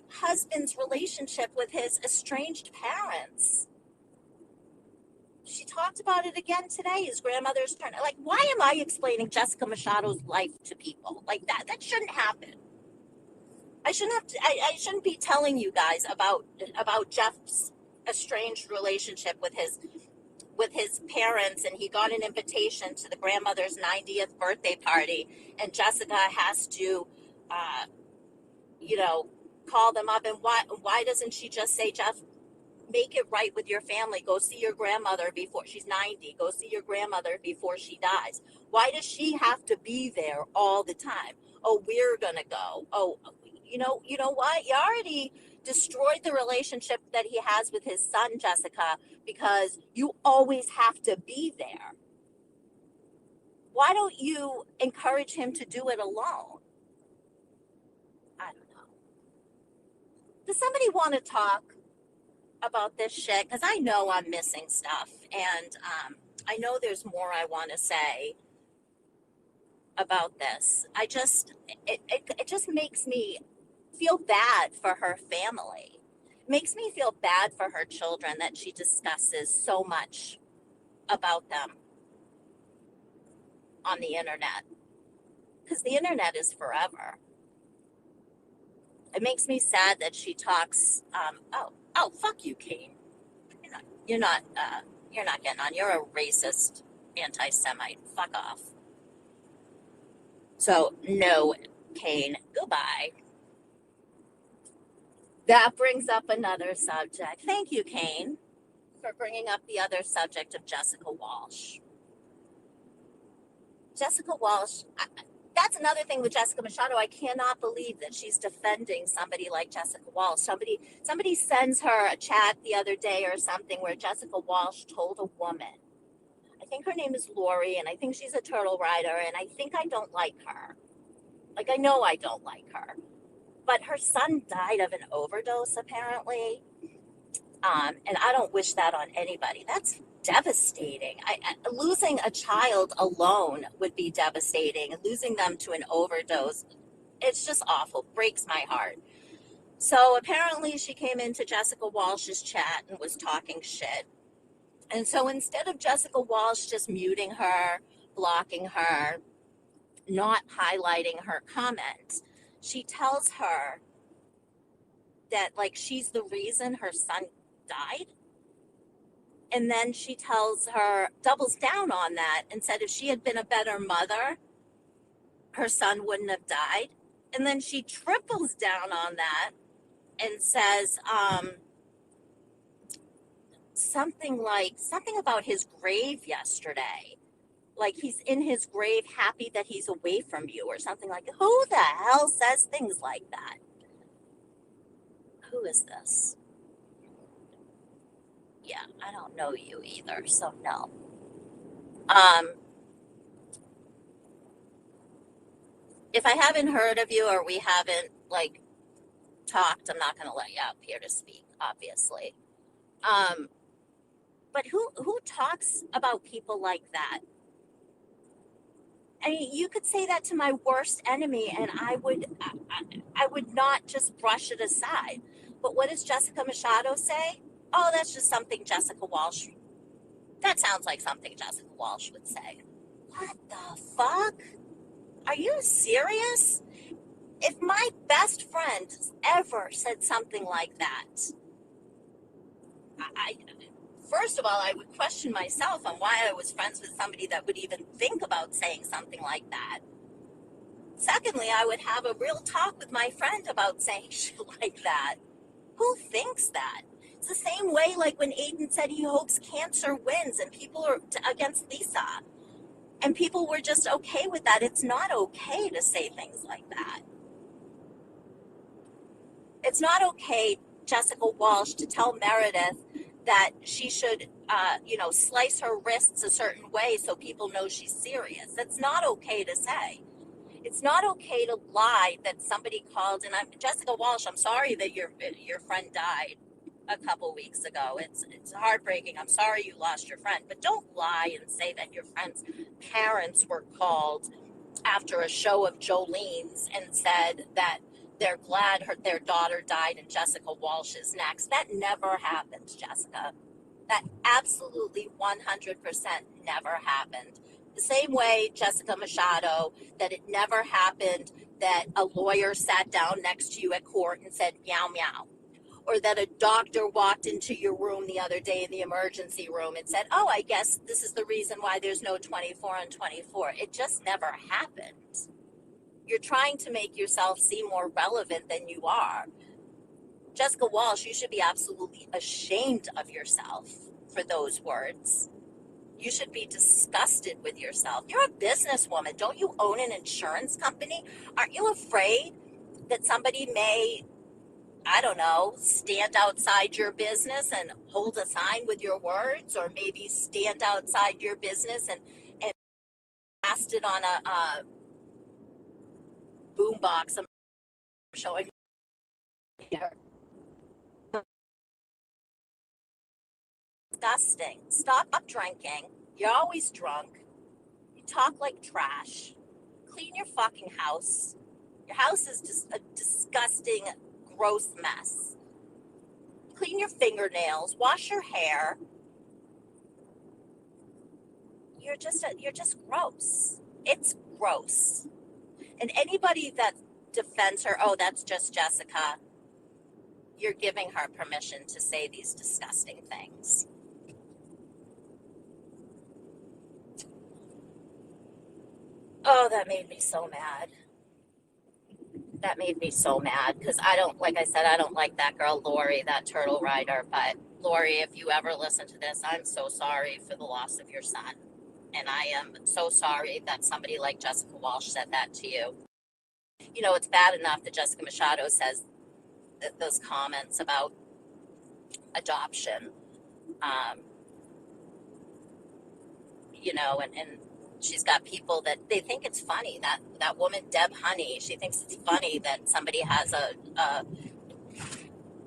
husband's relationship with his estranged parents. She talked about it again today, his grandmother's turn. Like, why am I explaining Jessica Machado's life to people like that? That shouldn't happen. I shouldn't be telling you guys about Jeff's estranged relationship with his parents, and he got an invitation to the grandmother's 90th birthday party, and Jessica has to call them up. And why doesn't she just say, Jeff, make it right with your family. Go see your grandmother before she's 90. Go see your grandmother before she dies. Why does she have to be there all the time? Oh, we're going to go. Oh, you know what? You already destroyed the relationship that he has with his son, Jessica, because you always have to be there. Why don't you encourage him to do it alone? I don't know. Does somebody want to talk about this shit? Because I know I'm missing stuff, and I know there's more I want to say about this. It just makes me feel bad for her family. It makes me feel bad for her children that she discusses so much about them on the internet, because the internet is forever. It makes me sad that she talks. Fuck you, Kane. You're not getting on. You're a racist anti-Semite. Fuck off. So no, Kane. Goodbye. That brings up another subject. Thank you, Kane, for bringing up the other subject of Jessica Walsh. Jessica Walsh. That's another thing with Jessica Machado. I cannot believe that she's defending somebody like Jessica Walsh. Somebody sends her a chat the other day or something where Jessica Walsh told a woman, I think her name is Lori, and I think she's a turtle rider, and I think I don't like her. Like, I know I don't like her. But her son died of an overdose, apparently. And I don't wish that on anybody. That's devastating. Losing a child alone would be devastating. Losing them to an overdose, it's just awful. Breaks my heart. So apparently she came into Jessica Walsh's chat and was talking shit. And so instead of Jessica Walsh just muting her, blocking her, not highlighting her comments, she tells her that, like, she's the reason her son died. And then she doubles down on that and said if she had been a better mother, her son wouldn't have died. And then she triples down on that and says something about his grave yesterday. like he's in his grave happy that he's away from you or something like that. Who the hell says things like that? Who is this? Yeah, I don't know you either, so no. If I haven't heard of you or we haven't like talked, I'm not going to let you up here to speak, obviously. But who talks about people like that? I mean, you could say that to my worst enemy, and I would not just brush it aside. But what does Jessica Machado say? Oh, that's just something Jessica Walsh. That sounds like something Jessica Walsh would say. What the fuck? Are you serious? If my best friend ever said something like that, I first of all, I would question myself on why I was friends with somebody that would even think about saying something like that. Secondly, I would have a real talk with my friend about saying shit like that. Who thinks that? It's the same way like when Aiden said he hopes cancer wins and people are against Lisa. And people were just okay with that. It's not okay to say things like that. It's not okay, Jessica Walsh, to tell Meredith that she should, slice her wrists a certain way so people know she's serious. That's not okay to say. It's not okay to lie that somebody called. And Jessica Walsh, I'm sorry that your friend died a couple weeks ago. It's heartbreaking. I'm sorry you lost your friend, but don't lie and say that your friend's parents were called after a show of Jolene's and said that they're glad their daughter died and Jessica Walsh is next. That never happened, Jessica. That absolutely 100% never happened. The same way, Jessica Machado, that it never happened that a lawyer sat down next to you at court and said meow meow, or that a doctor walked into your room the other day in the emergency room and said, oh, I guess this is the reason why there's no 24 on 24. It just never happened. You're trying to make yourself seem more relevant than you are. Jessica Walsh, you should be absolutely ashamed of yourself for those words. You should be disgusted with yourself. You're a businesswoman. Don't you own an insurance company? Aren't you afraid that somebody may, I don't know, stand outside your business and hold a sign with your words, or maybe stand outside your business and blast it on a boombox? I'm showing here. Disgusting. Stop drinking. You're always drunk. You talk like trash. Clean your fucking house. Your house is just a disgusting, gross mess. Clean your fingernails. Wash your hair. You're just gross. It's gross. And anybody that defends her, oh, that's just Jessica, you're giving her permission to say these disgusting things. Oh, that made me so mad. That made me so mad because like I said, I don't like that girl, Lori, that turtle rider. But Lori, if you ever listen to this, I'm so sorry for the loss of your son. And I am so sorry that somebody like Jessica Walsh said that to you. You know, it's bad enough that Jessica Machado says those comments about adoption. And she's got people that they think it's funny. That woman, Deb Honey, she thinks it's funny that somebody has a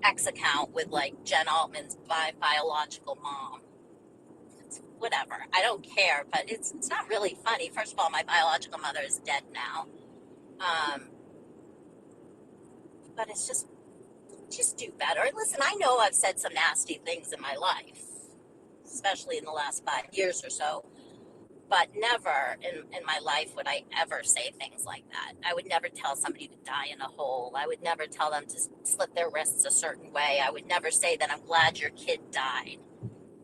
X account with like Jen Altman's biological mom. Whatever, I don't care, but it's not really funny. First of all, my biological mother is dead now. But it's just do better. Listen, I know I've said some nasty things in my life, especially in the last 5 years or so. But never in my life would I ever say things like that. I would never tell somebody to die in a hole. I would never tell them to slit their wrists a certain way. I would never say that I'm glad your kid died.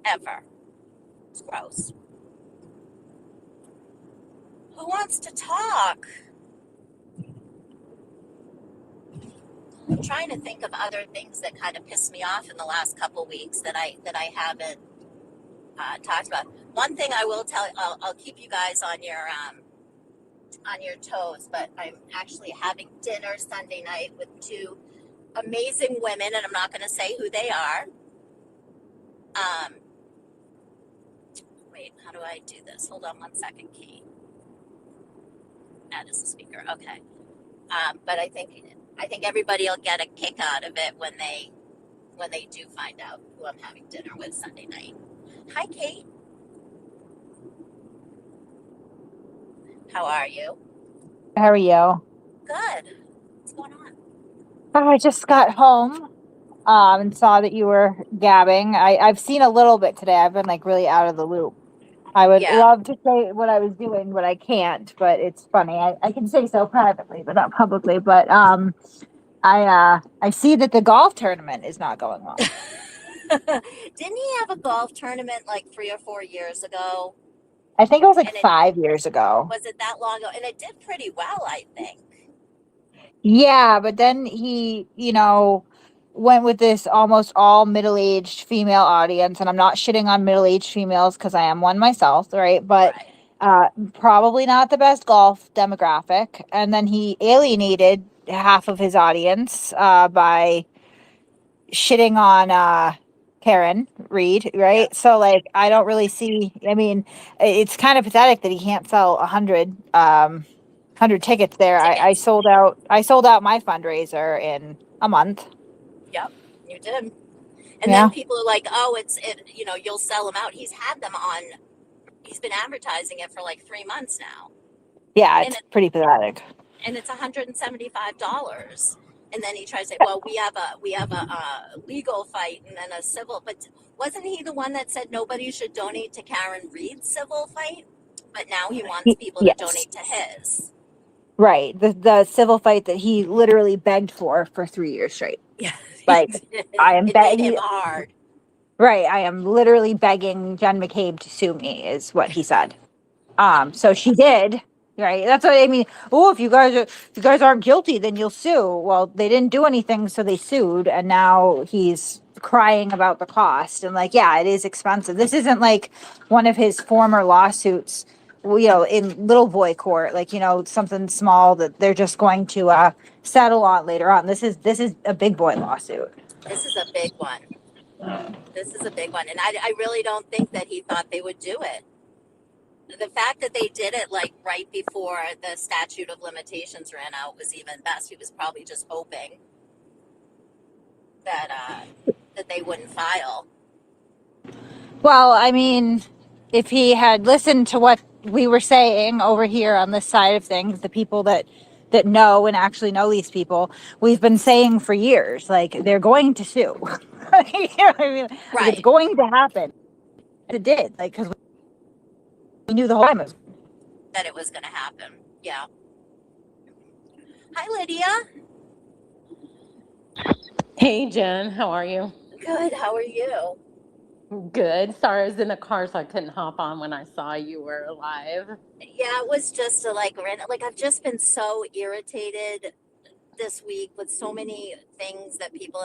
Ever. It's gross. Who wants to talk? I'm trying to think of other things that kind of pissed me off in the last couple weeks that I haven't talked about. One thing I will tell, I'll keep you guys on your toes, but I'm actually having dinner Sunday night with two amazing women, and I'm not going to say who they are. Wait, how do I do this? Hold on 1 second, Key. Add as a speaker. Okay. But I think everybody will get a kick out of it when they do find out who I'm having dinner with Sunday night. Hi, Kate. How are you? How are you? Good. What's going on? Oh, I just got home and saw that you were gabbing. I've seen a little bit today. I've been like really out of the loop. I would Yeah. love to say what I was doing, but I can't. But it's funny. I can say so privately, but not publicly. But I see that the golf tournament is not going well. Didn't he have a golf tournament like 3 or 4 years ago? I think it was like And it 5 years ago. was it that long ago? And it did pretty well, I think. Yeah, but then he, went with this almost all middle-aged female audience, and I'm not shitting on middle-aged females because I am one myself, right? But Right. probably not the best golf demographic. And then he alienated half of his audience by shitting on Karen Reed, right? Yep. So like, I don't really see. I mean, it's kind of pathetic that he can't sell 100 tickets there. I Tickets. sold out. I sold out my fundraiser in a month. Yep. You did. And Yeah. then people are like, "Oh, you'll sell them out." He's had them on. He's been advertising it for like 3 months now. Yeah, And it's pretty pathetic. and it's $175. And then he tries to say, "Well, we have a legal fight and then a civil." But wasn't he the one that said nobody should donate to Karen Reed's civil fight? But now he wants people to Yes. donate to his. Right. The civil fight that he literally begged for 3 years straight. Yeah, Like, I am it made begging. him hard. Right. I am literally begging Jen McCabe to sue me, is what he said. So she did. Right. That's what I mean. Oh, if you guys aren't guilty, then you'll sue. Well, they didn't do anything, so they sued, and now he's crying about the cost. And like, yeah, it is expensive. This isn't like one of his former lawsuits, in little boy court, like, something small that they're just going to settle on later on. This is a big boy lawsuit. This is a big one. This is a big one. And I really don't think that he thought they would do it. The fact that they did it like right before the statute of limitations ran out was even best. He was probably just hoping that they wouldn't file. Well, I mean, if he had listened to what we were saying over here on this side of things, the people that know and actually know these people, we've been saying for years, like, they're going to sue. You know what I mean? Like, Right. it's going to happen. It did, like, because we knew the whole time it was. That it was going to happen. Yeah. Hi, Lydia. Hey, Jen, how are you? Good. How are you? Good. Sorry, I was in the car, so I couldn't hop on when I saw you were live. Yeah, it was just I've just been so irritated this week with so many things that people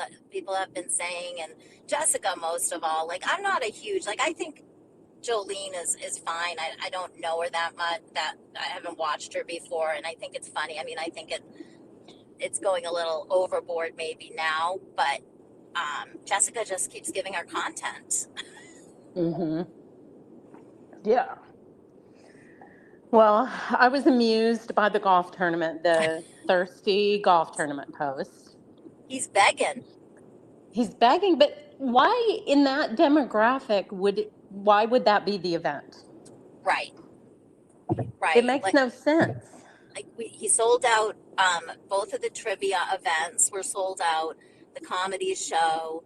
have been saying, and Jessica most of all. Like, I'm not a huge, like, I think Jolene is fine. I don't know her that much. That I haven't watched her before, and I think it's funny. I mean, I think it's going a little overboard maybe now, but Jessica just keeps giving her content. Mm-hmm. Yeah. Well, I was amused by the golf tournament, the thirsty golf tournament post. He's begging. He's begging, but why in that demographic why would that be the event? Right. It makes no sense. Like, he sold out both of the trivia events were sold out, the comedy show,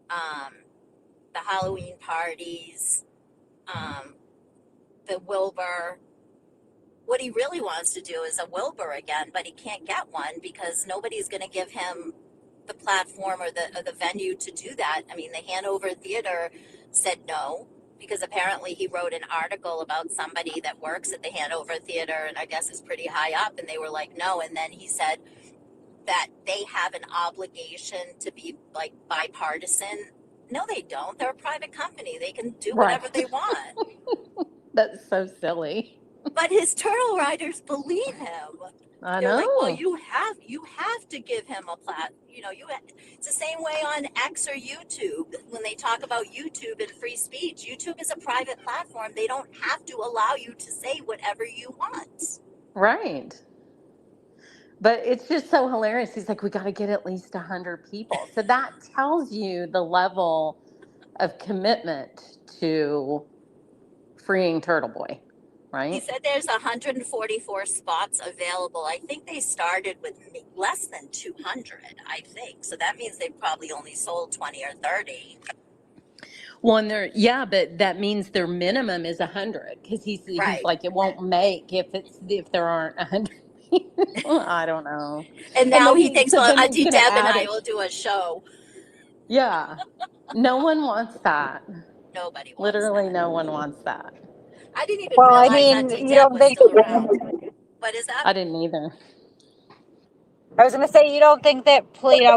the Halloween parties, the Wilbur. What he really wants to do is a Wilbur again, but he can't get one because nobody's going to give him the platform or the venue to do that. I mean, the Hanover Theater said no, because apparently he wrote an article about somebody that works at the Hanover Theater and I guess is pretty high up, and they were like, no. And then he said that they have an obligation to be like bipartisan No, they don't. They're a private company. They can do Right. whatever they want. That's so silly. But his turtle riders believe him. I They're like, well, know. you have to give him a it's the same way on X or YouTube. When they talk about YouTube and free speech, YouTube is a private platform. They don't have to allow you to say whatever you want. Right. But it's just so hilarious. He's like, we got to get at least 100 people. So that tells you the level of commitment to freeing Turtle Boy, He right? said there's 144 spots available. I think they started with less than 200, I think. So that means they probably only sold 20 or 30. Well, and yeah, but that means their minimum is 100 because he's Right. like, it won't make if there aren't 100. I don't know. And now he then thinks, so well, then he's Auntie going to Deb and add I it. will do a show. Yeah. No one wants that. Nobody wants Literally, that. no one wants that. I didn't even Well, I realize mean, Auntie you Deb don't was think, still around. What is that? I didn't either. I was going to say, you don't think that, playing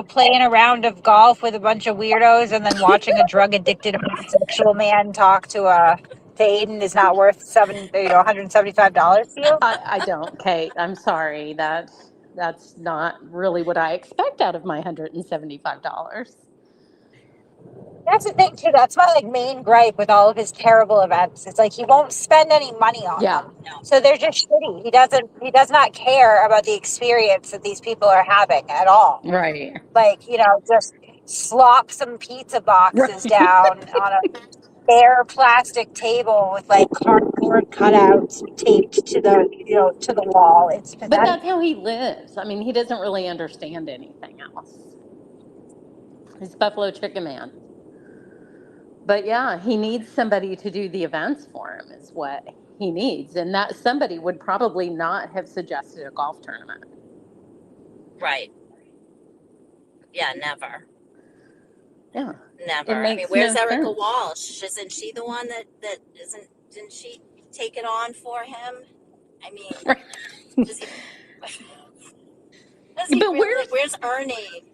a round of golf with a bunch of weirdos and then watching a drug addicted homosexual man talk to Aiden is not worth $175 to you? I don't, Kate. I'm sorry. That's not really what I expect out of my $175. That's the thing too. That's my main gripe with all of his terrible events. It's like he won't spend any money on Yeah. them. So they're just shitty. He does not care about the experience that these people are having at all. Right. Just slop some pizza boxes Right. down on a bare plastic table with cardboard cutouts taped to the wall. It's But pathetic. that's how he lives. I mean, he doesn't really understand anything else. He's Buffalo Chicken Man. But yeah, he needs somebody to do the events for him, is what he needs. And that somebody would probably not have suggested a golf tournament. Right. Yeah, never. Yeah. Never. It I mean, makes where's no Erica sense. Walsh? Isn't she the one didn't she take it on for him? I mean, does he, does he But really, where's Ernie?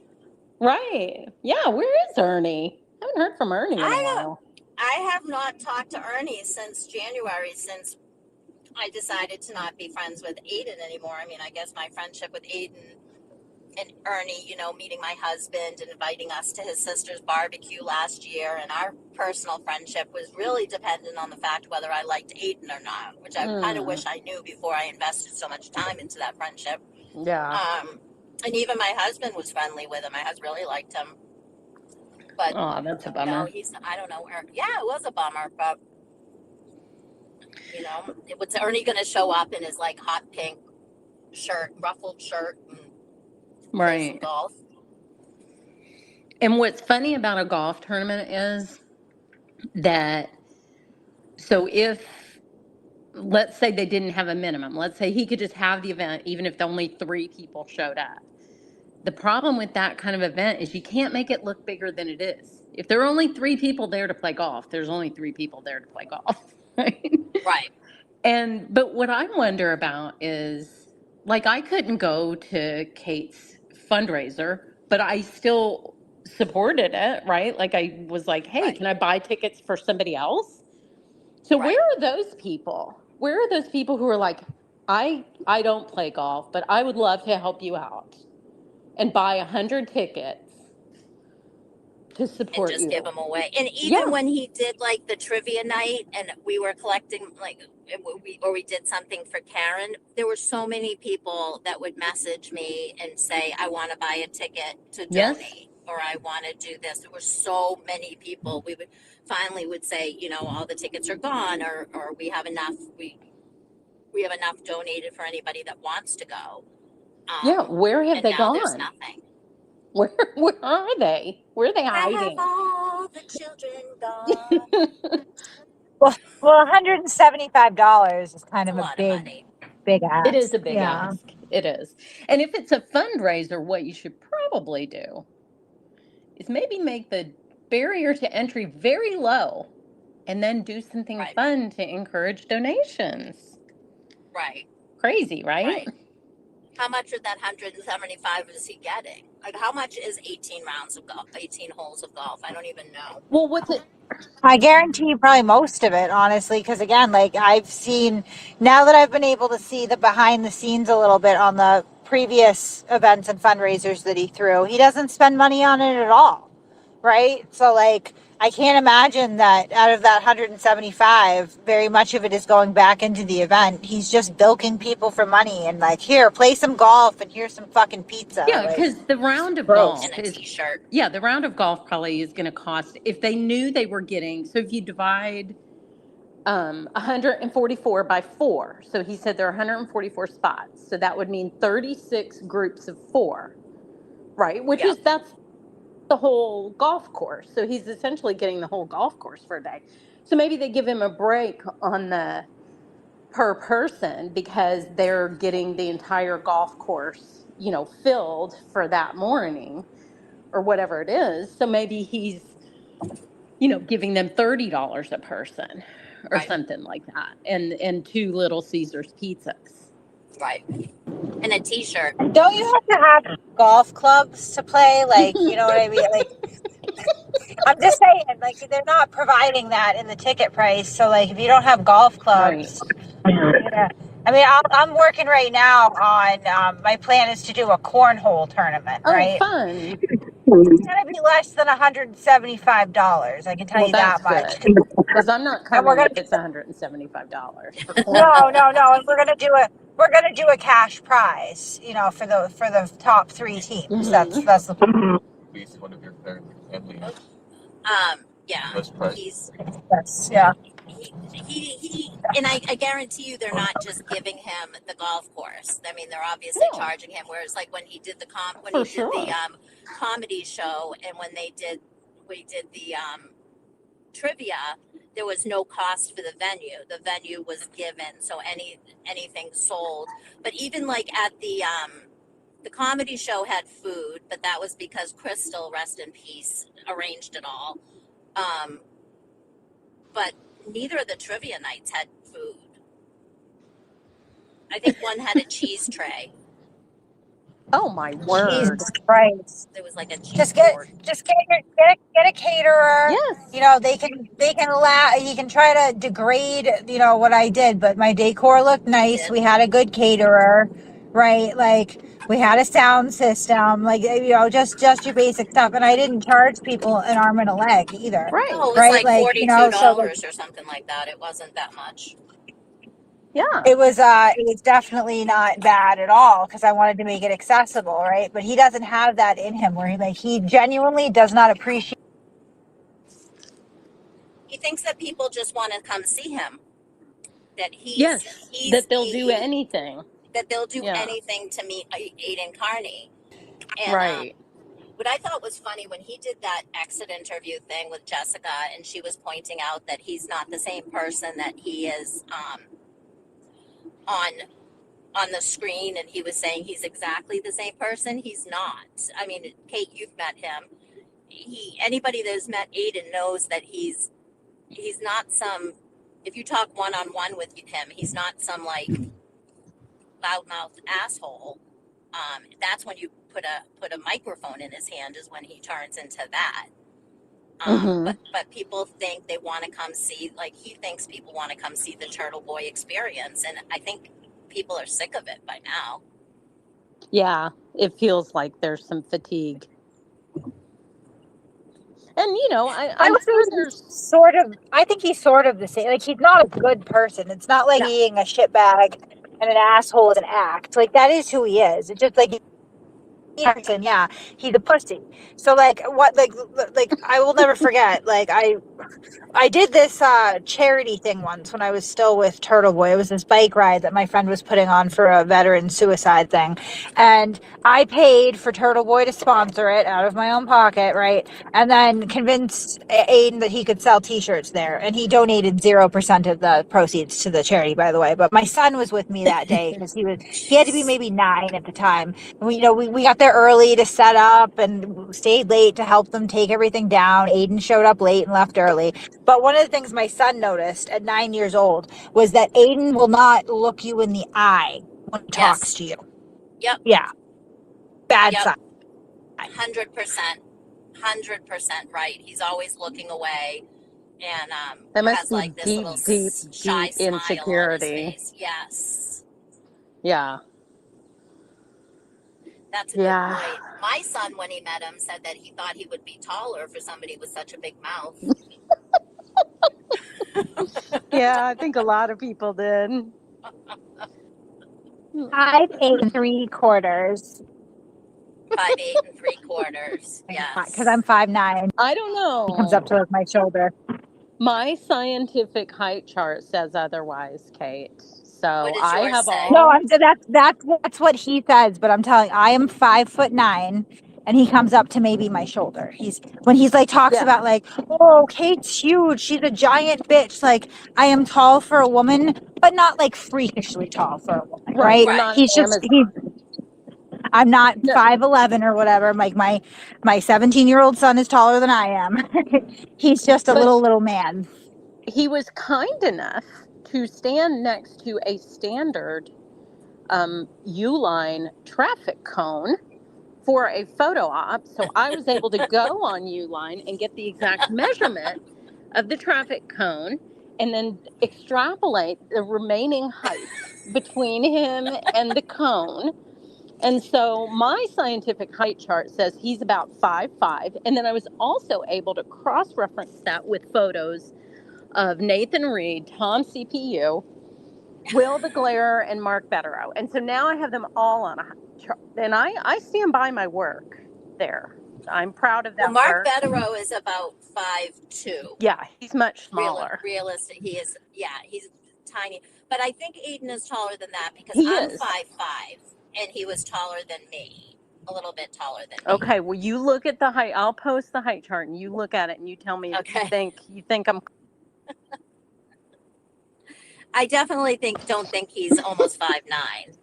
Right. Yeah, where is Ernie? I haven't heard from Ernie in a while. I have not talked to Ernie since January, since I decided to not be friends with Aiden anymore. I mean, I guess my friendship with Aiden and Ernie, meeting my husband and inviting us to his sister's barbecue last year, and our personal friendship was really dependent on the fact whether I liked Aiden or not, which I kind of wish I knew before I invested so much time into that friendship. Yeah. And even my husband was friendly with him. I really liked him. But that's a bummer. I don't know where. Yeah, it was a bummer, but was Ernie going to show up in his hot pink shirt, ruffled shirt, and play some golf? And what's funny about a golf tournament is that, so if, let's say they didn't have a minimum, let's say he could just have the event even if only 3 people showed up. The problem with that kind of event is you can't make it look bigger than it is. If there are only 3 people there to play golf, there's only 3 people there to play golf. Right? Right. But what I wonder about is, I couldn't go to Kate's fundraiser, but I still supported it, right? I was like, hey, Right. can I buy tickets for somebody else? So Right. where are those people? Where are those people who are like, I don't play golf, but I would love to help you out and buy 100 tickets to support and just you. give them away. And even when he did the trivia night and we were collecting we did something for Karen, there were so many people that would message me and say, I want to buy a ticket to donate, or I want to do this. There were so many people. We would say, all the tickets are gone, or we have enough. We have enough donated for anybody that wants to go. Where have they gone? There's nothing. Where are they? Where are they hiding? Where have all the children gone? Well, $175 is kind of a a lot of money. big ask. It is a big ask. It is. And if it's a fundraiser, what you should probably do is maybe make the barrier to entry very low and then do something fun to encourage donations. Right. Crazy, right? how much of that 175 is he getting? Like, how much is 18 rounds of golf, 18 holes of golf? I don't even know. Well, what's it? I guarantee you probably most of it, honestly, because again, like I've seen, now that I've been able to see the behind the scenes a little bit on the previous events and fundraisers that he threw, he doesn't spend money on it at all, right? So like I can't imagine that out of that 175, very much of it is going back into the event. He's just bilking people for money and like, here, play some golf and here's some fucking pizza. Yeah, Like, because the round of gross. golf And a is, t-shirt. yeah, the round of golf probably is going to cost, if they knew they were getting, so if you divide 144 by 4, so he said there are 144 spots, so that would mean 36 groups of 4, right? Which Yep. is, that's the whole golf course. So he's essentially getting the whole golf course for a day. So maybe they give him a break on the per person because they're getting the entire golf course, filled for that morning or whatever it is. So maybe he's, giving them $30 a person or Right. something like that. And 2 Little Caesars pizzas. Right. And a t-shirt. Don't you have to have golf clubs to play? Like, you know what I mean? Like, I'm just saying, like, they're not providing that in the ticket price. So, like, if you don't have golf Right. clubs, yeah. I mean, I'm working right now on, my plan is to do a cornhole tournament, Oh, right? fun. It's going to be less than $175. I can tell Well, you that's that much. good. Because I'm not And we're coming going if to it's $175 for no, cornhole. and we're gonna do a cash prize, for the top 3 teams. Mhm. That's the Least one of your family Yeah. was present. He's yes, yeah. he and I guarantee you they're not just giving him the golf course. I mean, they're obviously No. charging him. Whereas like when he did the For sure. comedy show and when we did the trivia, there was no cost for the venue. The venue was given, so anything sold. But even like at the comedy show had food, but that was because Crystal, rest in peace, arranged it all. But neither of the trivia nights had food. I think one had a cheese tray. Oh, my word. Jesus Christ. There was like a cheese Just get board. get a caterer. Yes. He can try to degrade, what I did, but my decor looked nice. Did. We had a good caterer, right? Like we had a sound system, like just your basic stuff. And I didn't charge people an arm and a leg either. Right. No, it was Right? like Like, $42 so like, or something like that. It wasn't that much. Yeah. it was definitely not bad at all because I wanted to make it accessible, right? But he doesn't have that in him where he genuinely does not appreciate. He thinks that people just want to come see him. That Yes. he's That they'll do anything. That they'll do Yeah. anything to meet Aiden Carney. And Right. what I thought was funny when he did that exit interview thing with Jessica, and she was pointing out that he's not the same person that he is on the screen, and he was saying he's exactly the same person. He's not. I mean, Kate, you've met him. Anybody that's met Aiden knows that he's not some. If you talk one-on-one with him, he's not some like loudmouth asshole. That's when you put a microphone in his hand is when he turns into that. Mhm. But people think they want to come see, like he thinks people want to come see the Turtle Boy experience, and I think people are sick of it by now. Yeah. It feels like there's some fatigue. And, I'm sure there's. I think he's sort of the same. Like he's not a good person. It's not like No. being a shitbag and an asshole is an act. Like that is who he is. It's just like person, yeah, he's a pussy. So like I will never forget. Like I did this charity thing once when I was still with Turtle Boy. It was this bike ride that my friend was putting on for a veteran suicide thing. And I paid for Turtle Boy to sponsor it out of my own pocket, right? And then convinced Aiden that he could sell t-shirts there. And he donated 0% of the proceeds to the charity, by the way. But my son was with me that day because he had to be maybe 9 at the time. And we got there early to set up and stayed late to help them take everything down. Aiden showed up late and left early. But one of the things my son noticed at 9 years old was that Aiden will not look you in the eye when he talks to you. Yep. Yeah, bad Yep. sign. 100%. 100% right. He's always looking away and That must has be like this little deep, deep, shy deep smile on his insecurity. face. Yes. Yeah. That's a good Yeah. point. My son, when he met him, said that he thought he would be taller for somebody with such a big mouth. Yeah, I think a lot of people did. 5'8 3/4" 5'8 3/4. because Yes. I'm 5'9". I don't He comes up know. to like my shoulder. My scientific height chart says otherwise, Kate. What So does I yours have say? No, all. I'm that's what he says, but I'm telling I am 5'9", and he comes up to maybe my shoulder. He's like talks Yeah. about like, oh, Kate's huge. She's a giant bitch. Like I am tall for a woman, but not like freakishly tall for a woman, Right. right? You're Right. not an Amazon. I'm not No, 5'11" or whatever. Like my 17-year-old son is taller than I am. He's just a but little man. he was kind enough to stand next to a standard Uline traffic cone for a photo op. So I was able to go on Uline and get the exact measurement of the traffic cone and then extrapolate the remaining height between him and the cone. And so my scientific height chart says he's about 5'5". And then I was also able to cross reference that with photos of Nathan Reed, Tom CPU, Will the Glare, and Mark Betterow. And so now I have them all on a chart. And I stand by my work there. I'm proud of Well, that Mark work. Betterow is about 5'2". Yeah, he's much smaller. Realistic. He is. Yeah, he's tiny. But I think Aiden is taller than that because He I'm is. 5'5", and he was taller than me. A little bit taller than me. Okay, well, you look at the height. I'll post the height chart, and you look at it, and you tell me if Okay. you think I'm. I definitely don't think he's almost 5'9".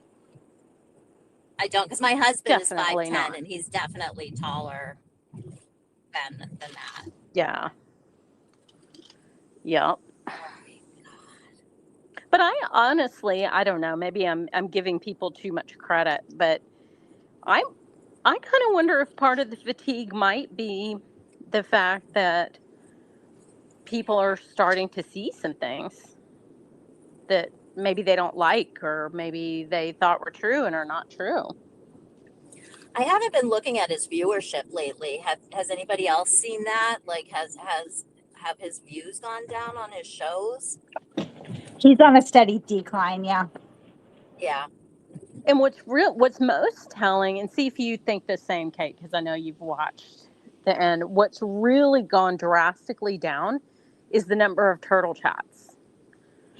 I don't, because my husband is Definitely 5'10", not. and he's definitely taller than that. Yeah. Yep. But I honestly, I don't know. Maybe I'm giving people too much credit, but I kind of wonder if part of the fatigue might be the fact that people are starting to see some things that maybe they don't like, or maybe they thought were true and are not true. I haven't been looking at his viewership lately. Has anybody else seen that? Like, have his views gone down on his shows? He's on a steady decline. Yeah. Yeah. And what's most telling, and see if you think the same, Kate, because I know you've watched the end. What's really gone drastically down is the number of turtle chats.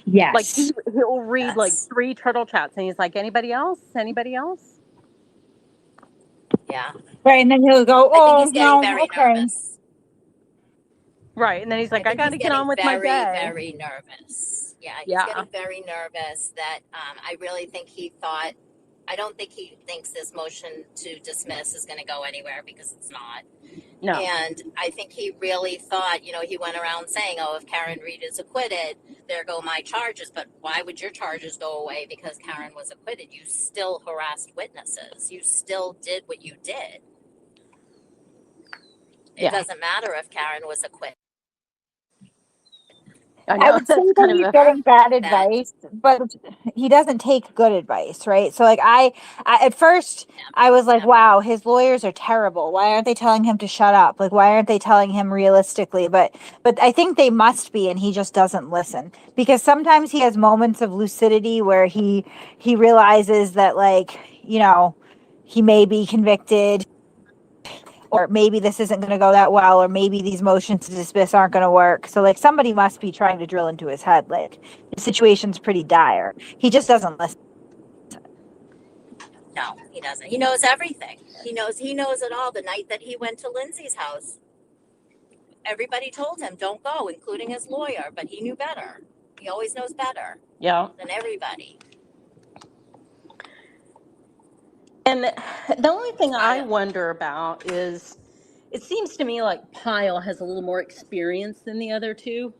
Yes. Like he'll read like Yes. 3 turtle chats, and he's like, "Anybody else? Anybody else?" Yeah. Right, and then he'll go, I think oh he's getting no, very okay. nervous. Right, and then he's I like, "I think got he's to get getting on with my very, day." very nervous. Yeah, he's Yeah, getting very nervous that I really think I don't think he thinks this motion to dismiss is going to go anywhere because it's not. no, And I think he really thought, he went around saying, oh, if Karen Reed is acquitted, there go my charges. But why would your charges go away because Karen was acquitted? You still harassed witnesses. You still did what you did. It yeah. doesn't matter if Karen was acquitted. I I know would say that's that kind of he's a getting bad That, advice, but he doesn't take good advice, right? So like I at first I was like, never. wow, his lawyers are terrible. Why aren't they telling him to shut up? Like why aren't they telling him realistically? But I think they must be, and he just doesn't listen. Because sometimes he has moments of lucidity where he realizes that like, he may be convicted, or maybe this isn't going to go that well, or maybe these motions to dismiss aren't going to work. So like somebody must be trying to drill into his head. Like the situation's pretty dire. He just doesn't listen. No, he doesn't. He knows everything. He knows it all. The night that he went to Lindsay's house, everybody told him don't go, including his lawyer, but he knew better. He always knows better yeah. than everybody. And the only thing I wonder about is, it seems to me like Pyle has a little more experience than the other two.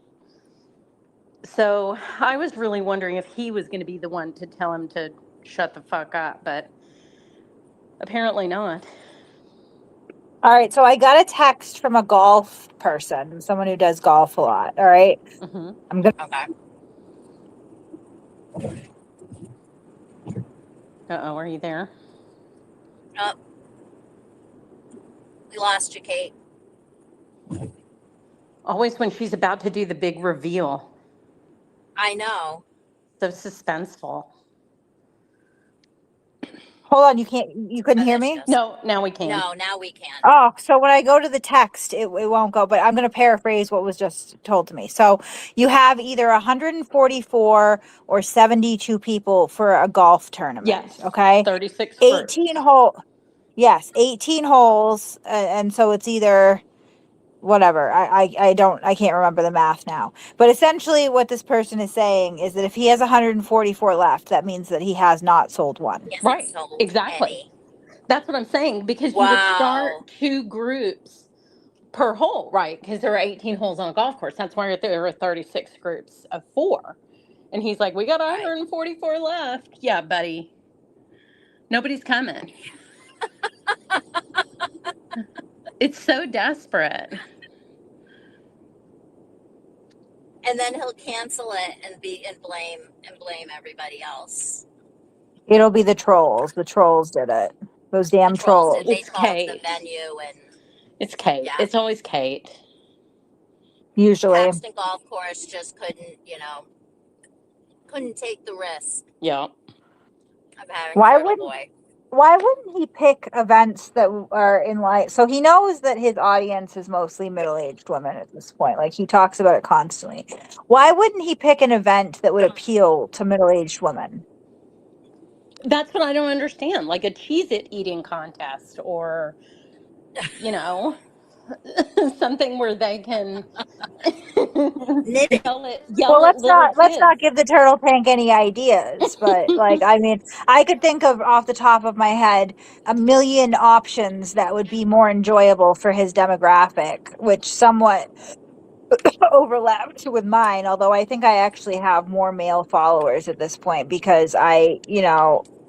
So I was really wondering if he was going to be the one to tell him to shut the fuck up. But Apparently not. All right, so I got a text from a golf person, someone who does golf a lot. All right, Hmm. I'm gonna. Okay. Uh-oh, are you there? Oh, we lost you, Kate. Always when she's about to do the big reveal. I know. So suspenseful. Hold on, you couldn't Oh, hear there she me? goes. No, now we can. No, now we can. Oh, so when I go to the text, it won't go, but I'm going to paraphrase what was just told to me. So you have either 144 or 72 people for a golf tournament. Yes. Okay. 36 groups. 18 hole. Yes. 18 holes. And so it's either whatever. I can't remember the math now, but essentially what this person is saying is that if he has 144 left, that means that he has not sold one. He hasn't Right. sold Exactly. any. That's what I'm saying, because you would Wow. start 2 groups per hole, right? Because there are 18 holes on a golf course. That's why there are 36 groups of 4. And he's like, we got Right. 144 left. Yeah, buddy. Nobody's coming. It's so desperate. And then he'll cancel it and blame everybody else. It'll be the trolls. The trolls did it. Those The damn trolls did. trolls. They It's called the Kate. venue, and It's Kate. yeah, It's always Kate. Usually. Paxton Golf Course just couldn't take the risk Yeah. of having Why Turtle wouldn't Boy. why wouldn't he pick events that are in line? So he knows that his audience is mostly middle-aged women at this point. Like he talks about it constantly. Why wouldn't he pick an event that would appeal to middle-aged women? That's what I don't understand. Like a Cheez-It eating contest, or, you know, something where they can Knitting. Well, yell at little let's kids. not give the turtle tank any ideas, but like I mean, I could think of off the top of my head a million options that would be more enjoyable for his demographic, which somewhat overlapped with mine, although I think I actually have more male followers at this point because I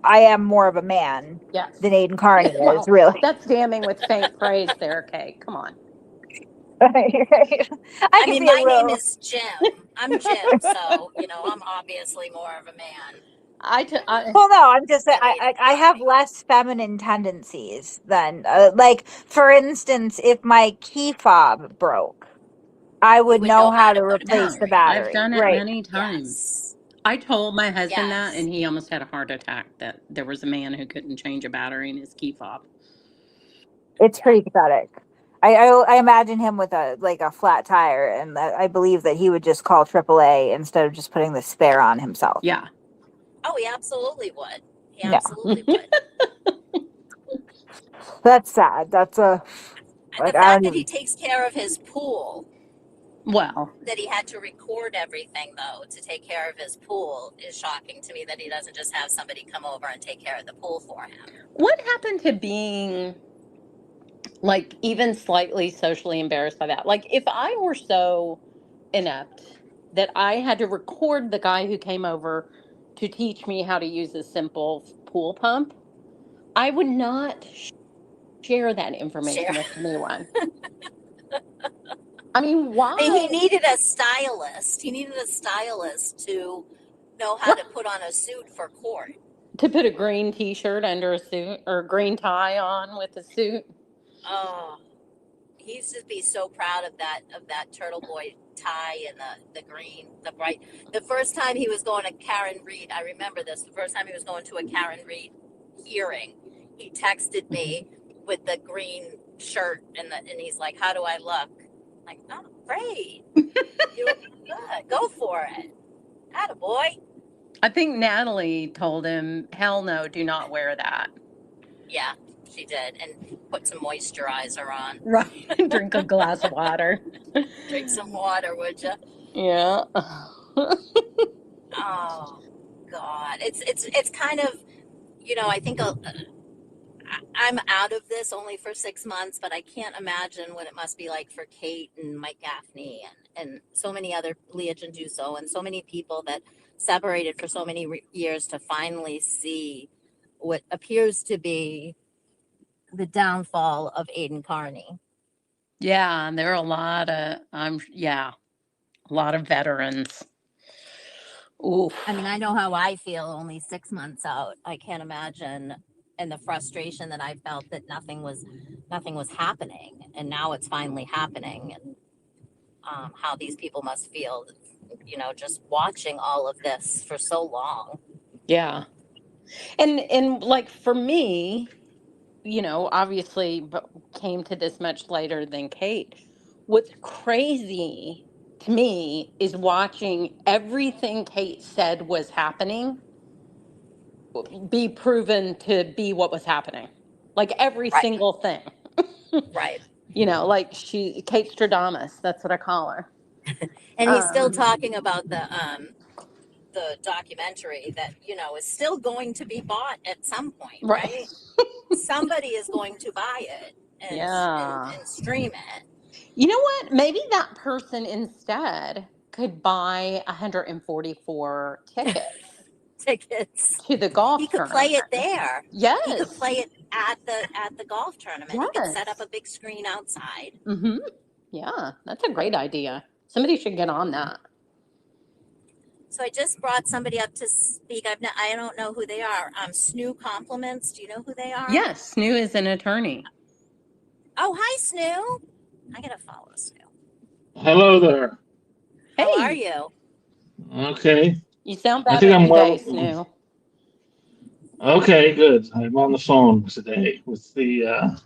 am more of a man Yes. than Aiden Carney is, Well, really. that's damning with faint praise there, Kate. Come on. I I can mean, be a my name little. is Jim. I'm Jim, so I'm obviously more of a man Well, no, I'm just saying than Aiden I have Carney. less feminine tendencies than like for instance, if my key fob broke, I You would would know know how how to to put a replace Yeah, the battery in it. I've battery, done it right? many times. Yes. I told my husband that, Yes. and he almost had a heart attack that there was a man who couldn't change a battery in his key fob. It's Yeah. pretty pathetic. I imagine him with a flat tire, and I believe that he would just call AAA instead of just putting the spare on himself. Yeah. Oh, he absolutely would. He Yeah, absolutely would. that's sad. That's a And the like I fact don't that he even. takes care of his pool, Well, that he had to record everything though to take care of his pool, is shocking to me. That he doesn't just have somebody come over and take care of the pool for him. what happened to being like even slightly socially embarrassed by that? Like if I were so inept that I had to record the guy who came over to teach me how to use a simple pool pump, I would not share that information Share. with anyone. I mean, I mean, he why? needed a stylist. He needed a stylist to know how to put on a suit for court. To put a green t-shirt under a suit, or a green tie on with a suit? Oh, he used to be so proud of that Turtle Boy tie and the green, the bright. The first time he was going to Karen Reed, I remember this. The first time he was going to a Karen Reed hearing, he texted me with the green shirt and he's like, "How do I look?" I'm like, "Oh, great, you look good. Go for it, attaboy." I think Natalie told him, hell no, do not wear that. Yeah, she did, and put some moisturizer on. Right. Drink a glass of water. Drink some water, would you? Yeah. Oh God, it's kind of, I think I'm out of this only for 6 months, but I can't imagine what it must be like for Kate and Mike Gaffney and so many other Leah Genduso and so many people that separated for so many years to finally see what appears to be the downfall of Aiden Carney. Yeah, and there are a lot of a lot of veterans. Oof. I mean, I know how I feel only 6 months out. I can't imagine, and the frustration that I felt that nothing was happening, and now it's finally happening, and how these people must feel, just watching all of this for so long. Yeah. And like for me, obviously but came to this much later than Kate. What's crazy to me is watching everything Kate said was happening be proven to be what was happening. Like every Right. single thing. Right. Like Kate Stradamus, that's what I call her. And he's still talking about the documentary that is still going to be bought at some point, right? Somebody is going to buy it and stream it. You know what? Maybe that person instead could buy 144 tickets to the golf He could tournament. play it there. Yes. He could play it at the golf tournament. He could set up a big screen outside. Mm-hmm. Yeah, that's a great idea. Somebody should get on that. So I just brought somebody up to speak. I don't know who they are. Snoo Compliments. Do you know who they are? Yes, Snoo is an attorney. Oh, hi, Snoo. I gotta follow Snoo. Hello there. Hey. How are you? Okay. You sound I better think I'm today, well. Snoo. Okay, good. I'm on the phone today with the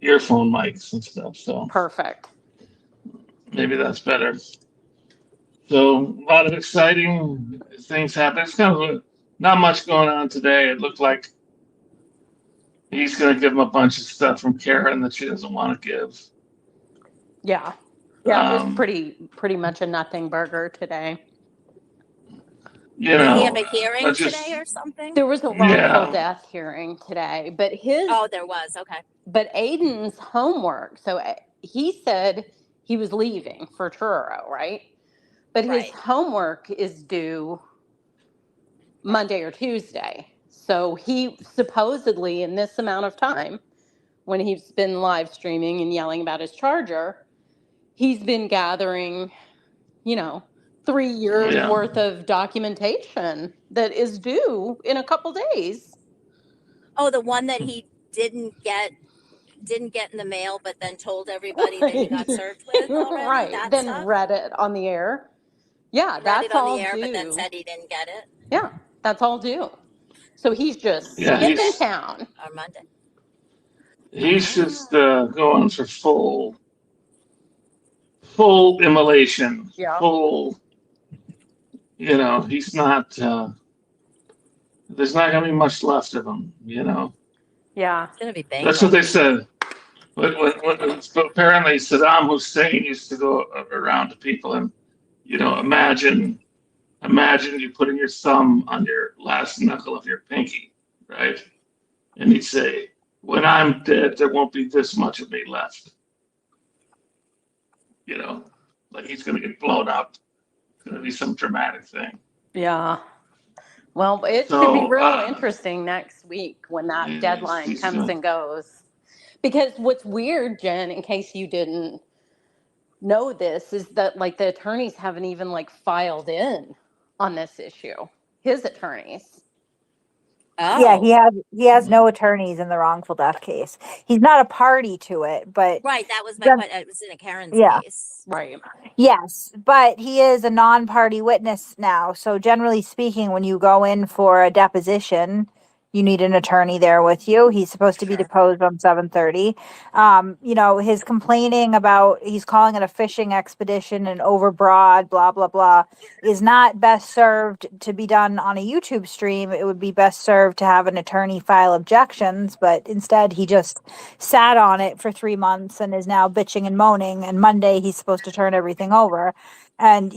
earphone mics and stuff, so Perfect. maybe that's better. So a lot of exciting things happen. It's kind of not much going on today. It looked like he's going to give him a bunch of stuff from Karen that she doesn't want to give. Yeah. Yeah, it was pretty much a nothing burger today. You Did know, he have a hearing today or something? There was a wrongful death hearing today, but there was. Okay. But Aiden's homework, so he said he was leaving for Truro, right? But his homework is due Monday or Tuesday. So he supposedly, in this amount of time, when he's been live streaming and yelling about his charger, he's been gathering, 3 years worth of documentation that is due in a couple days. Oh, the one that he didn't get in the mail, but then told everybody that he got served with already. Right. That then stuff? read it on the air. Yeah, Read that's it on all the air, due. but then said he didn't get it. Yeah, that's all due. So he's just in town. On Monday. He's just going for full immolation. Yeah. Full. He's not. There's not going to be much left of him. Yeah. It's gonna be bang. That's what they said. When apparently Saddam Hussein used to go around to people and, imagine you putting your thumb on your last knuckle of your pinky, right? And he'd say, "When I'm dead, there won't be this much of me left." Like he's going to get blown up. It's going to be some dramatic thing. Yeah. Well, it should be real interesting next week when that deadline comes and goes. Because what's weird, Jen, in case you didn't know this, is that the attorneys haven't even filed in on this issue. His attorneys. Oh. Yeah, he has no attorneys in the wrongful death case. He's not a party to it, but right. That was my question. It was in a Karen's case. Right. Yes, but he is a non-party witness now. So generally speaking, when you go in for a deposition, you need an attorney there with you. He's supposed to be deposed on 7:30. His complaining about he's calling it a fishing expedition and overbroad, blah, blah, blah, is not best served to be done on a YouTube stream. It would be best served to have an attorney file objections, but instead he just sat on it for 3 months and is now bitching and moaning. And Monday he's supposed to turn everything over. And,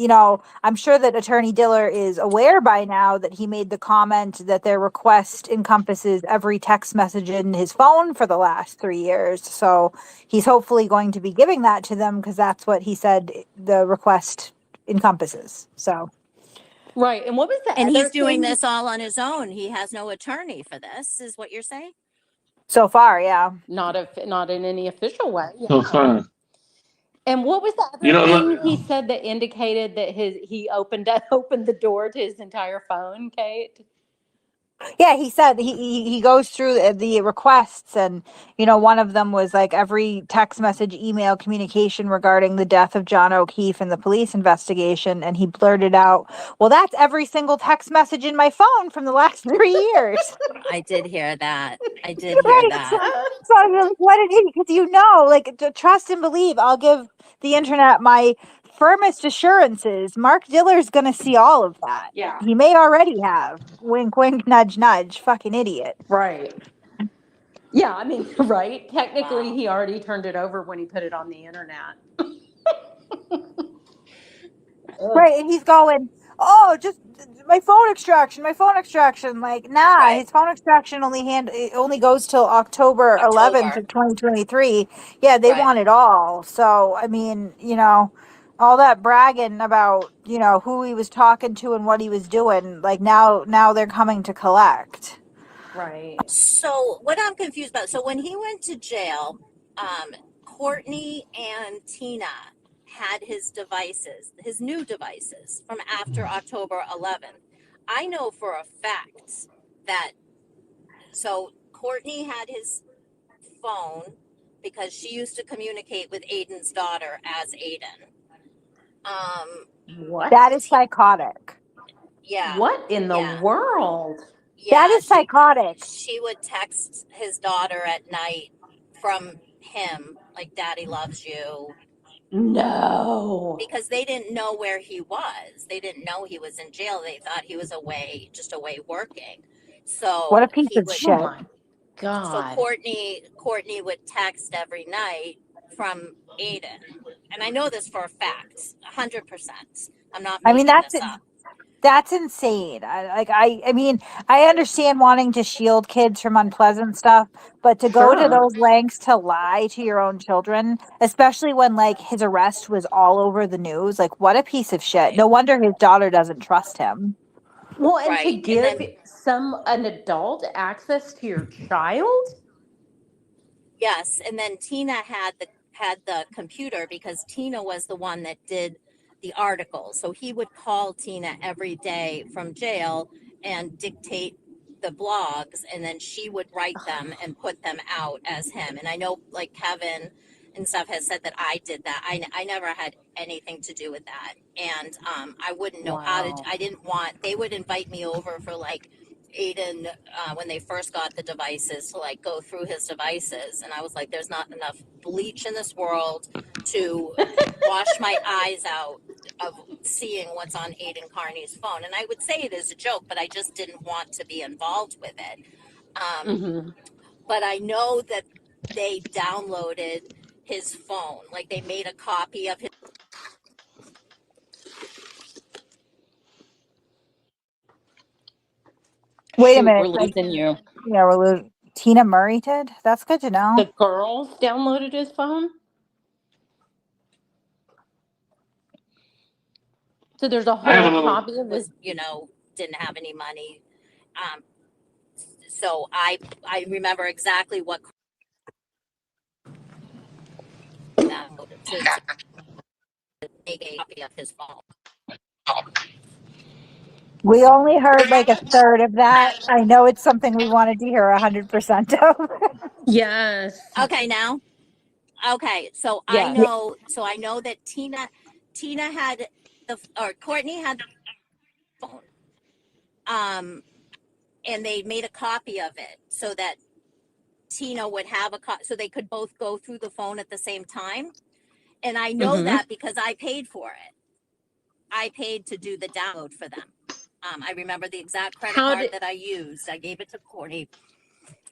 I'm sure that Attorney Diller is aware by now that he made the comment that their request encompasses every text message in his phone for the last 3 years. So he's hopefully going to be giving that to them because that's what he said the request encompasses. So. Right. And what was the And other he's doing thing? this all on his own. He has no attorney for this, is what you're saying? So far, yeah. Not in any official way. So far. And what was the You other know, thing he said that indicated that he opened the door to his entire phone, Kate? Yeah, he said he goes through the requests, and one of them was like every text message, email communication regarding the death of John O'Keefe and the police investigation, and he blurted out, "Well, that's every single text message in my phone from the last 3 years." I did hear that. I did hear Right. that. So I was like, what an idiot, because like, to trust and believe, I'll give the internet my firmest assurances. Mark Diller's gonna see all of that. Yeah. He may already have. Wink, wink, nudge, nudge. Fucking idiot. Right. Yeah, I mean, right? Technically, Wow. he already turned it over when he put it on the internet. Ugh. Right, and he's going, "Oh, just my phone extraction, my phone extraction." Like, nah, Right. his phone extraction it only goes till October 11th October. of 2023. Yeah, they Right. want it all. So, I mean, all that bragging about, who he was talking to and what he was doing, like now they're coming to collect. Right. So what I'm confused about, so when he went to jail, Courtney and Tina had his new devices from after October 11th. I know for a fact that, so Courtney had his phone because she used to communicate with Aiden's daughter as Aiden. What? That is psychotic. Yeah, What in the yeah, world? That yeah. is psychotic. She would text his daughter at night from him, like "Daddy loves you," No. because they didn't know where he was. They didn't know he was in jail. They thought he was just away working. What a So piece he of would. Oh shit. my So God. Courtney would text every night from Aiden, and I know this for a fact, 100%. I'm not I mean, making this up. that's insane. I mean, I understand wanting to shield kids from unpleasant stuff, but to go to Sure. those lengths to lie to your own children, especially when like his arrest was all over the news, like what a piece of shit. Right, No wonder his daughter doesn't trust him. Well, and to right, and give then an adult access to your child? yes, and then Tina had the computer because Tina was the one that did the article. So he would call Tina every day from jail and dictate the blogs, and then she would write them and put them out as him. And I know like Kevin and stuff has said that I did that. I never had anything to do with that. And I wouldn't know how to, Wow. I didn't want, they would invite me over for like Aiden, when they first got the devices, to like go through his devices, and I was like, "There's not enough bleach in this world to wash my eyes out of seeing what's on Aiden Carney's phone." And I would say it as a joke, but I just didn't want to be involved with it. Hmm. But I know that they downloaded his phone, like they made a copy of his. Wait a Shoot, we're minute. Like, losing you. Tina Murray did? That's good to know. The girls downloaded his phone? So there's a I have a whole little. copy of his. Didn't have any money. Um, so I remember exactly what to make a copy of his phone. We only heard like a third of that. I know it's something we wanted to hear 100% of. Yes. Okay, now. Okay, so I Yes. know. So I know that Tina had or Courtney had the phone. And they made a copy of it so that Tina would have a copy, so they could both go through the phone at the same time. And I know Hmm. that because I paid for it. I paid to do the download for them. I remember the exact credit How card did? that I used. I gave it to Courtney.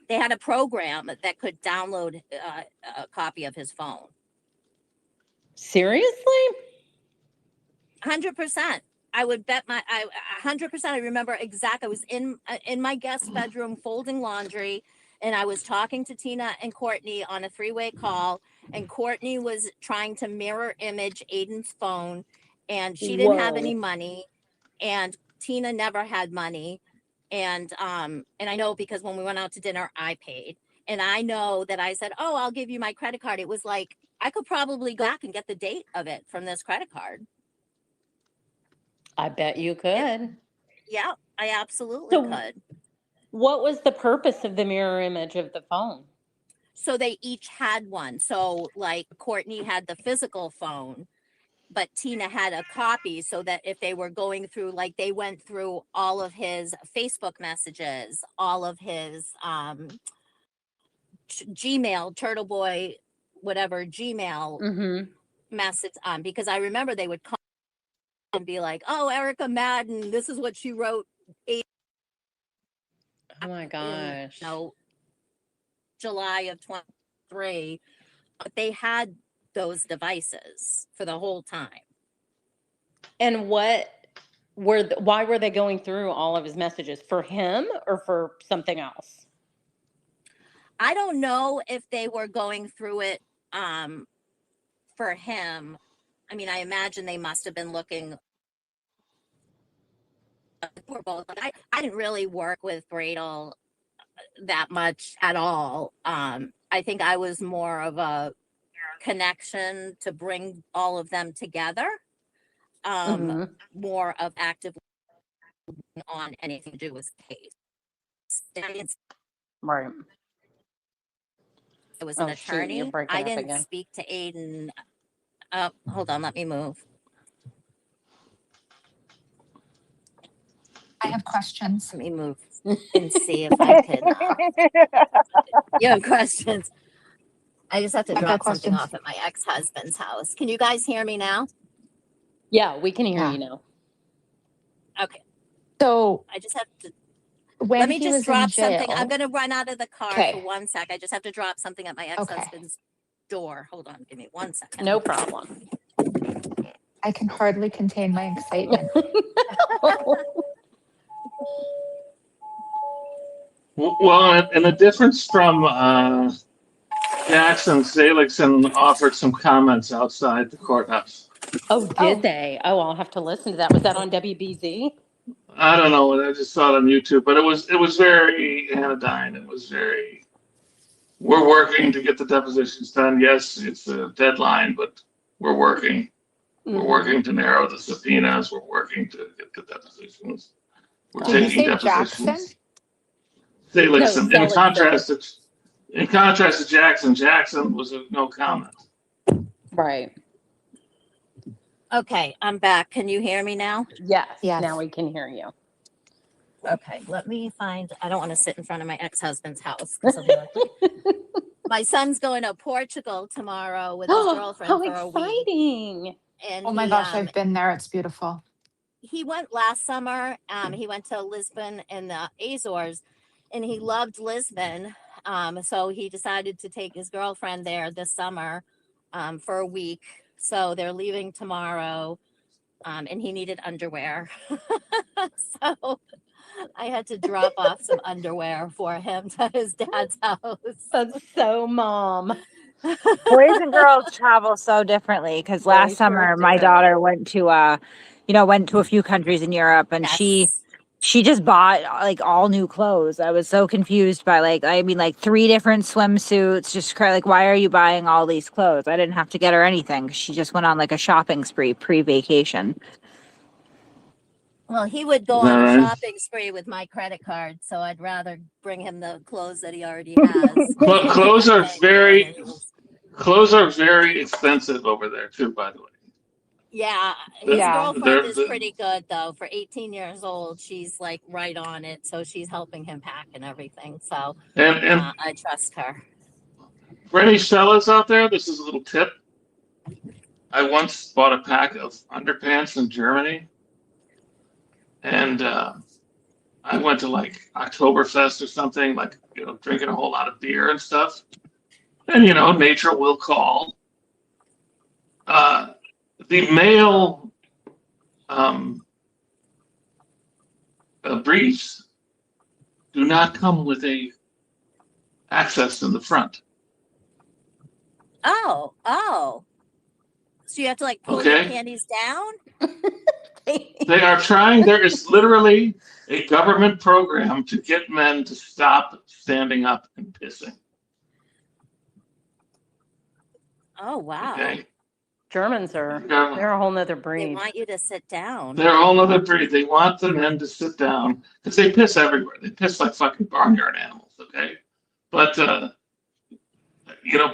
They had a program that could download a copy of his phone. Seriously? 100%. I would bet 100%. I remember exactly. I was in my guest bedroom folding laundry, and I was talking to Tina and Courtney on a 3-way call, and Courtney was trying to mirror image Aiden's phone, and she didn't have any Whoa. money, and Tina never had money, and I know because when we went out to dinner, I paid, And I know that I said, oh, I'll give you my credit card. It was like, I could probably go back and get the date of it from this credit card. I bet you could. Yeah, I absolutely So could. what was the purpose of the mirror image of the phone? So they each had one. So like Courtney had the physical phone, but Tina had a copy so that if they were going through, like they went through all of his Facebook messages, all of his Gmail, Turtle Boy, whatever Gmail Mm-hmm. message, because I remember they would call and be like, oh, Erica Madden, this is what she wrote Oh my in, gosh. July of 23. But they had those devices for the whole time. And what why were they going through all of his messages? For him or for something else? I don't know if they were going through it for him. I mean, I imagine they must have been looking for both. But I didn't really work with Bradel that much at all. I think I was more of a connection to bring all of them together. Mhm. More of active on anything to do with case. Right. I was an Oh shoot, you're attorney. breaking I up didn't again. speak to Aiden. Hold on, let me move. I have questions. Let me move and see if I could. You have questions? I just have to I've got drop something questions. off at my ex-husband's house. Can you guys hear me now? Yeah, we can hear Yeah. you now. Okay, So I just have to. when Let me he just was drop in jail, something. I'm gonna run out of the car for Okay. 1 sec. I just have to drop something at my ex-husband's door. Hold on, give me 1 second. No problem. I can hardly contain my excitement. Well, and the difference from Jackson, Salixon offered some comments outside the courthouse. Oh, did Oh. they? Oh, I'll have to listen to that. Was that on WBZ? I don't know. I just saw it on YouTube, but it was very anodyne. It was very. We're working to get the depositions done. Yes, it's a deadline, but we're working. We're Mhm. working to narrow the subpoenas. We're working to get the depositions. We're Did you taking say Jackson? depositions. Salixon. No, In contrast to Jackson, Jackson was a no comment. Right. Okay, I'm back. Can you hear me now? Yes. Yes. Now we can hear you. Okay, let me find. I don't want to sit in front of my ex-husband's house because he'll be like, my son's going to Portugal tomorrow with his girlfriend How for a week. exciting. And Oh my gosh, I've been there. It's beautiful. he went last summer. He went to Lisbon and the Azores, and he loved Lisbon. So he decided to take his girlfriend there this summer for a week. So they're leaving tomorrow, and he needed underwear. So I had to drop off some underwear for him to his dad's house. That's so mom. Boys and girls travel so differently because Very last summer sure my do. daughter went to went to a few countries in Europe, and Yes. she just bought like all new clothes. I was so confused by like 3 different swimsuits. Just like, why are you buying all these clothes? I didn't have to get her anything. She just went on like a shopping spree pre-vacation. Well, he would go Is that on a right? shopping spree with my credit card, so I'd rather bring him the clothes that he already has. Clothes are very Yeah, clothes are very expensive over there too. By the way, his Yeah. girlfriend is pretty good though. For 18 years old, she's like right on it, so she's helping him pack and everything. So and I trust her. for any fellas out there, this is a little tip. I once bought a pack of underpants in Germany, and I went to like Oktoberfest or something, like drinking a whole lot of beer and stuff. And nature will call. The male briefs do not come with a access in the front. Oh. So you have to like pull your Okay. panties down? They are trying. There is literally a government program to get men to stop standing up and pissing. Oh, wow. Okay. Germans are, Yeah. they're a whole nother They breed. want you to sit down. They're all other breed. They want the men to sit down because they piss everywhere. They piss like fucking barnyard animals. Okay, but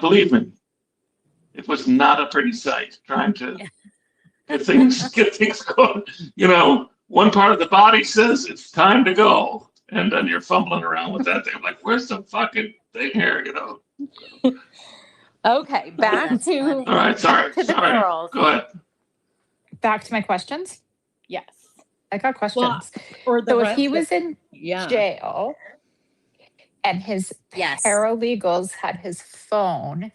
believe me, it was not a pretty sight trying to get things going. One part of the body says it's time to go, and then you're fumbling around with that thing. I'm like, where's the fucking thing here? Okay, back that's to funny. All right, sorry. to the girls. Go ahead. Back to my questions. Yes. I got questions. Or the So if rest he of- was in yeah. jail and his Yes. paralegals had his phone,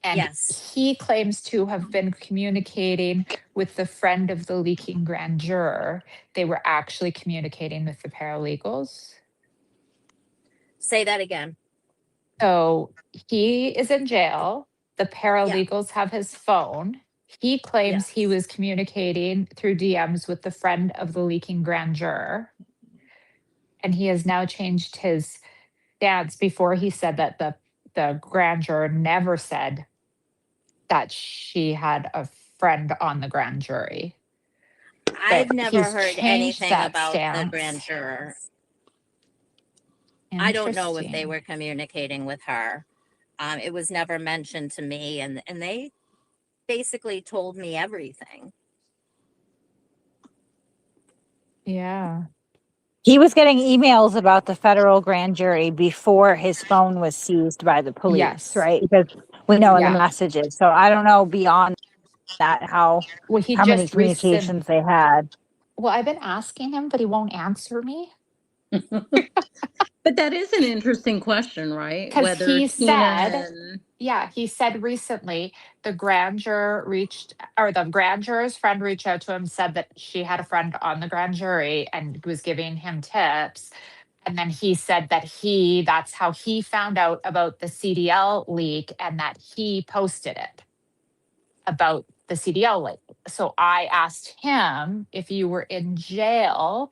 and Yes. he claims to have been communicating with the friend of the leaking grand juror, they were actually communicating with the paralegals. Say that again. So he is in jail. The paralegals have his phone. He claims he Yes. was communicating through DMs with the friend of the leaking grand juror. And he has now changed his stance. Before he said that the grand juror never said that she had a friend on the grand jury. I've But never he's heard changed anything that about the stance. grand juror. I don't know if they Interesting. were communicating with her. It was never mentioned to me, and they basically told me everything. Yeah. He was getting emails about the federal grand jury before his phone was seized by the police, Yes. right? Because we know in Yeah. the messages. So I don't know beyond that how Well, he many just communications they had. Well, I've been asking him, but he won't answer me. But that is an interesting question, right? Because Whether he Tina said, and yeah, he said recently the grand juror's friend reached out to him, said that she had a friend on the grand jury and was giving him tips. And then he said that that's how he found out about the CDL leak and that he posted it about the CDL leak. So I asked him, if you were in jail,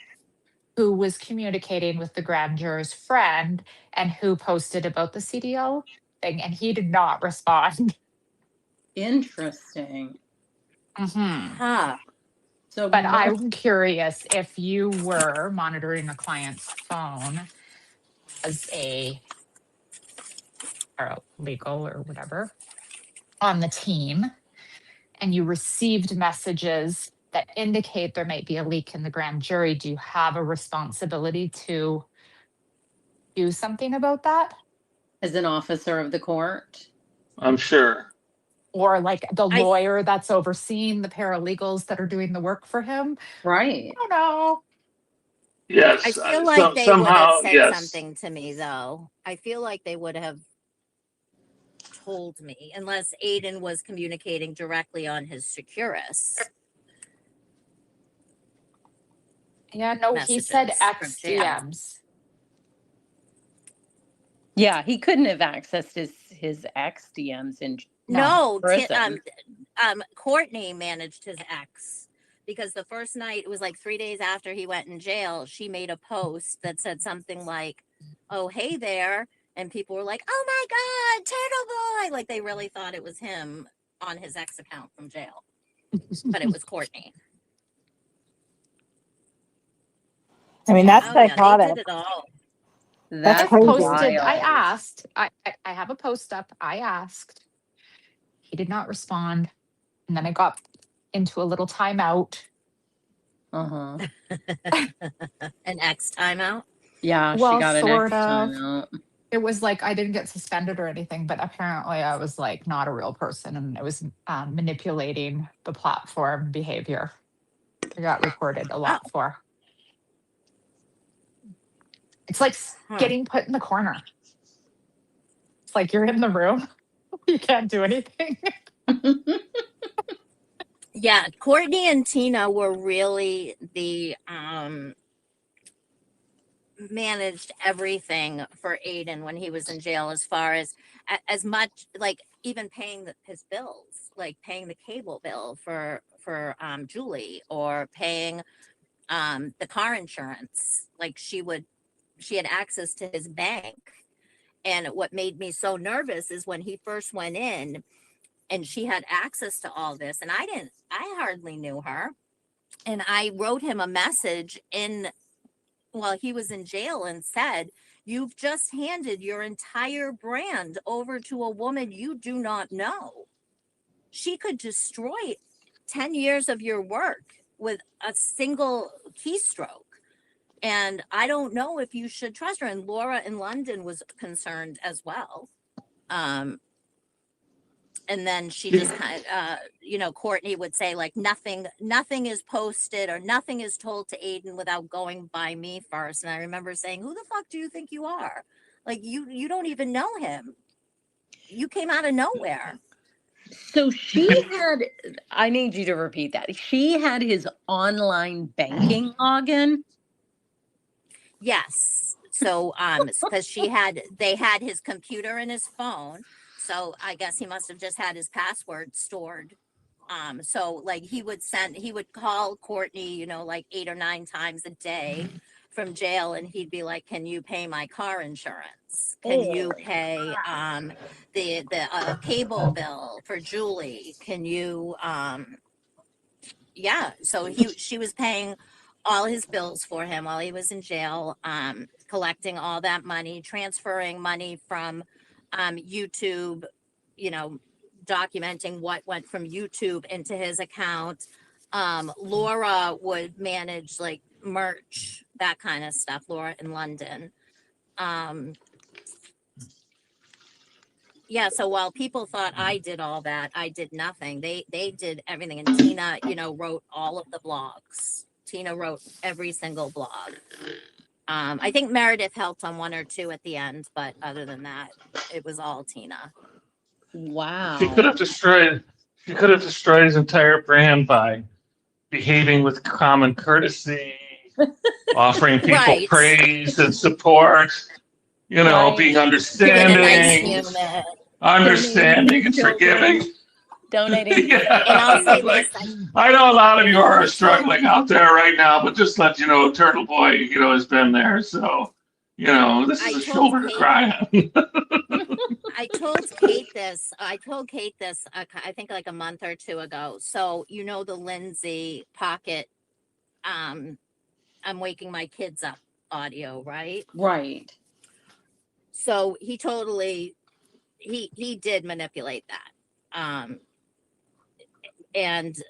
who was communicating with the grand juror's friend and who posted about the CDL thing, and he did not respond. interesting. Huh. So But most- I'm curious if you were monitoring a client's phone as a paralegal or whatever on the team, and you received messages that indicate there might be a leak in the grand jury, do you have a responsibility to do something about that? as an officer of the court. I'm sure. Or like the I- lawyer that's overseeing the paralegals that are doing the work for him? Right. I don't know. Yes. I feel like they would somehow, have said yes. something to me, though. I feel like they would have told me, unless Aiden was communicating directly on his Securus. Yeah, no, he said Messages from jail. XDMs. Yeah, he couldn't have accessed his ex DMs in No, prison. Courtney managed his ex, because the first night, it was like 3 days after he went in jail, she made a post that said something like, "Oh, hey there," and people were like, "Oh my God, Turtle Boy!" Like they really thought it was him on his ex account from jail, but it was Courtney. I mean, that's Oh yeah, they psychotic. did it all. That's crazy. Posted, I wild. asked. I have a post up. I asked. He did not respond. And then I got into a little timeout. Uh-huh. An ex timeout. Yeah, Well, she got an sort ex of. timeout. It was like I didn't get suspended or anything, but apparently I was like not a real person and I was manipulating the platform behavior. I got reported a lot for. It's like getting put in the corner. It's like you're in the room. You can't do anything. Yeah, Courtney and Tina were really the managed everything for Aiden when he was in jail, as far as much like even paying his bills, like paying the cable bill for Julie, or paying the car insurance. Like she had access to his bank. And what made me so nervous is when he first went in, and she had access to all this, and I hardly knew her. And I wrote him a message while he was in jail and said, "You've just handed your entire brand over to a woman you do not know. She could destroy 10 years of your work with a single keystroke. And I don't know if you should trust her." And Laura in London was concerned as well. And then she just kind of, Courtney would say like nothing is posted or nothing is told to Aiden without going by me first. And I remember saying, "Who the fuck do you think you are? Like you don't even know him. You came out of nowhere." So I need you to repeat that. She had his online banking login. Yes. So because they had his computer and his phone. So I guess he must have just had his password stored. So like he would call Courtney, like 8 or 9 times a day from jail, and he'd be like, "Can you pay my car insurance? Can you pay the cable bill for Julie? Can you yeah." So she was paying all his bills for him while he was in jail, collecting all that money, transferring money from YouTube, documenting what went from YouTube into his account. Laura would manage like merch, that kind of stuff, Laura in London. Yeah, so while people thought I did all that, I did nothing. They did everything. And Tina, wrote all of the blogs. Tina wrote every single blog. I think Meredith helped on 1 or 2 at the end, but other than that, it was all Tina. Wow. She could have destroyed his entire brand by behaving with common courtesy, offering people Right. praise and support, Right. being Being a nice understanding, human. understanding and forgiving. Donating. Yeah. And I'll say this, I know a lot of you are struggling out there right now, but just let you know, Turtle Boy, has been there. So, this is I a told shoulder to Kate- cry on. I told Kate this, I think like a month or 2 ago. So, the Lindsay Pocket, I'm waking my kids up audio, right? Right. So he totally, he did manipulate that. And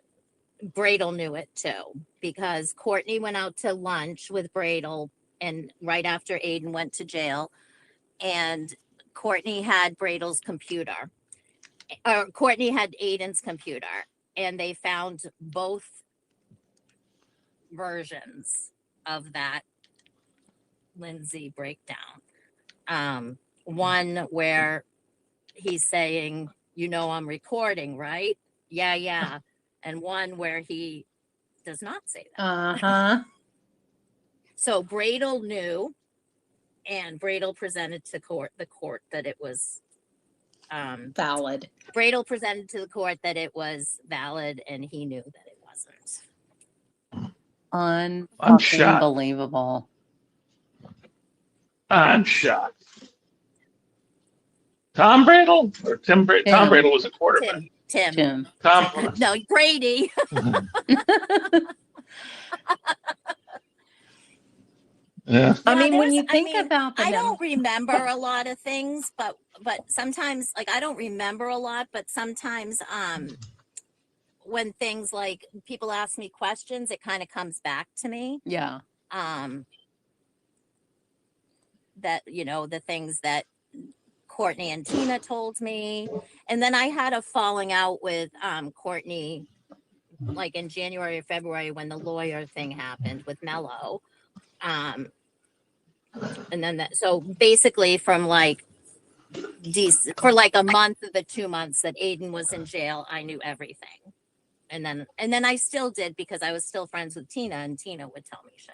Bradel knew it too, because Courtney went out to lunch with Bradel, and right after Aiden went to jail, and Courtney had Bradel's computer, or Courtney had Aiden's computer, and they found both versions of that Lindsay breakdown. One where he's saying, "I'm recording, right? Yeah. And one where he does not say that. Uh-huh. So Bradel knew, and Bradel presented to the court that it was Valid. Bradel presented to the court that it was valid, and he knew that it wasn't. I'm shocked. Unbelievable. I'm shocked. Tom Bradel or Tim Bradel? Tom Bradel was a quarterback. Tim. Tom. No, Brady. Yeah. I mean, when there's- you think about the I don't remember a lot of things, but sometimes, like, I don't remember a lot, but sometimes when things like people ask me questions, it kind of comes back to me. Yeah. That, the things that Courtney and Tina told me. And then I had a falling out with Courtney, like in January or February, when the lawyer thing happened with Mello. And then so basically from like for like a month of the 2 months that Aiden was in jail, I knew everything. And then I still did, because I was still friends with Tina, and Tina would tell me shit.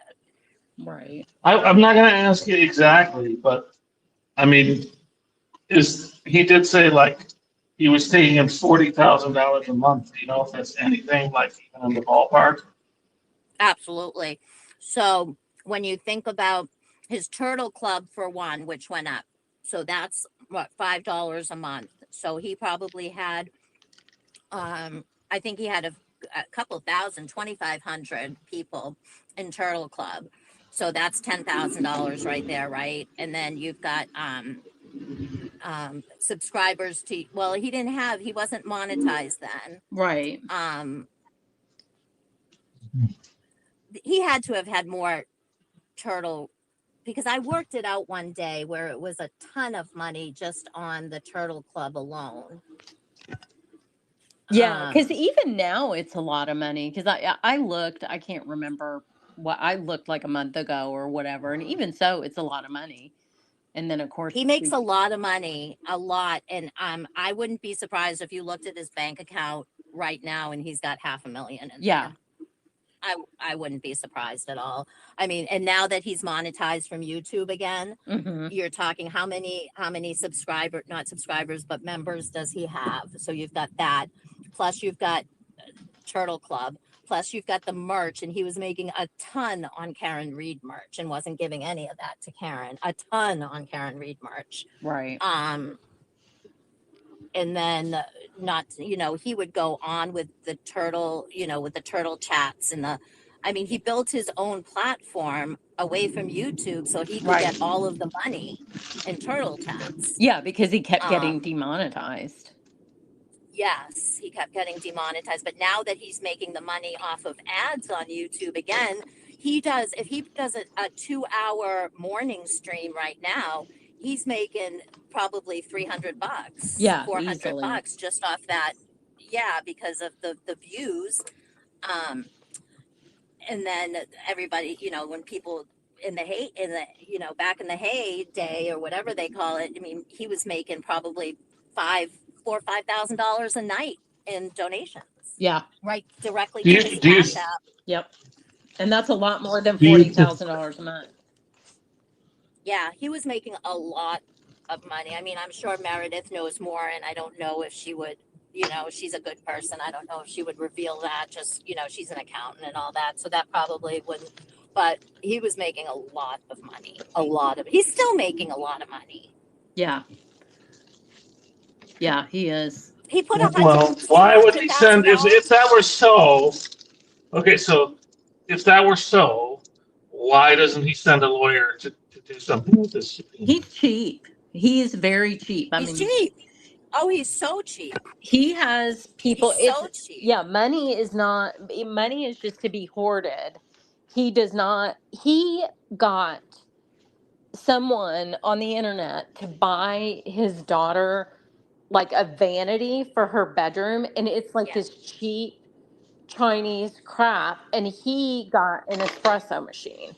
Right. I'm not going to ask you exactly, but I mean, he did say like he was taking him $40,000 a month. Do you know if that's anything like even in the ballpark? Absolutely. So when you think about his Turtle Club, for one, which went up, so that's what, $5 a month. So he probably had I think he had a couple thousand, 2,500 people in Turtle Club. So that's $10,000 right there, right? And then you've got subscribers to, well, he wasn't monetized then. Right. He had to have had more Turtle, because I worked it out one day where it was a ton of money just on the Turtle Club alone. Yeah, because even now it's a lot of money. Because I looked, I can't remember what I looked like a month ago or whatever, and even so, it's a lot of money. And then of course he makes a lot of money, a lot, and I wouldn't be surprised if you looked at his bank account right now and he's got $500,000 in yeah. there. I wouldn't be surprised at all. I mean, and now that he's monetized from YouTube again, you're talking how many not subscribers, but members does he have? So you've got that. Plus you've got Turtle Club. Plus you've got the merch, and he was making a ton on Karen Reed merch and wasn't giving any of that to Karen. A ton on Karen Reed merch. Right. And then he would go on with the turtle, with the turtle chats and he built his own platform away from YouTube so he could get all of the money in turtle chats. Yeah, because he kept getting demonetized. Yes, he kept getting demonetized. But now that he's making the money off of ads on YouTube again, if he does a 2-hour morning stream right now, he's making probably $300, yeah, $400 just off that. Yeah, because of the views. And then everybody, when people back in the heyday or whatever they call it, I mean, he was making probably $4,000 or $5,000 a night in donations. Yeah. Right, directly to his Cash App. Yep. And that's a lot more than $40,000 a month. Yeah, he was making a lot of money. I mean, I'm sure Meredith knows more, and I don't know if she would, she's a good person. I don't know if she would reveal that. Just, she's an accountant and all that. So that probably wouldn't. But he was making a lot of money. He's still making a lot of money. Yeah. Yeah, he is. He put well, why would he send if that were so? Okay, so if that were so, why doesn't he send a lawyer to do something with this? He's cheap. He's very cheap. He's cheap. Oh, he's so cheap. He has people. He's so cheap. Yeah, money is just to be hoarded. He does not. He got someone on the internet to buy his daughter like a vanity for her bedroom, and it's like this cheap Chinese crap, and he got an espresso machine.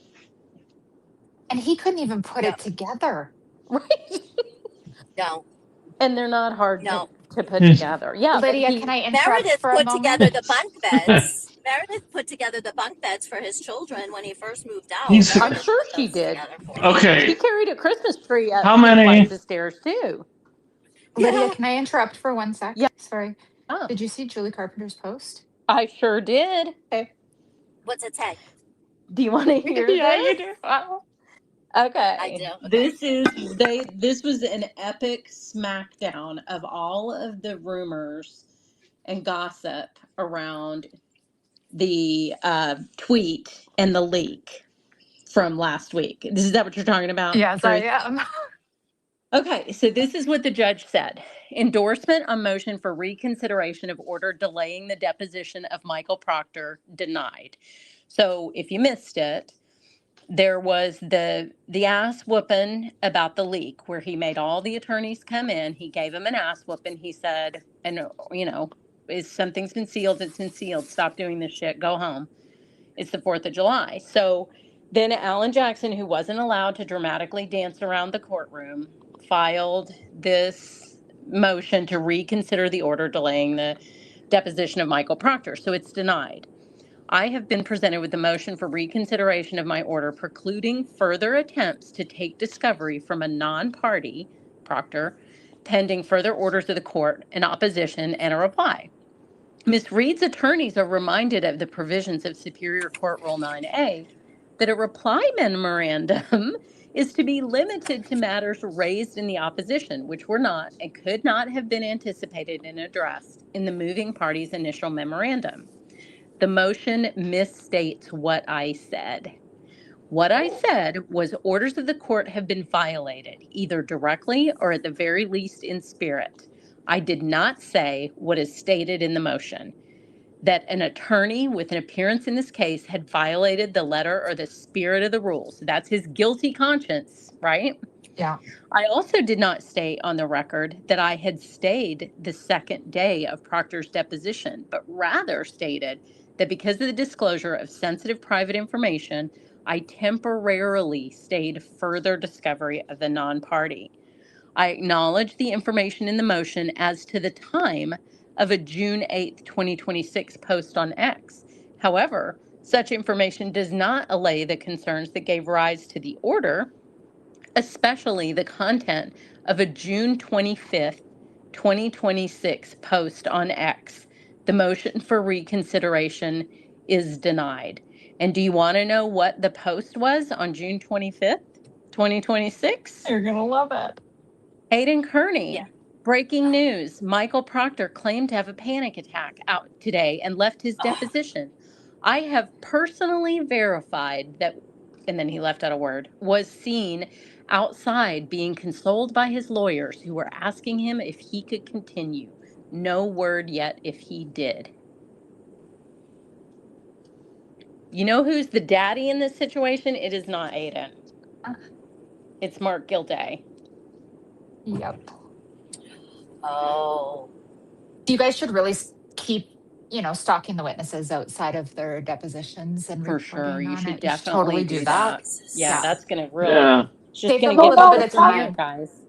And he couldn't even put it together. Right. No. And they're not hard to put together. Yeah. Lydia, can I interrupt Meredith for a put moment? together the bunk beds. Meredith put together the bunk beds for his children when he first moved out. I'm sure she did. Okay. She carried a Christmas tree up How many? the stairs too. Lydia, can I interrupt for 1 sec? Yeah. Sorry. Oh. Did you see Julie Carpenter's post? I sure did. Okay. What's it say? Do you want to hear Yeah, this? you do. Wow. Okay. I do. Okay. This was an epic smackdown of all of the rumors and gossip around the tweet and the leak from last week. Is that what you're talking about? Yes, I am. Okay, so this is what the judge said. Endorsement on motion for reconsideration of order delaying the deposition of Michael Proctor denied. So if you missed it, there was the ass whooping about the leak where he made all the attorneys come in. He gave them an ass whooping. He said, and if something's been sealed, it's been sealed. Stop doing this shit. Go home. It's the 4th of July. So then Alan Jackson, who wasn't allowed to dramatically dance around the courtroom, filed this motion to reconsider the order delaying the deposition of Michael Proctor. So it's denied. I have been presented with the motion for reconsideration of my order precluding further attempts to take discovery from a non-party, Proctor, pending further orders of the court, an opposition, and a reply. Ms. Reed's attorneys are reminded of the provisions of Superior Court Rule 9A that a reply memorandum is to be limited to matters raised in the opposition, which were not and could not have been anticipated and addressed in the moving party's initial memorandum. The motion misstates what I said. What I said was orders of the court have been violated, either directly or at the very least in spirit. I did not say what is stated in the motion, that an attorney with an appearance in this case had violated the letter or the spirit of the rules. That's his guilty conscience, right? Yeah. I also did not state on the record that I had stayed the second day of Proctor's deposition, but rather stated that because of the disclosure of sensitive private information, I temporarily stayed further discovery of the non-party. I acknowledge the information in the motion as to the time of a June 8th, 2026 post on X. However, such information does not allay the concerns that gave rise to the order, especially the content of a June 25th, 2026 post on X. The motion for reconsideration is denied. And do you want to know what the post was on June 25th, 2026? You're going to love it. Aiden Kearney. Yeah. Breaking news. Michael Proctor claimed to have a panic attack out today and left his deposition. I have personally verified that, and then he left out a word, was seen outside being consoled by his lawyers who were asking him if he could continue. No word yet if he did. You know who's the daddy in this situation? It is not Aiden. It's Mark Gilday. Yep. Oh, You guys should really keep, stalking the witnesses outside of their depositions and For reporting sure. You on should it. definitely totally do do that. that. Yeah, Yeah. that's going to really, Yeah. it's just Save going them to a get little the bit of word from you time. guys.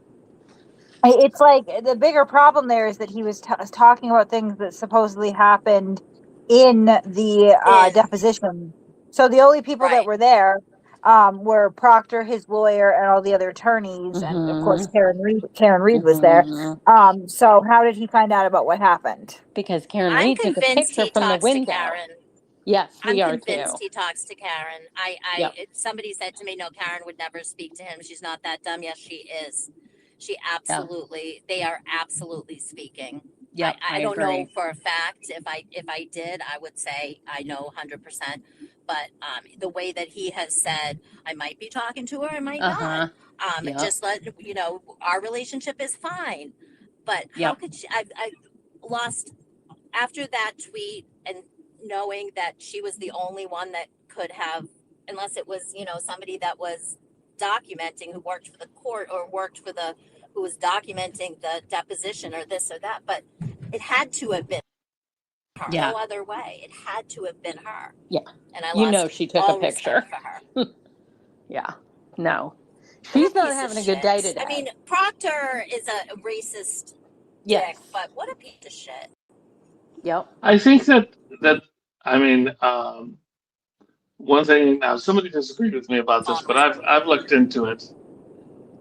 It's like the bigger problem there is that he was talking about things that supposedly happened in the deposition. So the only people that right. were there were Proctor, his lawyer, and all the other attorneys, and of course Karen Reed. Karen Reed was there. So how did he find out about what happened? Because Karen I'm Reed took a convinced picture he from the talks to window. Karen. Yes, I'm we are convinced too. he talks to Karen. Yep. Somebody said to me, no, Karen would never speak to him. She's not that dumb. Yes, she is. She absolutely, they are absolutely speaking. Yep, I don't know agree. for a fact. If I did, I would say I know 100%. But the way that he has said, I might be talking to her, I might not. Yep. Just let our relationship is fine. But how Yep. could she? I lost after that tweet and knowing that she was the only one that could have, unless it was somebody that was documenting, who worked for the court or worked for who was documenting the deposition or this or that, but it had to have been her. Yeah. No other way. It had to have been her. Yeah. And I You lost know she took all a picture. respect for her. Yeah. No. What She's a not piece of having a good shit. day today. I mean, Proctor is a racist yes. dick, but what a piece of shit. Yep. I think that I mean, one thing now, somebody disagreed with me about this, but I've looked into it.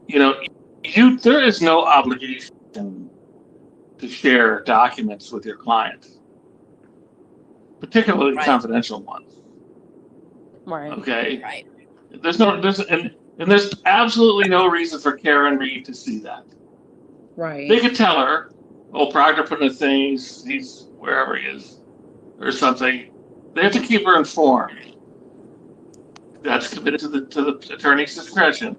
There is no obligation to share documents with your client, particularly Right. confidential ones. Right. Okay. Right. There's absolutely no reason for Karen Reed to see that. Right. They could tell her, "Oh, Proctor put in a thing. He's wherever he is, or something." They have to keep her informed. That's committed to the attorney's discretion.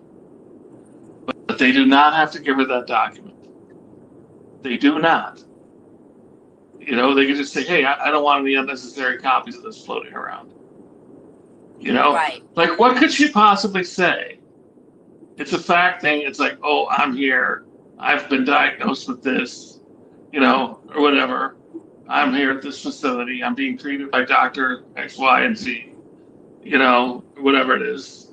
But they do not have to give her that document. They do not. They can just say, "Hey, I don't want any unnecessary copies of this floating around." Right. Like, what could she possibly say? It's a fact thing. It's like, "Oh, I'm here. I've been diagnosed with this, or whatever. I'm here at this facility. I'm being treated by Dr. X, Y, and Z, whatever it is."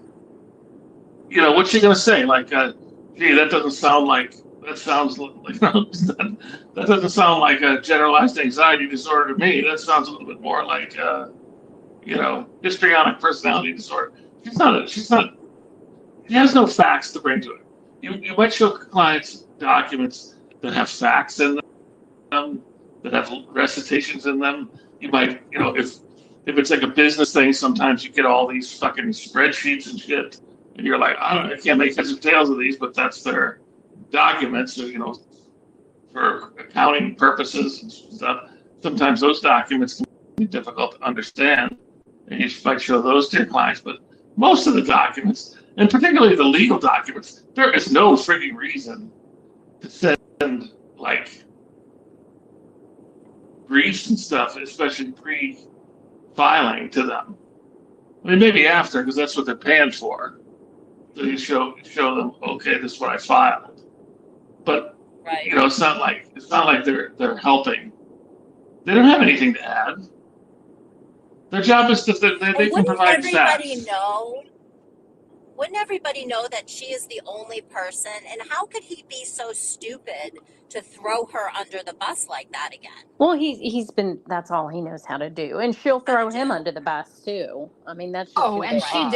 What's she going to say? Like, gee, that doesn't sound like, that sounds like, that doesn't sound like a generalized anxiety disorder to me. That sounds a little bit more like, histrionic personality disorder. She has no facts to bring to it. You might show clients documents that have facts in them, that have recitations in them. You might, if if it's like a business thing, sometimes you get all these fucking spreadsheets and shit, and you're like, I can't make heads or tails of these, but that's their documents, so, for accounting purposes and stuff. Sometimes those documents can be difficult to understand, and you might show those to your clients. But most of the documents, and particularly the legal documents, there is no freaking reason to send like briefs and stuff, especially pre-filing to them. I mean, maybe after, because that's what they're paying for. So you show them, okay, this is what I filed. But Right. it's not like they're helping. They don't have anything to add. Their job is they And can wouldn't provide everybody facts. know? Wouldn't everybody know that she is the only person? And how could he be so stupid to throw her under the bus like that again? Well, he's been, that's all he knows how to do. And she'll How to throw him do. under the bus too. I mean, that's just Oh, who and they she are.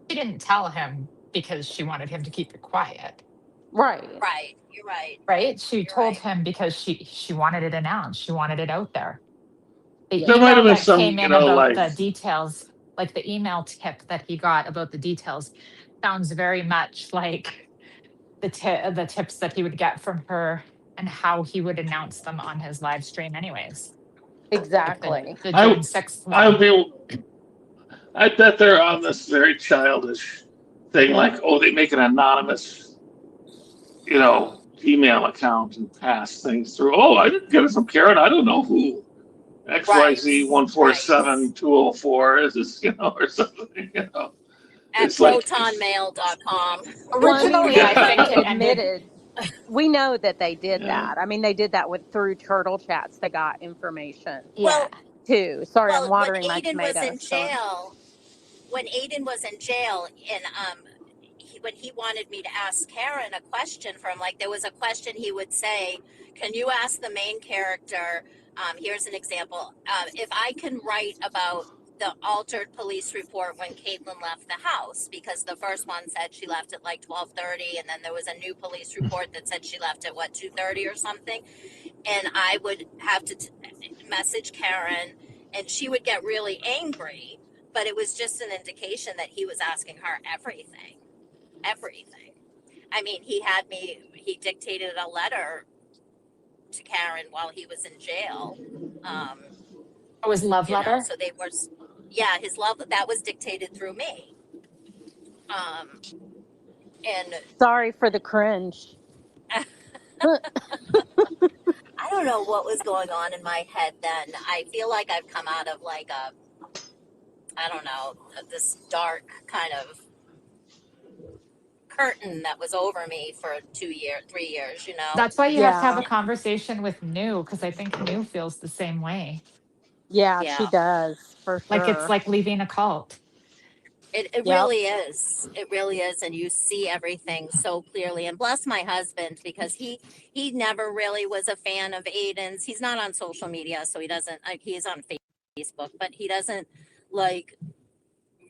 didn't tell him because she wanted him to keep it quiet. Right. Right. You're right. Right? She You're told right. him because she wanted it announced. She wanted it out there. The There might email have been that some, came in about like, the details, like the email tip that he got about the details, sounds very much like the tips that he would get from her and how he would announce them on his live stream anyways. Like Exactly. the June 6th I one. I bet they're on this very childish thing, like, oh, they make an anonymous, email account and pass things through. Oh, I didn't get it from Karen. I don't know who. XYZ147204 is this, or something, At It's like, protonmail.com. Well, I mean, Originally, they I think it ended. admitted. We know that they did Yeah. that. I mean, they did that through Turtle Chats. They got information Yeah. too. Sorry, I'm Well, watering my tomatoes. when Aiden was in jail, and when he wanted me to ask Karen a question for him, like there was a question he would say, "Can you ask the main character?" Here's an example. If I can write about the altered police report when Caitlin left the house, because the first one said she left at like 12:30, and then there was a new police report that said she left at 2:30 or something, and I would have to message Karen, and she would get really angry, but it was just an indication that he was asking her everything. I mean, he dictated a letter to Karen while he was in jail. It was love letter. So they were, his love, that was dictated through me. And Sorry for the cringe. I don't know what was going on in my head then. I feel like I've come out of like this dark kind of curtain that was over me for 3 years, That's why you have to have Yeah. a conversation with New, because I think New feels the same way. Yeah, Yeah. she does for sure. Like it's like leaving a cult. It Yep. really is. It really is. And you see everything so clearly. And bless my husband, because he never really was a fan of Aiden's. He's not on social media, so he doesn't, he's on Facebook, but he doesn't like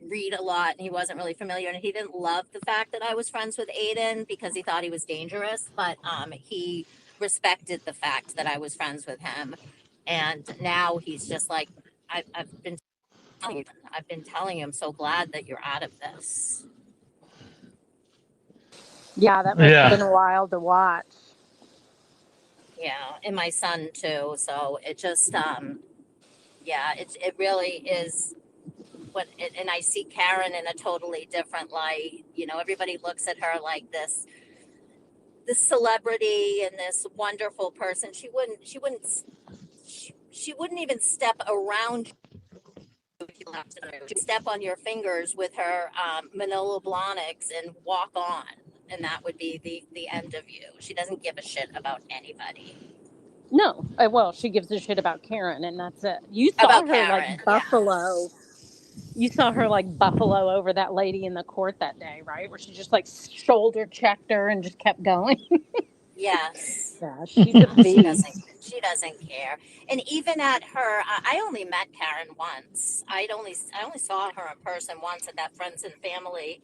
read a lot, and he wasn't really familiar, and he didn't love the fact that I was friends with Aiden because he thought he was dangerous, but he respected the fact that I was friends with him. And now he's just like, I've been telling him, so glad that you're out of this. Yeah, that must have been wild to watch. Yeah, and my son too. So it just, it really is. And I see Karen in a totally different light. Everybody looks at her like this celebrity and this wonderful person. She wouldn't even step around you. She'd step on your fingers with her Manila Blahniks and walk on, and that would be the end of you. She doesn't give a shit about anybody. No, well, she gives a shit about Karen, and that's it. You saw About her Karen, like buffalo. yes. You saw her like buffalo over that lady in the court that day, right? Where she just like shoulder checked her and just kept going. Yes. Yeah, she's a beast. She doesn't care. And even at her, I only met Karen once. I only saw her in person once at that Friends and Family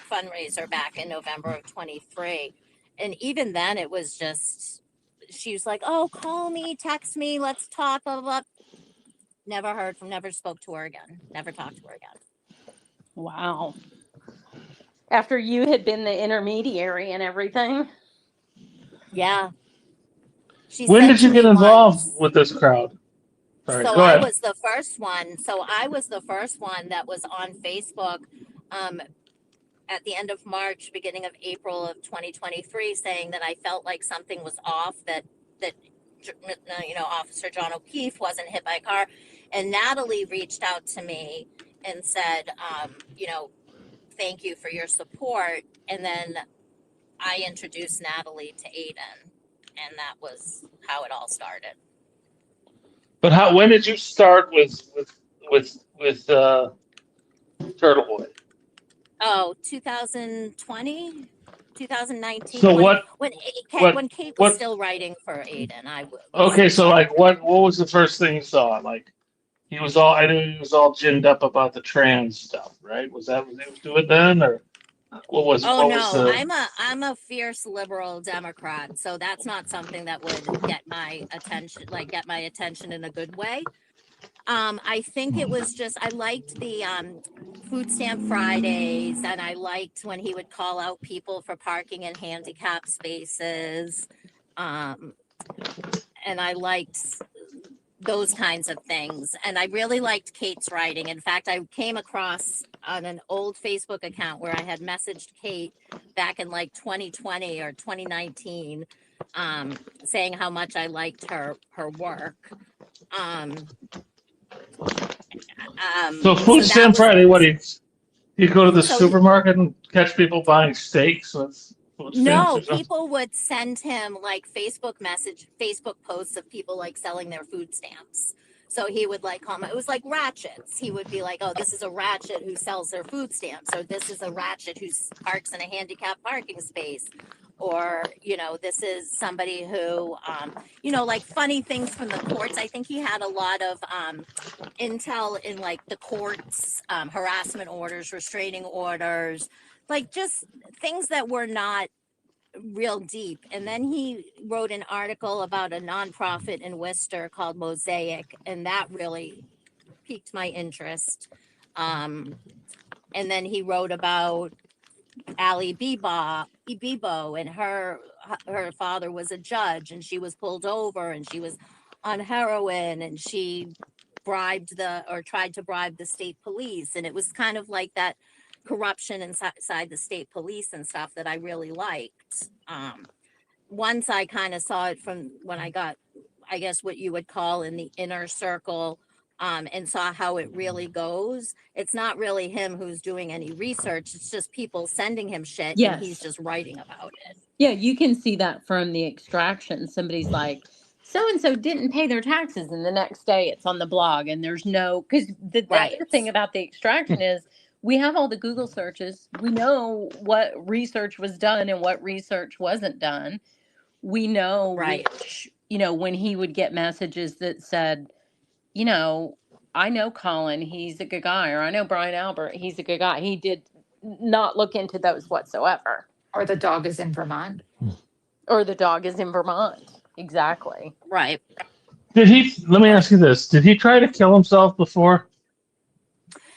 fundraiser back in November of 23. And even then, it was just, she was like, "Oh, call me, text me, let's talk, blah, blah, blah." never spoke to her again. Never talked to her again. Wow. After you had been the intermediary and everything. Yeah. She When said did to you get me involved once, with this crowd? Sorry, so go I ahead. was the first one. So I was the first one that was on Facebook um, at the end of March, beginning of April of 2023, saying that I felt like something was off, that Officer John O'Keefe wasn't hit by a car. And Natalie reached out to me and said, thank you for your support. And then I introduced Natalie to Aiden, and that was how it all started. But when did you start with Turtle Boy? Oh, 2020, 2019, So 20, what when Kate was what? still writing for Aiden, I was Okay, so started. like what was the first thing you saw? Like I knew he was all ginned up about the trans stuff, right? Was that what he was doing then, or Oh what was no, the? I'm a fierce liberal Democrat, so that's not something that would get my attention in a good way. I think it was just I liked the food stamp Fridays, and I liked when he would call out people for parking in handicap spaces. Um, and I liked those kinds of things. And I really liked Kate's writing. In fact, I came across on an old Facebook account where I had messaged Kate back in like 2020 or 2019, saying how much I liked her work. Um, So so Food that Stamp was Friday, what do you go to the so supermarket and catch people buying steaks with food stamps no, or something? people would send him like Facebook posts of people like selling their food stamps. So he would like comment, it was like ratchets. He would be like, oh, this is a ratchet who sells their food stamps, or this is a ratchet who parks in a handicapped parking space. Or, this is somebody who, like funny things from the courts. I think he had a lot of intel in like the courts, harassment orders, restraining orders, like just things that were not real deep. And then he wrote an article about a nonprofit in Worcester called Mosaic, and that really piqued my interest. And then he wrote about Ali Bibo, and her father was a judge, and she was pulled over, and she was on heroin, and she tried to bribe the state police, and it was kind of like that corruption inside the state police and stuff that I really liked. Once I kind of saw it from when I got, I guess, what you would call in the inner circle, and saw how it really goes. It's not really him who's doing any research. It's just people sending him shit, and he's Yes. just writing about it. Yeah, you can see that from the extraction. Somebody's like, so and so didn't pay their taxes, and the next day it's on the blog, and there's no because the Right. other thing about the extraction is we have all the Google searches. We know what research was done and what research wasn't done. We know Right. which, when he would get messages that said, you know, I know Colin, he's a good guy, or I know Brian Albert, he's a good guy. He did not look into those whatsoever. Or the dog is in Vermont. Or the dog is in Vermont. Exactly. Right. Let me ask you this. Did he try to kill himself before?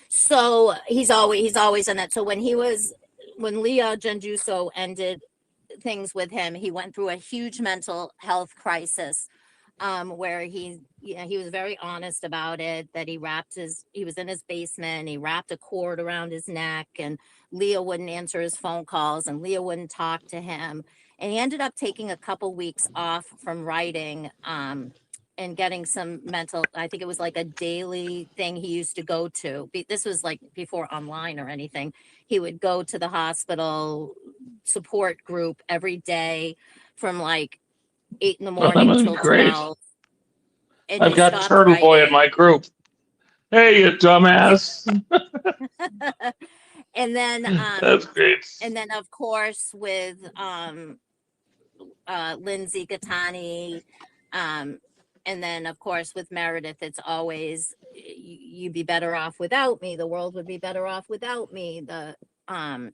So he's always in that. So when Leah Genduso ended things with him, he went through a huge mental health crisis, where he was very honest about it, that he was in his basement, he wrapped a cord around his neck, and Leah wouldn't answer his phone calls, and Leah wouldn't talk to him. And he ended up taking a couple weeks off from writing, and getting some I think it was like a daily thing he used to go to. This was like before online or anything. He would go to the hospital support group every day from like 8 in the Oh, that morning must be till great. 12. And I've he got stopped Turtle Boy in writing. my group. Hey, you dumbass. And then That's great. of course with Lindsay Gattani, and then of course with Meredith, it's always you'd be better off without me, the world would be better off without me, I'm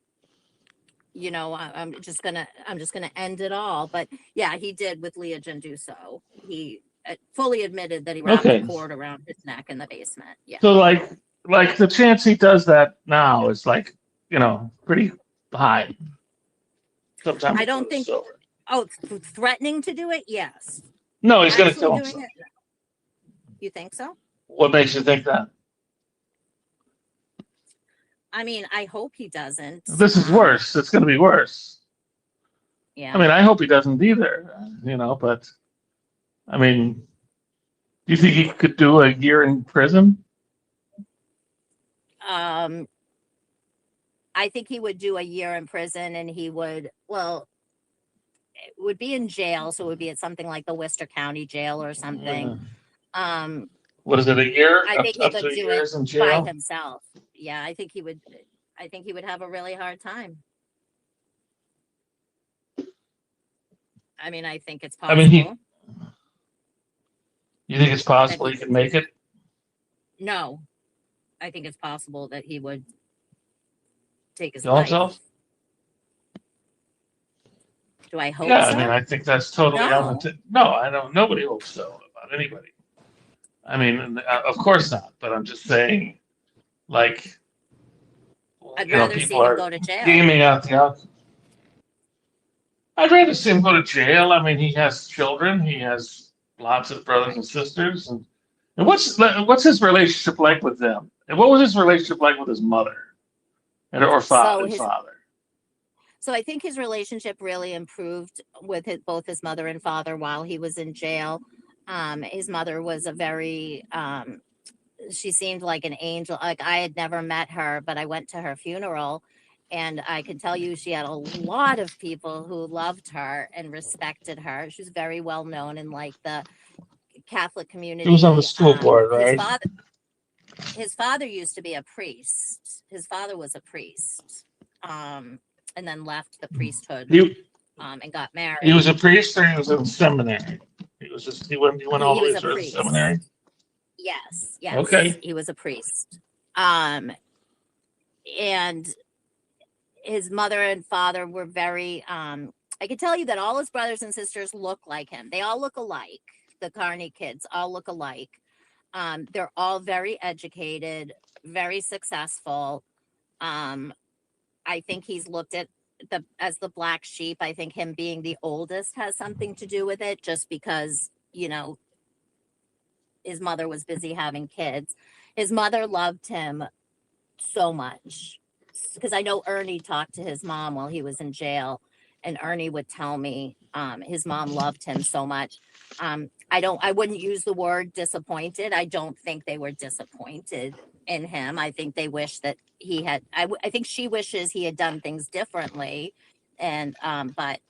just gonna end it all. But yeah, he did with Leah Genduso. He fully admitted that he wrapped a Okay. cord around his neck in the basement. Yeah. So like the chance he does that now is like, pretty high. Sometime I before don't this think, is over. oh, threatening to do it? Yes. No, he's gonna Actually kill doing himself. it? No. You think so? What makes you think that? I mean, I hope he doesn't. This is worse. It's gonna be worse. Yeah. I mean, I hope he doesn't either, but I mean, do you think he could do a year in prison? I think he would do a year in prison, and he would, well, it would be in jail, so it would be at something like the Worcester County Jail or something. What is it, a year? I think he Up could to do it years in by jail? himself. Yeah, I think he would have a really hard time. I mean, I think it's I mean, possible. you think it's possible he could can make it? No, I think it's possible that he would take his Kill life. himself? Do I hope Yeah, so? I mean, I think that's totally No. No, I don't. Nobody hopes so about anybody. I mean, of course not. But I'm just saying, like, I'd rather see people him are go to jail. gaming out the outcome. I'd rather see him go to jail. I mean, he has children. He has lots of brothers and sisters. And what's his relationship like with them? And what was his relationship like with his mother or father? So I think his relationship really improved with both his mother and father while he was in jail. His mother was a very, she seemed like an angel. Like, I had never met her, but I went to her funeral, and I can tell you she had a lot of people who loved her and respected her. She was very well known in like the Catholic community. He was on the school board, right? His father used to be a priest. His father was a priest. And then left the priesthood and got married. He was a priest, or he was in seminary? He went all the way through seminary. Yes. Okay. He was a priest. And his mother and father were very. I can tell you that all his brothers and sisters look like him. They all look alike. The Carney kids all look alike. They're all very educated, very successful. I think he's looked at as the black sheep. I think him being the oldest has something to do with it, just because, his mother was busy having kids. His mother loved him so much, because I know Ernie talked to his mom while he was in jail, and Ernie would tell me his mom loved him so much. I wouldn't use the word disappointed. I don't think they were disappointed in him. I think they wish that he had, I think she wishes he had done things differently. And, but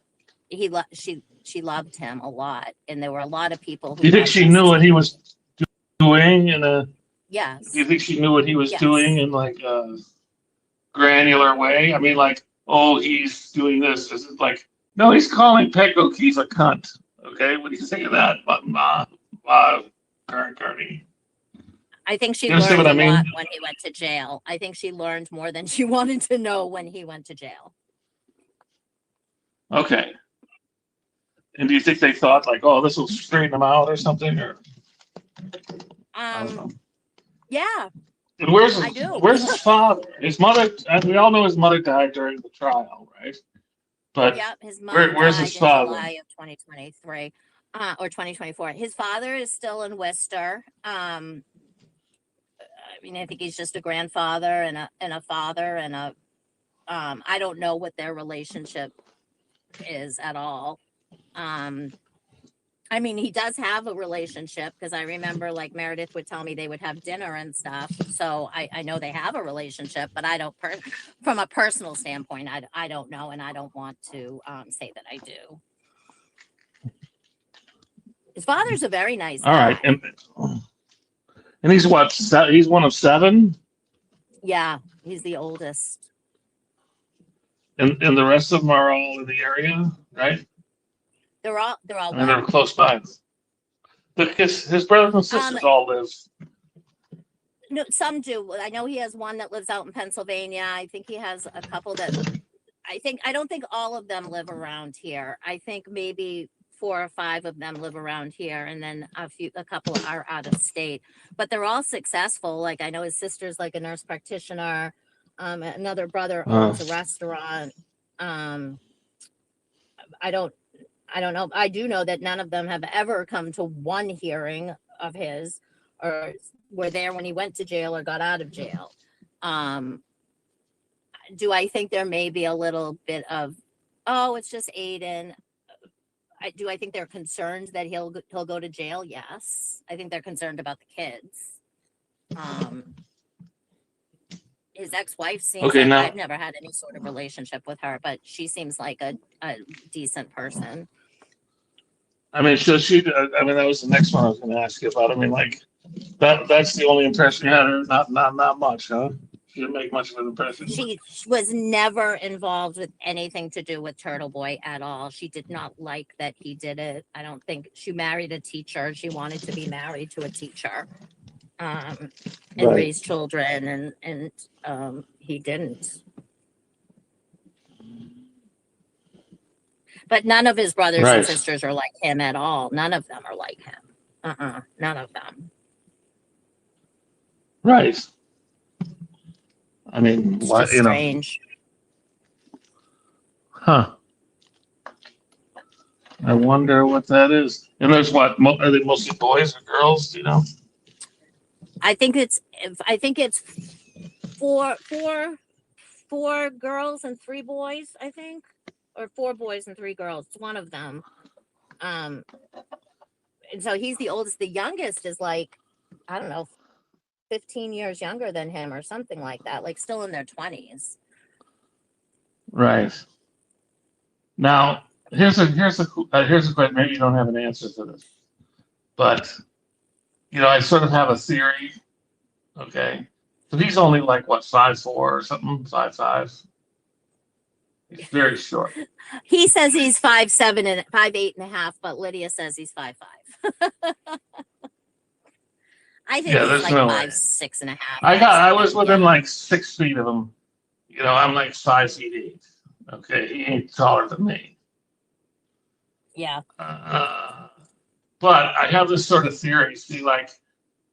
she loved him a lot. And there were a lot of people who. Do you think she knew what he was doing Yes. Do you think she knew what he was Yes. doing in like a granular way? I mean, like, oh, he's doing this. Is it like, no, he's calling Peg O'Keefe a cunt. Okay, what do you think of that, Carney? I think she You learned understand what a I mean? lot when he went to jail. I think she learned more than she wanted to know when he went to jail. Okay. And do you think they thought like, oh, this will straighten him out or something? Or I don't know. Yeah. And where's I do. his father? His mother, and we all know his mother died during the trial, right? But Yeah, his mom where's died his in father? July of 2023 or 2024. His father is still in Worcester. I mean, I think he's just a grandfather and a father and a. I don't know what their relationship is at all. I mean, he does have a relationship, because I remember like Meredith would tell me they would have dinner and stuff. So I know they have a relationship, but I don't, from a personal standpoint, I don't know. And I don't want to say that I do. His father's a very nice guy. All right. And he's what? He's one of 7? Yeah, he's the oldest. And the rest of them are all in the area, right? They're all I mean, they're close by. Because his brothers and sisters all live. No, some do. I know he has one that lives out in Pennsylvania. I think he has a couple that I don't think all of them live around here. I think maybe 4 or 5 of them live around here, and then a couple are out of state. But they're all successful. Like I know his sister's like a nurse practitioner. Another brother owns a restaurant. I don't know. I do know that none of them have ever come to one hearing of his, or were there when he went to jail or got out of jail. Do I think there may be a little bit of, oh, it's just Aiden? Do I think they're concerned that he'll go to jail? Yes. I think they're concerned about the kids. His ex-wife seems Okay, like, now- I've never had any sort of relationship with her, but she seems like a decent person. I mean, so I mean, that was the next one I was going to ask you about. I mean, like, that's the only impression you had, or not much, huh? She didn't make much of an impression. She was never involved with anything to do with Turtle Boy at all. She did not like that he did it. I don't think she married a teacher. She wanted to be married to a teacher, and Right. raise children, and he didn't. But none of his brothers Right. and sisters are like him at all. None of them are like him. None of them. Right. I mean, It's what, just you know, strange. huh? I wonder what that is. And there's what? Are they mostly boys or girls? Do you know? I think it's four girls and 3 boys, I think, or 4 boys and 3 girls. It's one of them. And so he's the oldest. The youngest is like, I don't know, 15 years younger than him or something like that, like still in their 20s. Right. Now, here's a question. Maybe you don't have an answer for this, but I sort of have a theory. Okay, so he's only like what, 5'4" or something, 5'5". He's very short. He says he's 5'7" and 5'8.5", but Lydia says he's 5'5". I think Yeah, he's there's like no way. 5'6.5". I was within like 6 feet of him. I'm like 5'8". Okay, he ain't taller than me. Yeah. But I have this sort of theory. See, like,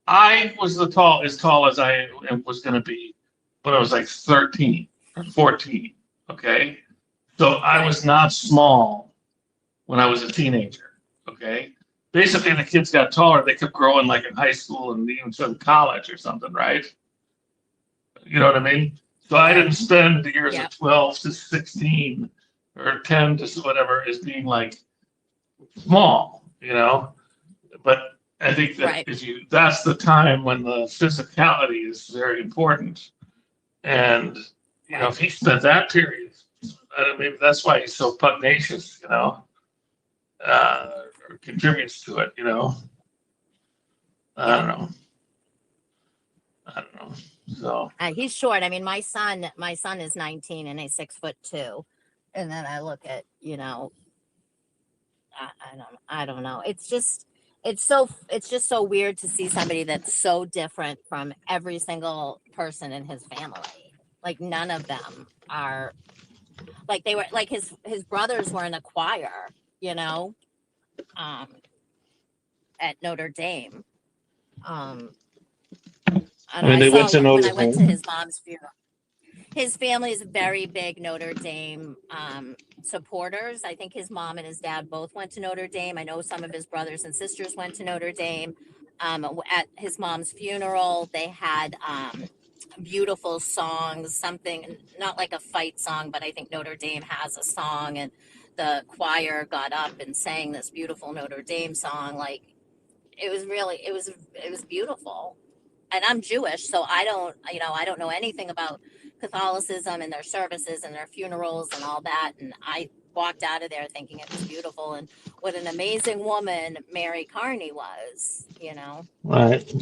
I was as tall as I was going to be when I was like 13 or 14. Okay, so I was not small when I was a teenager. Okay, basically the kids got taller. They kept growing, like in high school and even some college or something, right? You know what I mean? So I didn't spend the years of 12 to 16 or 10 to whatever as being like small, but I think that that's the time when the physicality is very important. And, if he spent that period, maybe that's why he's so pugnacious, or contributes to it, I don't know. So he's short. I mean, my son is 19 and he's 6'2", and then I look at, I don't know. It's just so weird to see somebody that's so different from every single person in his family. Like none of them are like, they were like his brothers were in a choir, at Notre Dame. I mean, they went to Notre Dame. When I went to his mom's funeral. His family is very big Notre Dame supporters. I think his mom and his dad both went to Notre Dame. I know some of his brothers and sisters went to Notre Dame. At his mom's funeral, they had beautiful songs, something, not like a fight song, but I think Notre Dame has a song, and the choir got up and sang this beautiful Notre Dame song. Like it was beautiful. And I'm Jewish, so I don't know anything about Catholicism and their services and their funerals and all that. And I walked out of there thinking it was beautiful, and what an amazing woman Mary Carney was, Right.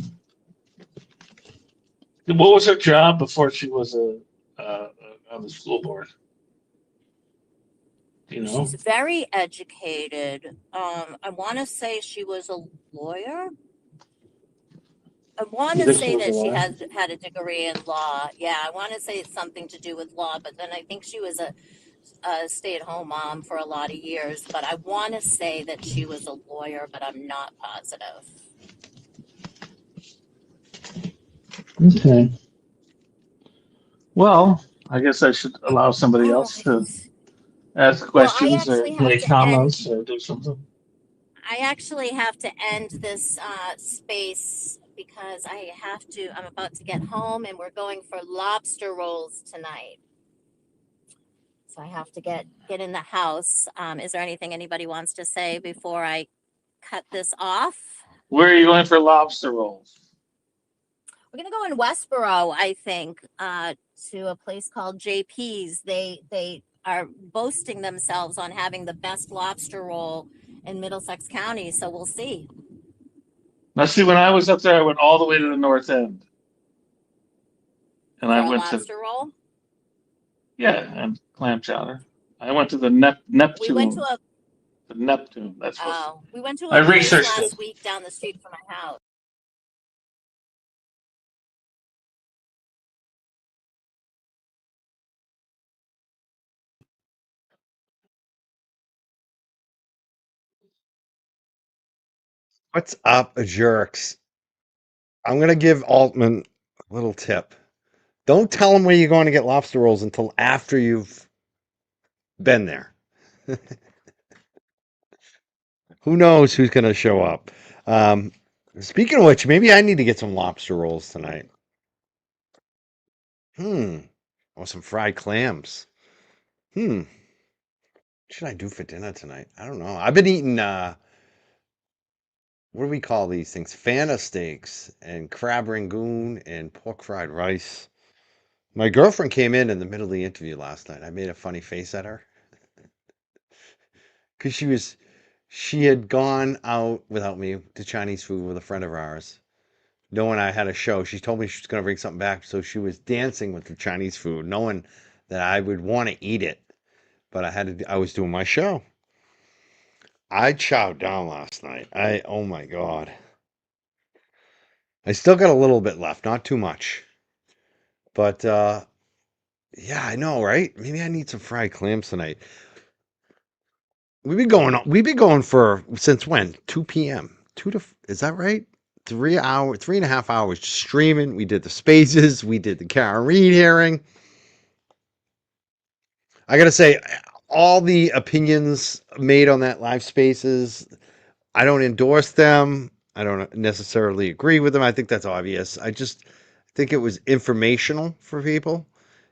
What was her job before she was on the school board? She's very educated. I want to say she was a lawyer. I want to say that she has had a degree in law. Yeah, I want to say it's something to do with law, but then I think she was a stay-at-home mom for a lot of years, but I want to say that she was a lawyer, but I'm not positive. Okay. Well, I guess I should allow somebody All else to right. ask Well, I questions or actually have make to end. comments or do something. I actually have to end this space because I'm about to get home and we're going for lobster rolls tonight. So I have to get in the house. Is there anything anybody wants to say before I cut this off? Where are you going for lobster rolls? We're gonna go in Westboro, I think, to a place called JP's. They are boasting themselves on having the best lobster roll in Middlesex County. So we'll see. Now, see, when I was up there, I went all the way to the north end, and For I a went to lobster roll, and clam chowder. I went to the we went to Neptune. a The Neptune. That's what we went to I a place researched it. last week down the street from my house. What's up, jerks? I'm gonna give Altman a little tip. Don't tell him where you're going to get lobster rolls until after you've been there. Who knows who's gonna show up? Um, Speaking of which, maybe I need to get some lobster rolls tonight. Or some fried clams. What should I do for dinner tonight? I don't know. I've been eating what do we call these things? Fanta steaks and crab rangoon and pork fried rice. My girlfriend came in the middle of the interview last night. I made a funny face at her because she had gone out without me to Chinese food with a friend of ours, knowing I had a show. She told me she was going to bring something back, so she was dancing with the Chinese food, knowing that I would want to eat it, but I was doing my show. I chowed down last night. Oh my God. I still got a little bit left, not too much. But yeah, I know, right? Maybe I need some fried clams tonight. We've been going for since when? 2 p.m. Is that right? 3 hours, 3.5 hours streaming. We did the spaces, we did the Karen Reed hearing. I gotta say, all the opinions made on that live spaces, I don't endorse them. I don't necessarily agree with them. I think that's obvious. I just think it was informational for people.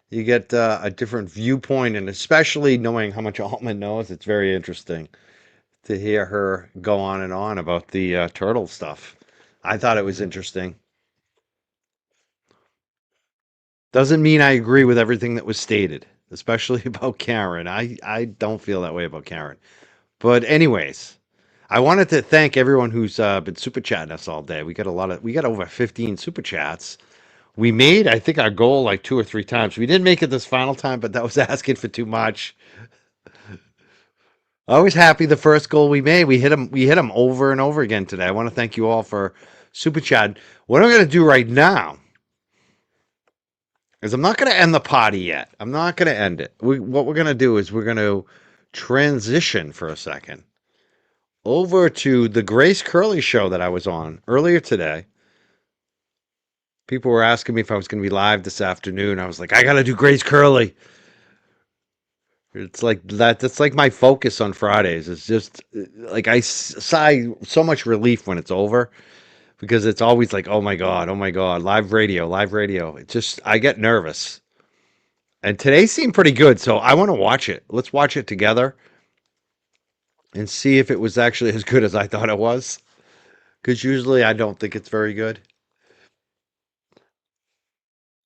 You get a different viewpoint, and especially knowing how much Altman knows, it's very interesting to hear her go on about the turtle stuff. I thought it was interesting. Doesn't mean I agree with everything that was stated, especially about Karen. I don't feel that way about Karen. But anyways, I wanted to thank everyone who's been super chatting us all day. We got over 15 super chats. We made, I think, our goal like 2 or 3 times. We didn't make it this final time, but that was asking for too much. I was happy the first goal we made. We hit them. We hit them over and over again today. I want to thank you all for super chat. What I'm going to do right now is I'm not going to end the party yet. I'm not going to end it. What we're going to do is we're going to transition for a second over to the Grace Curley show that I was on earlier today. People were asking me if I was going to be live this afternoon. I was like, I got to do Grace Curley. It's like that. That's like my focus on Fridays. It's just like I sigh so much relief when it's over because it's always like, oh my God, live radio, live radio. It just, I get nervous. And today seemed pretty good. So I want to watch it. Let's watch it together and see if it was actually as good as I thought it was. Because usually I don't think it's very good.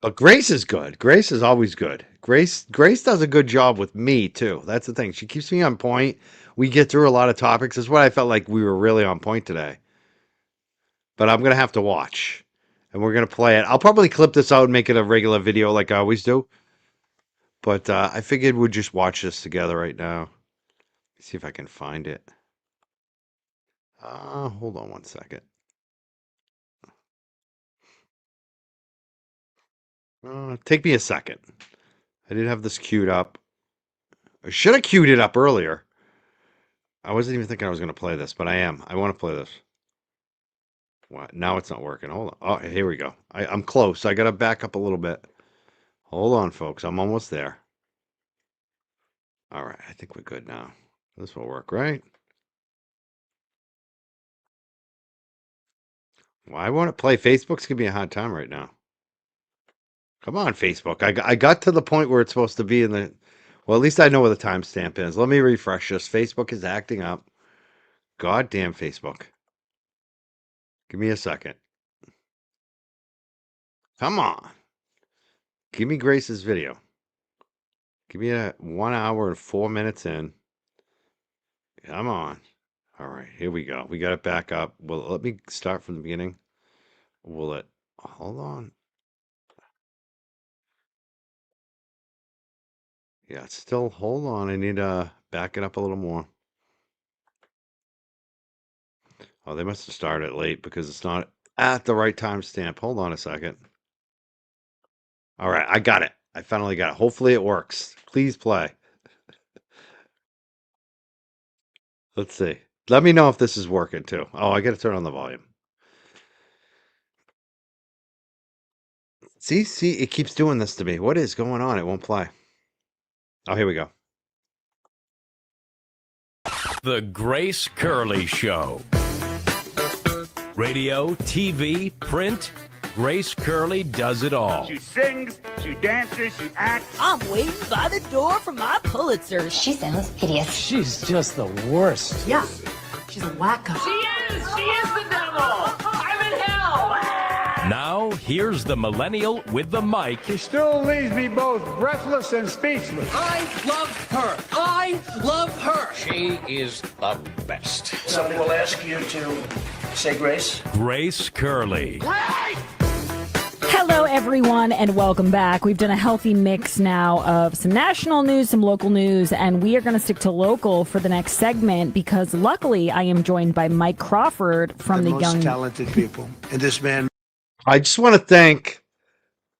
But Grace is good. Grace is always good. Grace does a good job with me too. That's the thing. She keeps me on point. We get through a lot of topics. That's what I felt like we were really on point today. But I'm gonna have to watch. And we're gonna play it. I'll probably clip this out and make it a regular video like I always do. But I figured we'd just watch this together right now. See if I can find it. Hold on one second. Take me a second. I did have this queued up. I should have queued it up earlier. I wasn't even thinking I was going to play this, but I am. I want to play this. What? Now it's not working. Hold on. Oh, here we go. I'm close. I got to back up a little bit. Hold on, folks. I'm almost there. All right. I think we're good now. This will work, right? Why won't it play? Facebook's giving me a hard time right now. Come on, Facebook. I got to the point where it's supposed to be in the. Well, at least I know where the timestamp is. Let me refresh this. Facebook is acting up. Goddamn Facebook. Give me a second. Come on. Give me Grace's video. Give me a 1 hour and 4 minutes in. Come on. All right, here we go. We got it back up. Well, let me start from the beginning. Will it? Hold on. Yeah, it's still. Hold on. I need to back it up a little more. Oh, they must have started late because it's not at the right timestamp. Hold on a second. All right, I got it. I finally got it. Hopefully it works. Please play. Let's see. Let me know if this is working too. Oh, I got to turn on the volume. See, it keeps doing this to me. What is going on? It won't play. Oh, here we go. The Grace Curley Show. Radio, TV, print. Grace Curley does it all. She sings, she dances, she acts. I'm waiting by the door for my Pulitzer. She sounds hideous. She's just the worst. Yeah, she's a wacko. She is the devil. I'm in hell. Now, here's the millennial with the mic. She still leaves me both breathless and speechless. I love her. I love her. She is the best. Somebody will ask you to say grace. Grace Curley. Hello, everyone, and welcome back. We've done a healthy mix now of some national news, some local news, and we are going to stick to local for the next segment because luckily I am joined by Mike Crawford from the most Young talented people. And this man. I just want to thank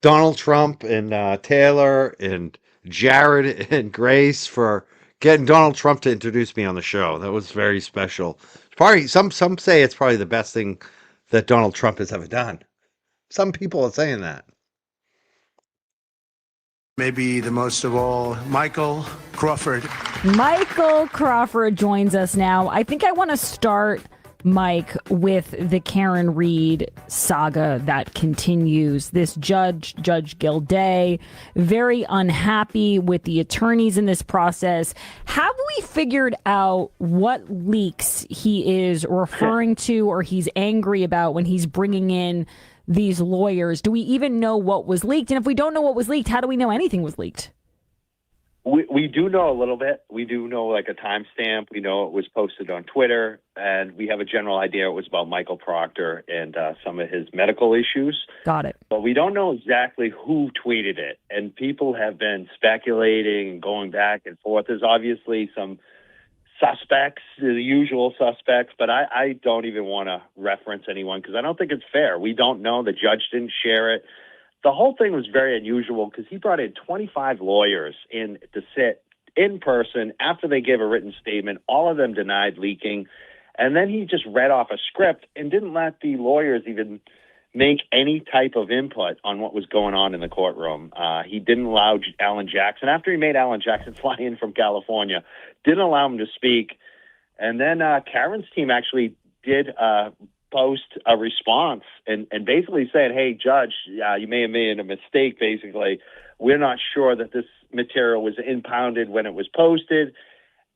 Donald Trump and Taylor and Jared and Grace for getting Donald Trump to introduce me on the show. That was very special. Probably some say it's probably the best thing that Donald Trump has ever done. Some people are saying that. Maybe the most of all, Michael Crawford. Michael Crawford joins us now. I think I want to start, Mike, with the Karen Reed saga that continues. This Judge Gilday, very unhappy with the attorneys in this process. Have we figured out what leaks he is referring to or he's angry about when he's bringing in these lawyers? Do we even know what was leaked? And if we don't know what was leaked, how do we know anything was leaked? We do know a little bit. We do know like a timestamp. We know it was posted on Twitter, and we have a general idea it was about Michael Proctor and some of his medical issues. Got it. But we don't know exactly who tweeted it, and people have been speculating and going back and forth. There's obviously some suspects, the usual suspects, but I don't even want to reference anyone because I don't think it's fair. We don't know. The judge didn't share it. The whole thing was very unusual because he brought in 25 lawyers in to sit in person after they gave a written statement. All of them denied leaking. And then he just read off a script and didn't let the lawyers even make any type of input on what was going on in the courtroom. He didn't allow Alan Jackson, after he made Alan Jackson fly in from California, didn't allow him to speak. And then Karen's team actually did post a response and basically said, hey, Judge, you may have made a mistake, basically. We're not sure that this material was impounded when it was posted.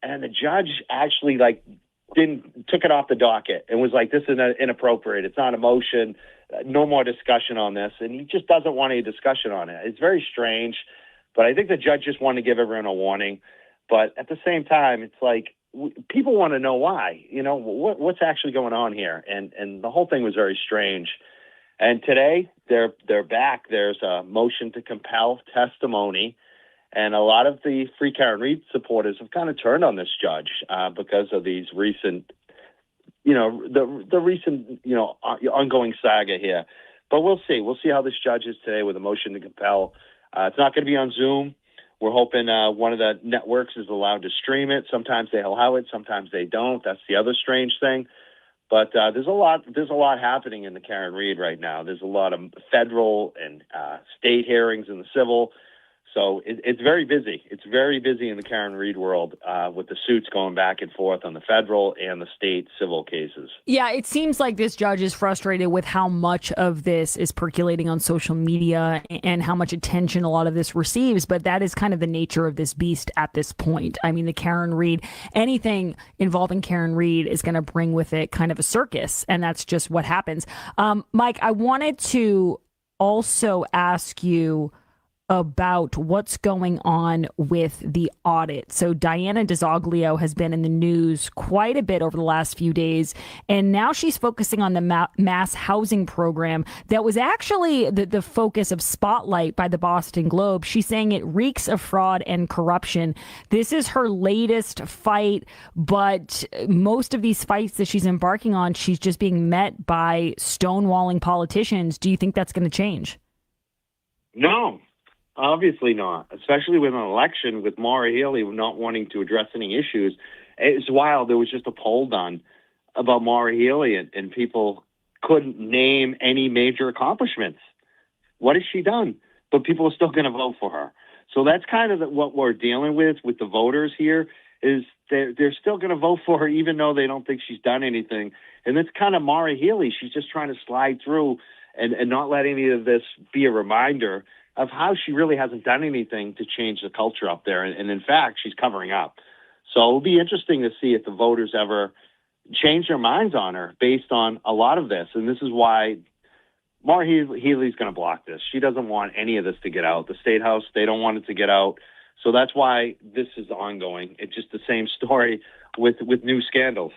And the judge actually took it off the docket and was like, this is inappropriate. It's not a motion. No more discussion on this. And he just doesn't want any discussion on it. It's very strange, but I think the judge just wanted to give everyone a warning. But at the same time, it's like, people want to know why, what's actually going on here. And the whole thing was very strange. And today they're back. There's a motion to compel testimony. And a lot of the Free Karen Reed supporters have kind of turned on this judge because of these recent, the recent, ongoing saga here. But we'll see. We'll see how this judge is today with a motion to compel. It's not going to be on Zoom. We're hoping one of the networks is allowed to stream it. Sometimes they allow it, sometimes they don't. That's the other strange thing. But there's a lot happening in the Karen Reed right now. There's a lot of federal and state hearings in the civil. So it's very busy. It's very busy in the Karen Reed world with the suits going back and forth on the federal and the state civil cases. Yeah, it seems like this judge is frustrated with how much of this is percolating on social media and how much attention a lot of this receives. But that is kind of the nature of this beast at this point. I mean, the Karen Reed, anything involving Karen Reed is going to bring with it kind of a circus. And that's just what happens. Mike, I wanted to also ask you about what's going on with the audit. So Diana DiZoglio has been in the news quite a bit over the last few days, and now she's focusing on the mass housing program that was actually the focus of spotlight by the Boston Globe. She's saying it reeks of fraud and corruption. This is her latest fight, but most of these fights that she's embarking on, she's just being met by stonewalling politicians. Do you think that's going to change? No. Obviously not, especially with an election with Maura Healey not wanting to address any issues. It's wild. There was just a poll done about Maura Healey, and people couldn't name any major accomplishments. What has she done? But people are still going to vote for her. So that's kind of what we're dealing with the voters here, is they're still going to vote for her even though they don't think she's done anything. And it's kind of Maura Healey. She's just trying to slide through and not let any of this be a reminder of how she really hasn't done anything to change the culture up there. And in fact, she's covering up. So it'll be interesting to see if the voters ever change their minds on her based on a lot of this. And this is why Maura Healey's going to block this. She doesn't want any of this to get out. The State House, they don't want it to get out. So that's why this is ongoing. It's just the same story with new scandals.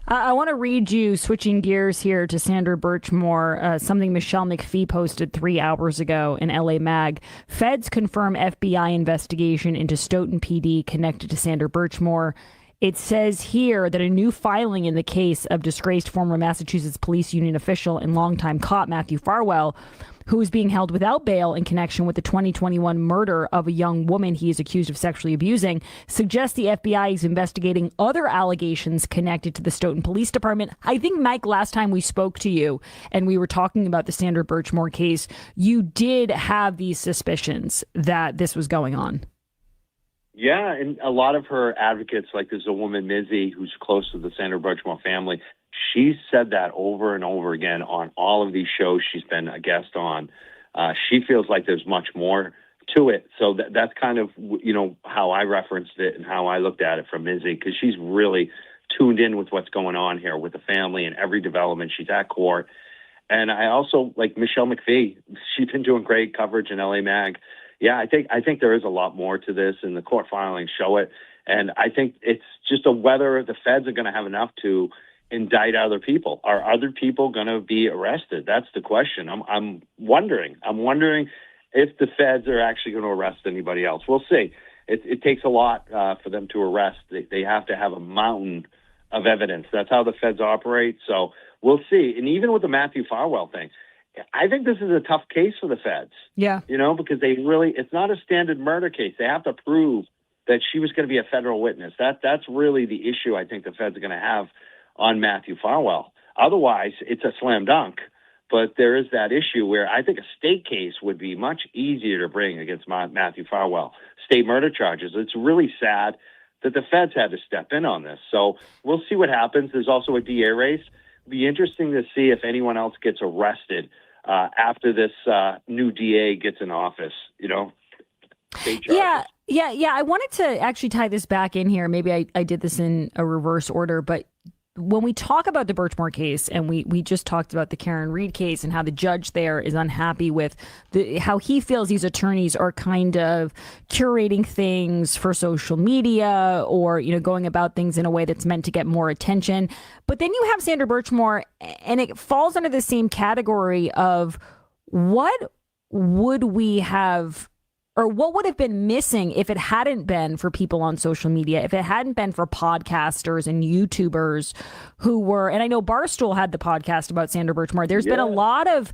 I want to read you, switching gears here to Sandra Birchmore, something Michelle McPhee posted 3 hours ago in LA Mag. Feds confirm FBI investigation into Stoughton PD connected to Sandra Birchmore. It says here that a new filing in the case of disgraced former Massachusetts Police Union official and longtime cop Matthew Farwell, who is being held without bail in connection with the 2021 murder of a young woman he is accused of sexually abusing, suggests the FBI is investigating other allegations connected to the Stoughton Police Department. I think, Mike, last time we spoke to you and we were talking about the Sandra Birchmore case, you did have these suspicions that this was going on. Yeah, and a lot of her advocates, like there's a woman, Mizzy, who's close to the Sandra Birchmore family, she's said that over and over again on all of these shows she's been a guest on. She feels like there's much more to it. So that's kind of, how I referenced it and how I looked at it from Mizzy, because she's really tuned in with what's going on here with the family and every development. She's at court. And I also, like Michelle McPhee, she's been doing great coverage in LA Mag. Yeah, I think there is a lot more to this, and the court filings show it. And I think it's just whether the feds are going to have enough to indict other people. Are other people going to be arrested? That's the question. I'm wondering if the feds are actually going to arrest anybody else. We'll see. It takes a lot for them to arrest. They have to have a mountain of evidence. That's how the feds operate. So we'll see. And even with the Matthew Farwell thing, I think this is a tough case for the feds. Yeah. Because it's not a standard murder case. They have to prove that she was going to be a federal witness. That's really the issue I think the feds are going to have on Matthew Farwell. Otherwise, it's a slam dunk. But there is that issue where I think a state case would be much easier to bring against Matthew Farwell. State murder charges. It's really sad that the feds had to step in on this. So we'll see what happens. There's also a DA race. It'll be interesting to see if anyone else gets arrested after this new DA gets in office, state charges. Yeah. I wanted to actually tie this back in here. Maybe I did this in a reverse order, but when we talk about the Birchmore case, and we just talked about the Karen Reed case and how the judge there is unhappy with how he feels these attorneys are kind of curating things for social media or, going about things in a way that's meant to get more attention. But then you have Sandra Birchmore, and it falls under the same category of what would we have, or what would have been missing if it hadn't been for people on social media, if it hadn't been for podcasters and YouTubers who were, and I know Barstool had the podcast about Sandra Birchmore. There's been a lot of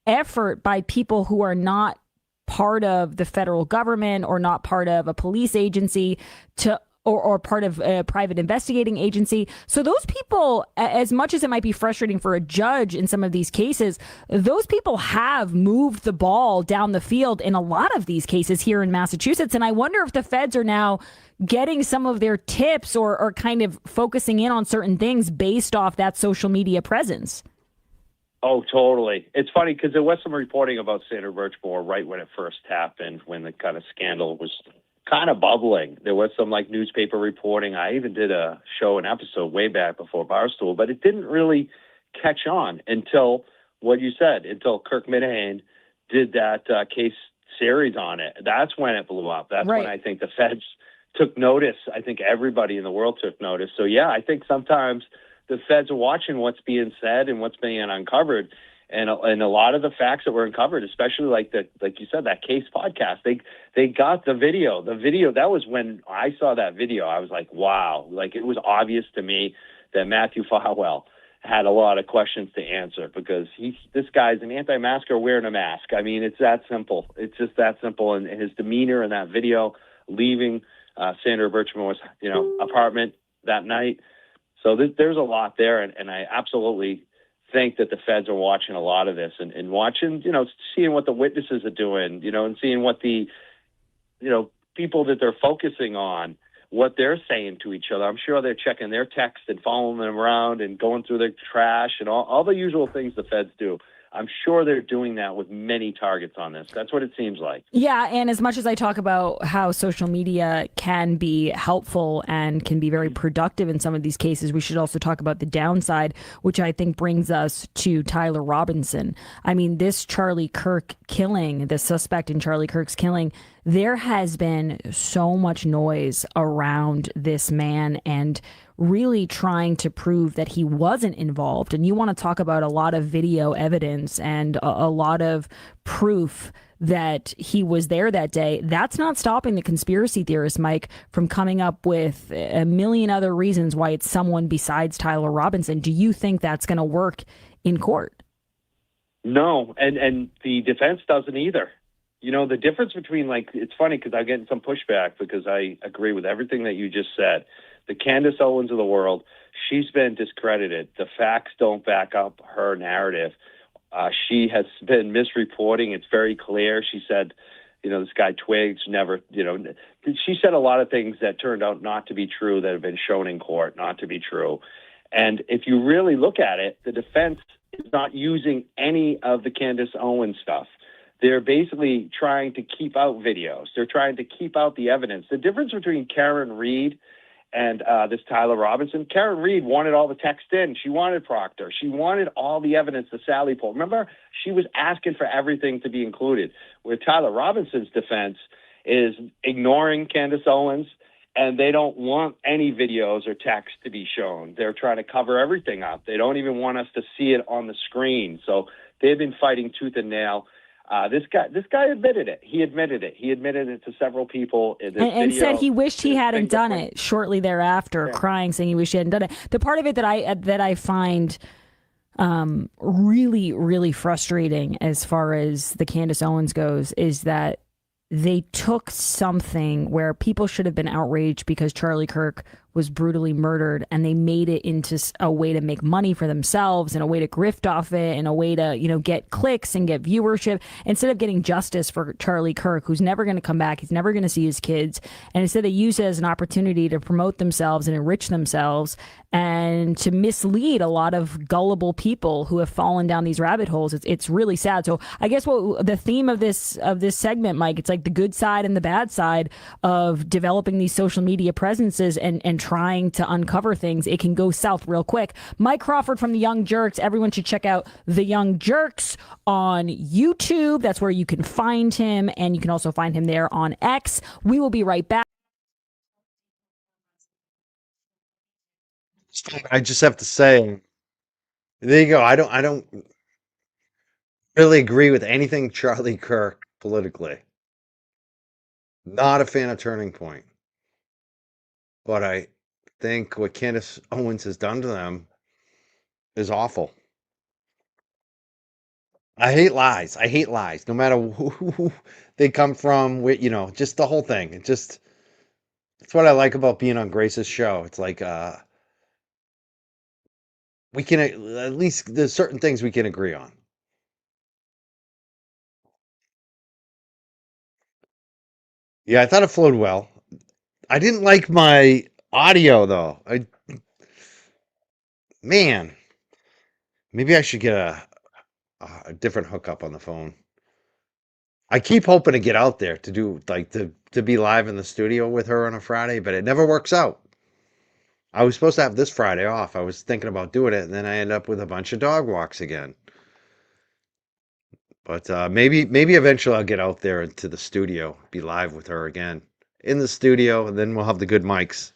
effort by people who are not part of the federal government or not part of a police agency to or part of a private investigating agency. So those people, as much as it might be frustrating for a judge in some of these cases, those people have moved the ball down the field in a lot of these cases here in Massachusetts. And I wonder if the feds are now getting some of their tips or kind of focusing in on certain things based off that social media presence. Oh, totally. It's funny because there was some reporting about Sandra Birchmore right when it first happened, when the kind of scandal was kind of bubbling. There was some like newspaper reporting. I even did a show, an episode way back before Barstool, but it didn't really catch on until what you said, until Kirk Minahan did that case series on it. That's when it blew up. That's when I think the feds took notice. I think everybody in the world took notice. So yeah, I think sometimes the feds are watching what's being said and what's being uncovered. And a lot of the facts that were uncovered, especially like you said, that case podcast, they got the video. The video, that was when I saw that video, I was like, wow. Like, it was obvious to me that Matthew Farwell had a lot of questions to answer because this guy's an anti-masker wearing a mask. I mean, it's that simple. It's just that simple. And his demeanor in that video, leaving Sandra Birchmore's, apartment that night. So there's a lot there. And I absolutely think that the feds are watching a lot of this and watching, seeing what the witnesses are doing, and seeing what the, people that they're focusing on, what they're saying to each other. I'm sure they're checking their texts and following them around and going through their trash and all the usual things the feds do. I'm sure they're doing that with many targets on this. That's what it seems like. Yeah, and as much as I talk about how social media can be helpful and can be very productive in some of these cases, we should also talk about the downside, which I think brings us to Tyler Robinson. I mean, this Charlie Kirk killing, the suspect in Charlie Kirk's killing, there has been so much noise around this man and really trying to prove that he wasn't involved. And you want to talk about a lot of video evidence and a lot of proof that he was there that day. That's not stopping the conspiracy theorists, Mike, from coming up with a million other reasons why it's someone besides Tyler Robinson. Do you think that's going to work in court? No, and the defense doesn't either. The difference between, it's funny because I'm getting some pushback because I agree with everything that you just said. The Candace Owens of the world, she's been discredited. The facts don't back up her narrative. She has been misreporting. It's very clear. She said, this guy Twiggs never, she said a lot of things that turned out not to be true that have been shown in court not to be true. And if you really look at it, the defense is not using any of the Candace Owens stuff. They're basically trying to keep out videos. They're trying to keep out the evidence. The difference between Karen Reed and this Tyler Robinson, Karen Reed wanted all the text in. She wanted Proctor. She wanted all the evidence, the Sally poll. Remember, she was asking for everything to be included. Where Tyler Robinson's defense is ignoring Candace Owens, and they don't want any videos or text to be shown. They're trying to cover everything up. They don't even want us to see it on the screen. So they've been fighting tooth and nail. This guy admitted it. He admitted it. He admitted it to several people in this video. And said he wished he hadn't done it shortly thereafter, crying, saying he wished he hadn't done it. The part of it that I find really, really frustrating as far as the Candace Owens goes is that they took something where people should have been outraged because Charlie Kirk was brutally murdered, and they made it into a way to make money for themselves and a way to grift off it and a way to, get clicks and get viewership instead of getting justice for Charlie Kirk, who's never going to come back. He's never going to see his kids. And instead they use it as an opportunity to promote themselves and enrich themselves and to mislead a lot of gullible people who have fallen down these rabbit holes. It's really sad. So I guess what the theme of this segment, Mike, it's like the good side and the bad side of developing these social media presences and trying to uncover things. It can go south real quick. Mike Crawford from The Young Jerks. Everyone should check out The Young Jerks on YouTube. That's where you can find him, and you can also find him there on X. We will be right back. I just have to say, there you go. I don't really agree with anything Charlie Kirk politically. Not a fan of Turning Point. But I think what Candace Owens has done to them is awful. I hate lies. I hate lies. No matter who they come from, just the whole thing. It's what I like about being on Grace's show. It's like we can at least there's certain things we can agree on. Yeah, I thought it flowed well. I didn't like my audio though. Man, maybe I should get a different hookup on the phone. I keep hoping to get out there to do like to be live in the studio with her on a Friday, but it never works out. I was supposed to have this Friday off. I was thinking about doing it, and then I end up with a bunch of dog walks again. But maybe eventually I'll get out there into the studio, be live with her again in the studio, and then we'll have the good mics.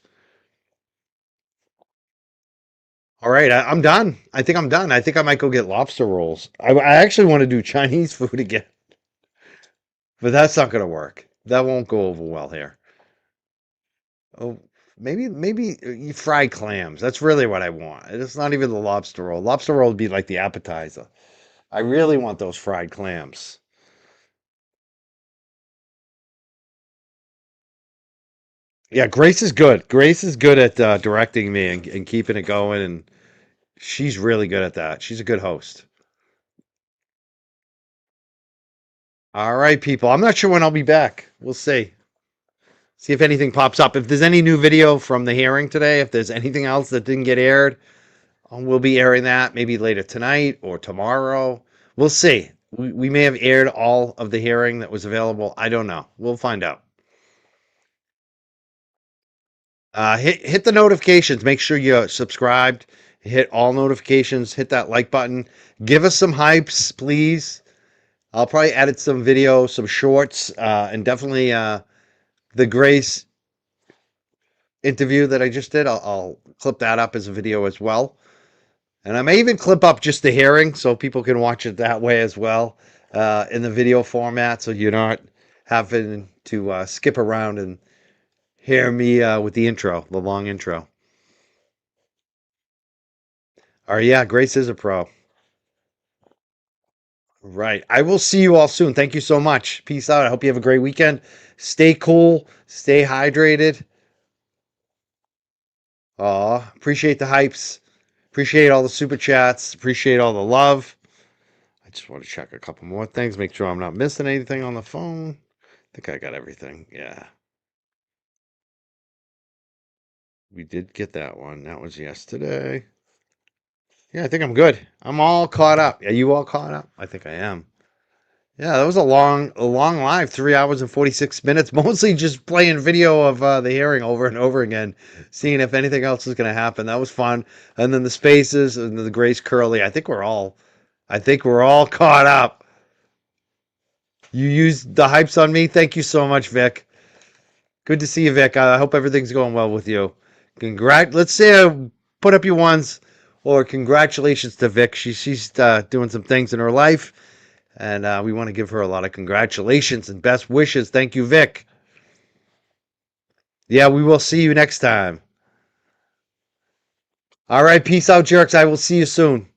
All right, I'm done. I think I'm done. I think I might go get lobster rolls. I actually want to do Chinese food again, but that's not going to work. That won't go over well here. Oh, maybe fried clams. That's really what I want. It's not even the lobster roll. Lobster roll would be like the appetizer. I really want those fried clams. Yeah, Grace is good. Grace is good at directing me and keeping it going, and she's really good at that. She's a good host. All right, people. I'm not sure when I'll be back. We'll see. See if anything pops up. If there's any new video from the hearing today, if there's anything else that didn't get aired, we'll be airing that maybe later tonight or tomorrow. We'll see. We may have aired all of the hearing that was available. I don't know. We'll find out. Hit the notifications. Make sure you're subscribed. Hit all notifications. Hit that like button. Give us some hypes, please. I'll probably edit some video, some shorts, and definitely the Grace interview that I just did. I'll clip that up as a video as well. And I may even clip up just the hearing so people can watch it that way as well in the video format, so you're not having to skip around and hear me with the intro, the long intro. All right, yeah, Grace is a pro. Right. I will see you all soon. Thank you so much. Peace out. I hope you have a great weekend. Stay cool. Stay hydrated. Appreciate the hypes. Appreciate all the super chats. Appreciate all the love. I just want to check a couple more things. Make sure I'm not missing anything on the phone. I think I got everything. Yeah. We did get that one. That was yesterday. Yeah, I think I'm good. I'm all caught up. Are you all caught up? I think I am. Yeah, that was a long live, 3 hours and 46 minutes, mostly just playing video of the hearing over and over again, seeing if anything else is going to happen. That was fun. And then the spaces and the Grace Curley. I think we're all caught up. You used the hypes on me. Thank you so much, Vic. Good to see you, Vic. I hope everything's going well with you. Let's say put up your ones, or congratulations to Vic. She's doing some things in her life. And we want to give her a lot of congratulations and best wishes. Thank you, Vic. Yeah, we will see you next time. All right, peace out, jerks. I will see you soon.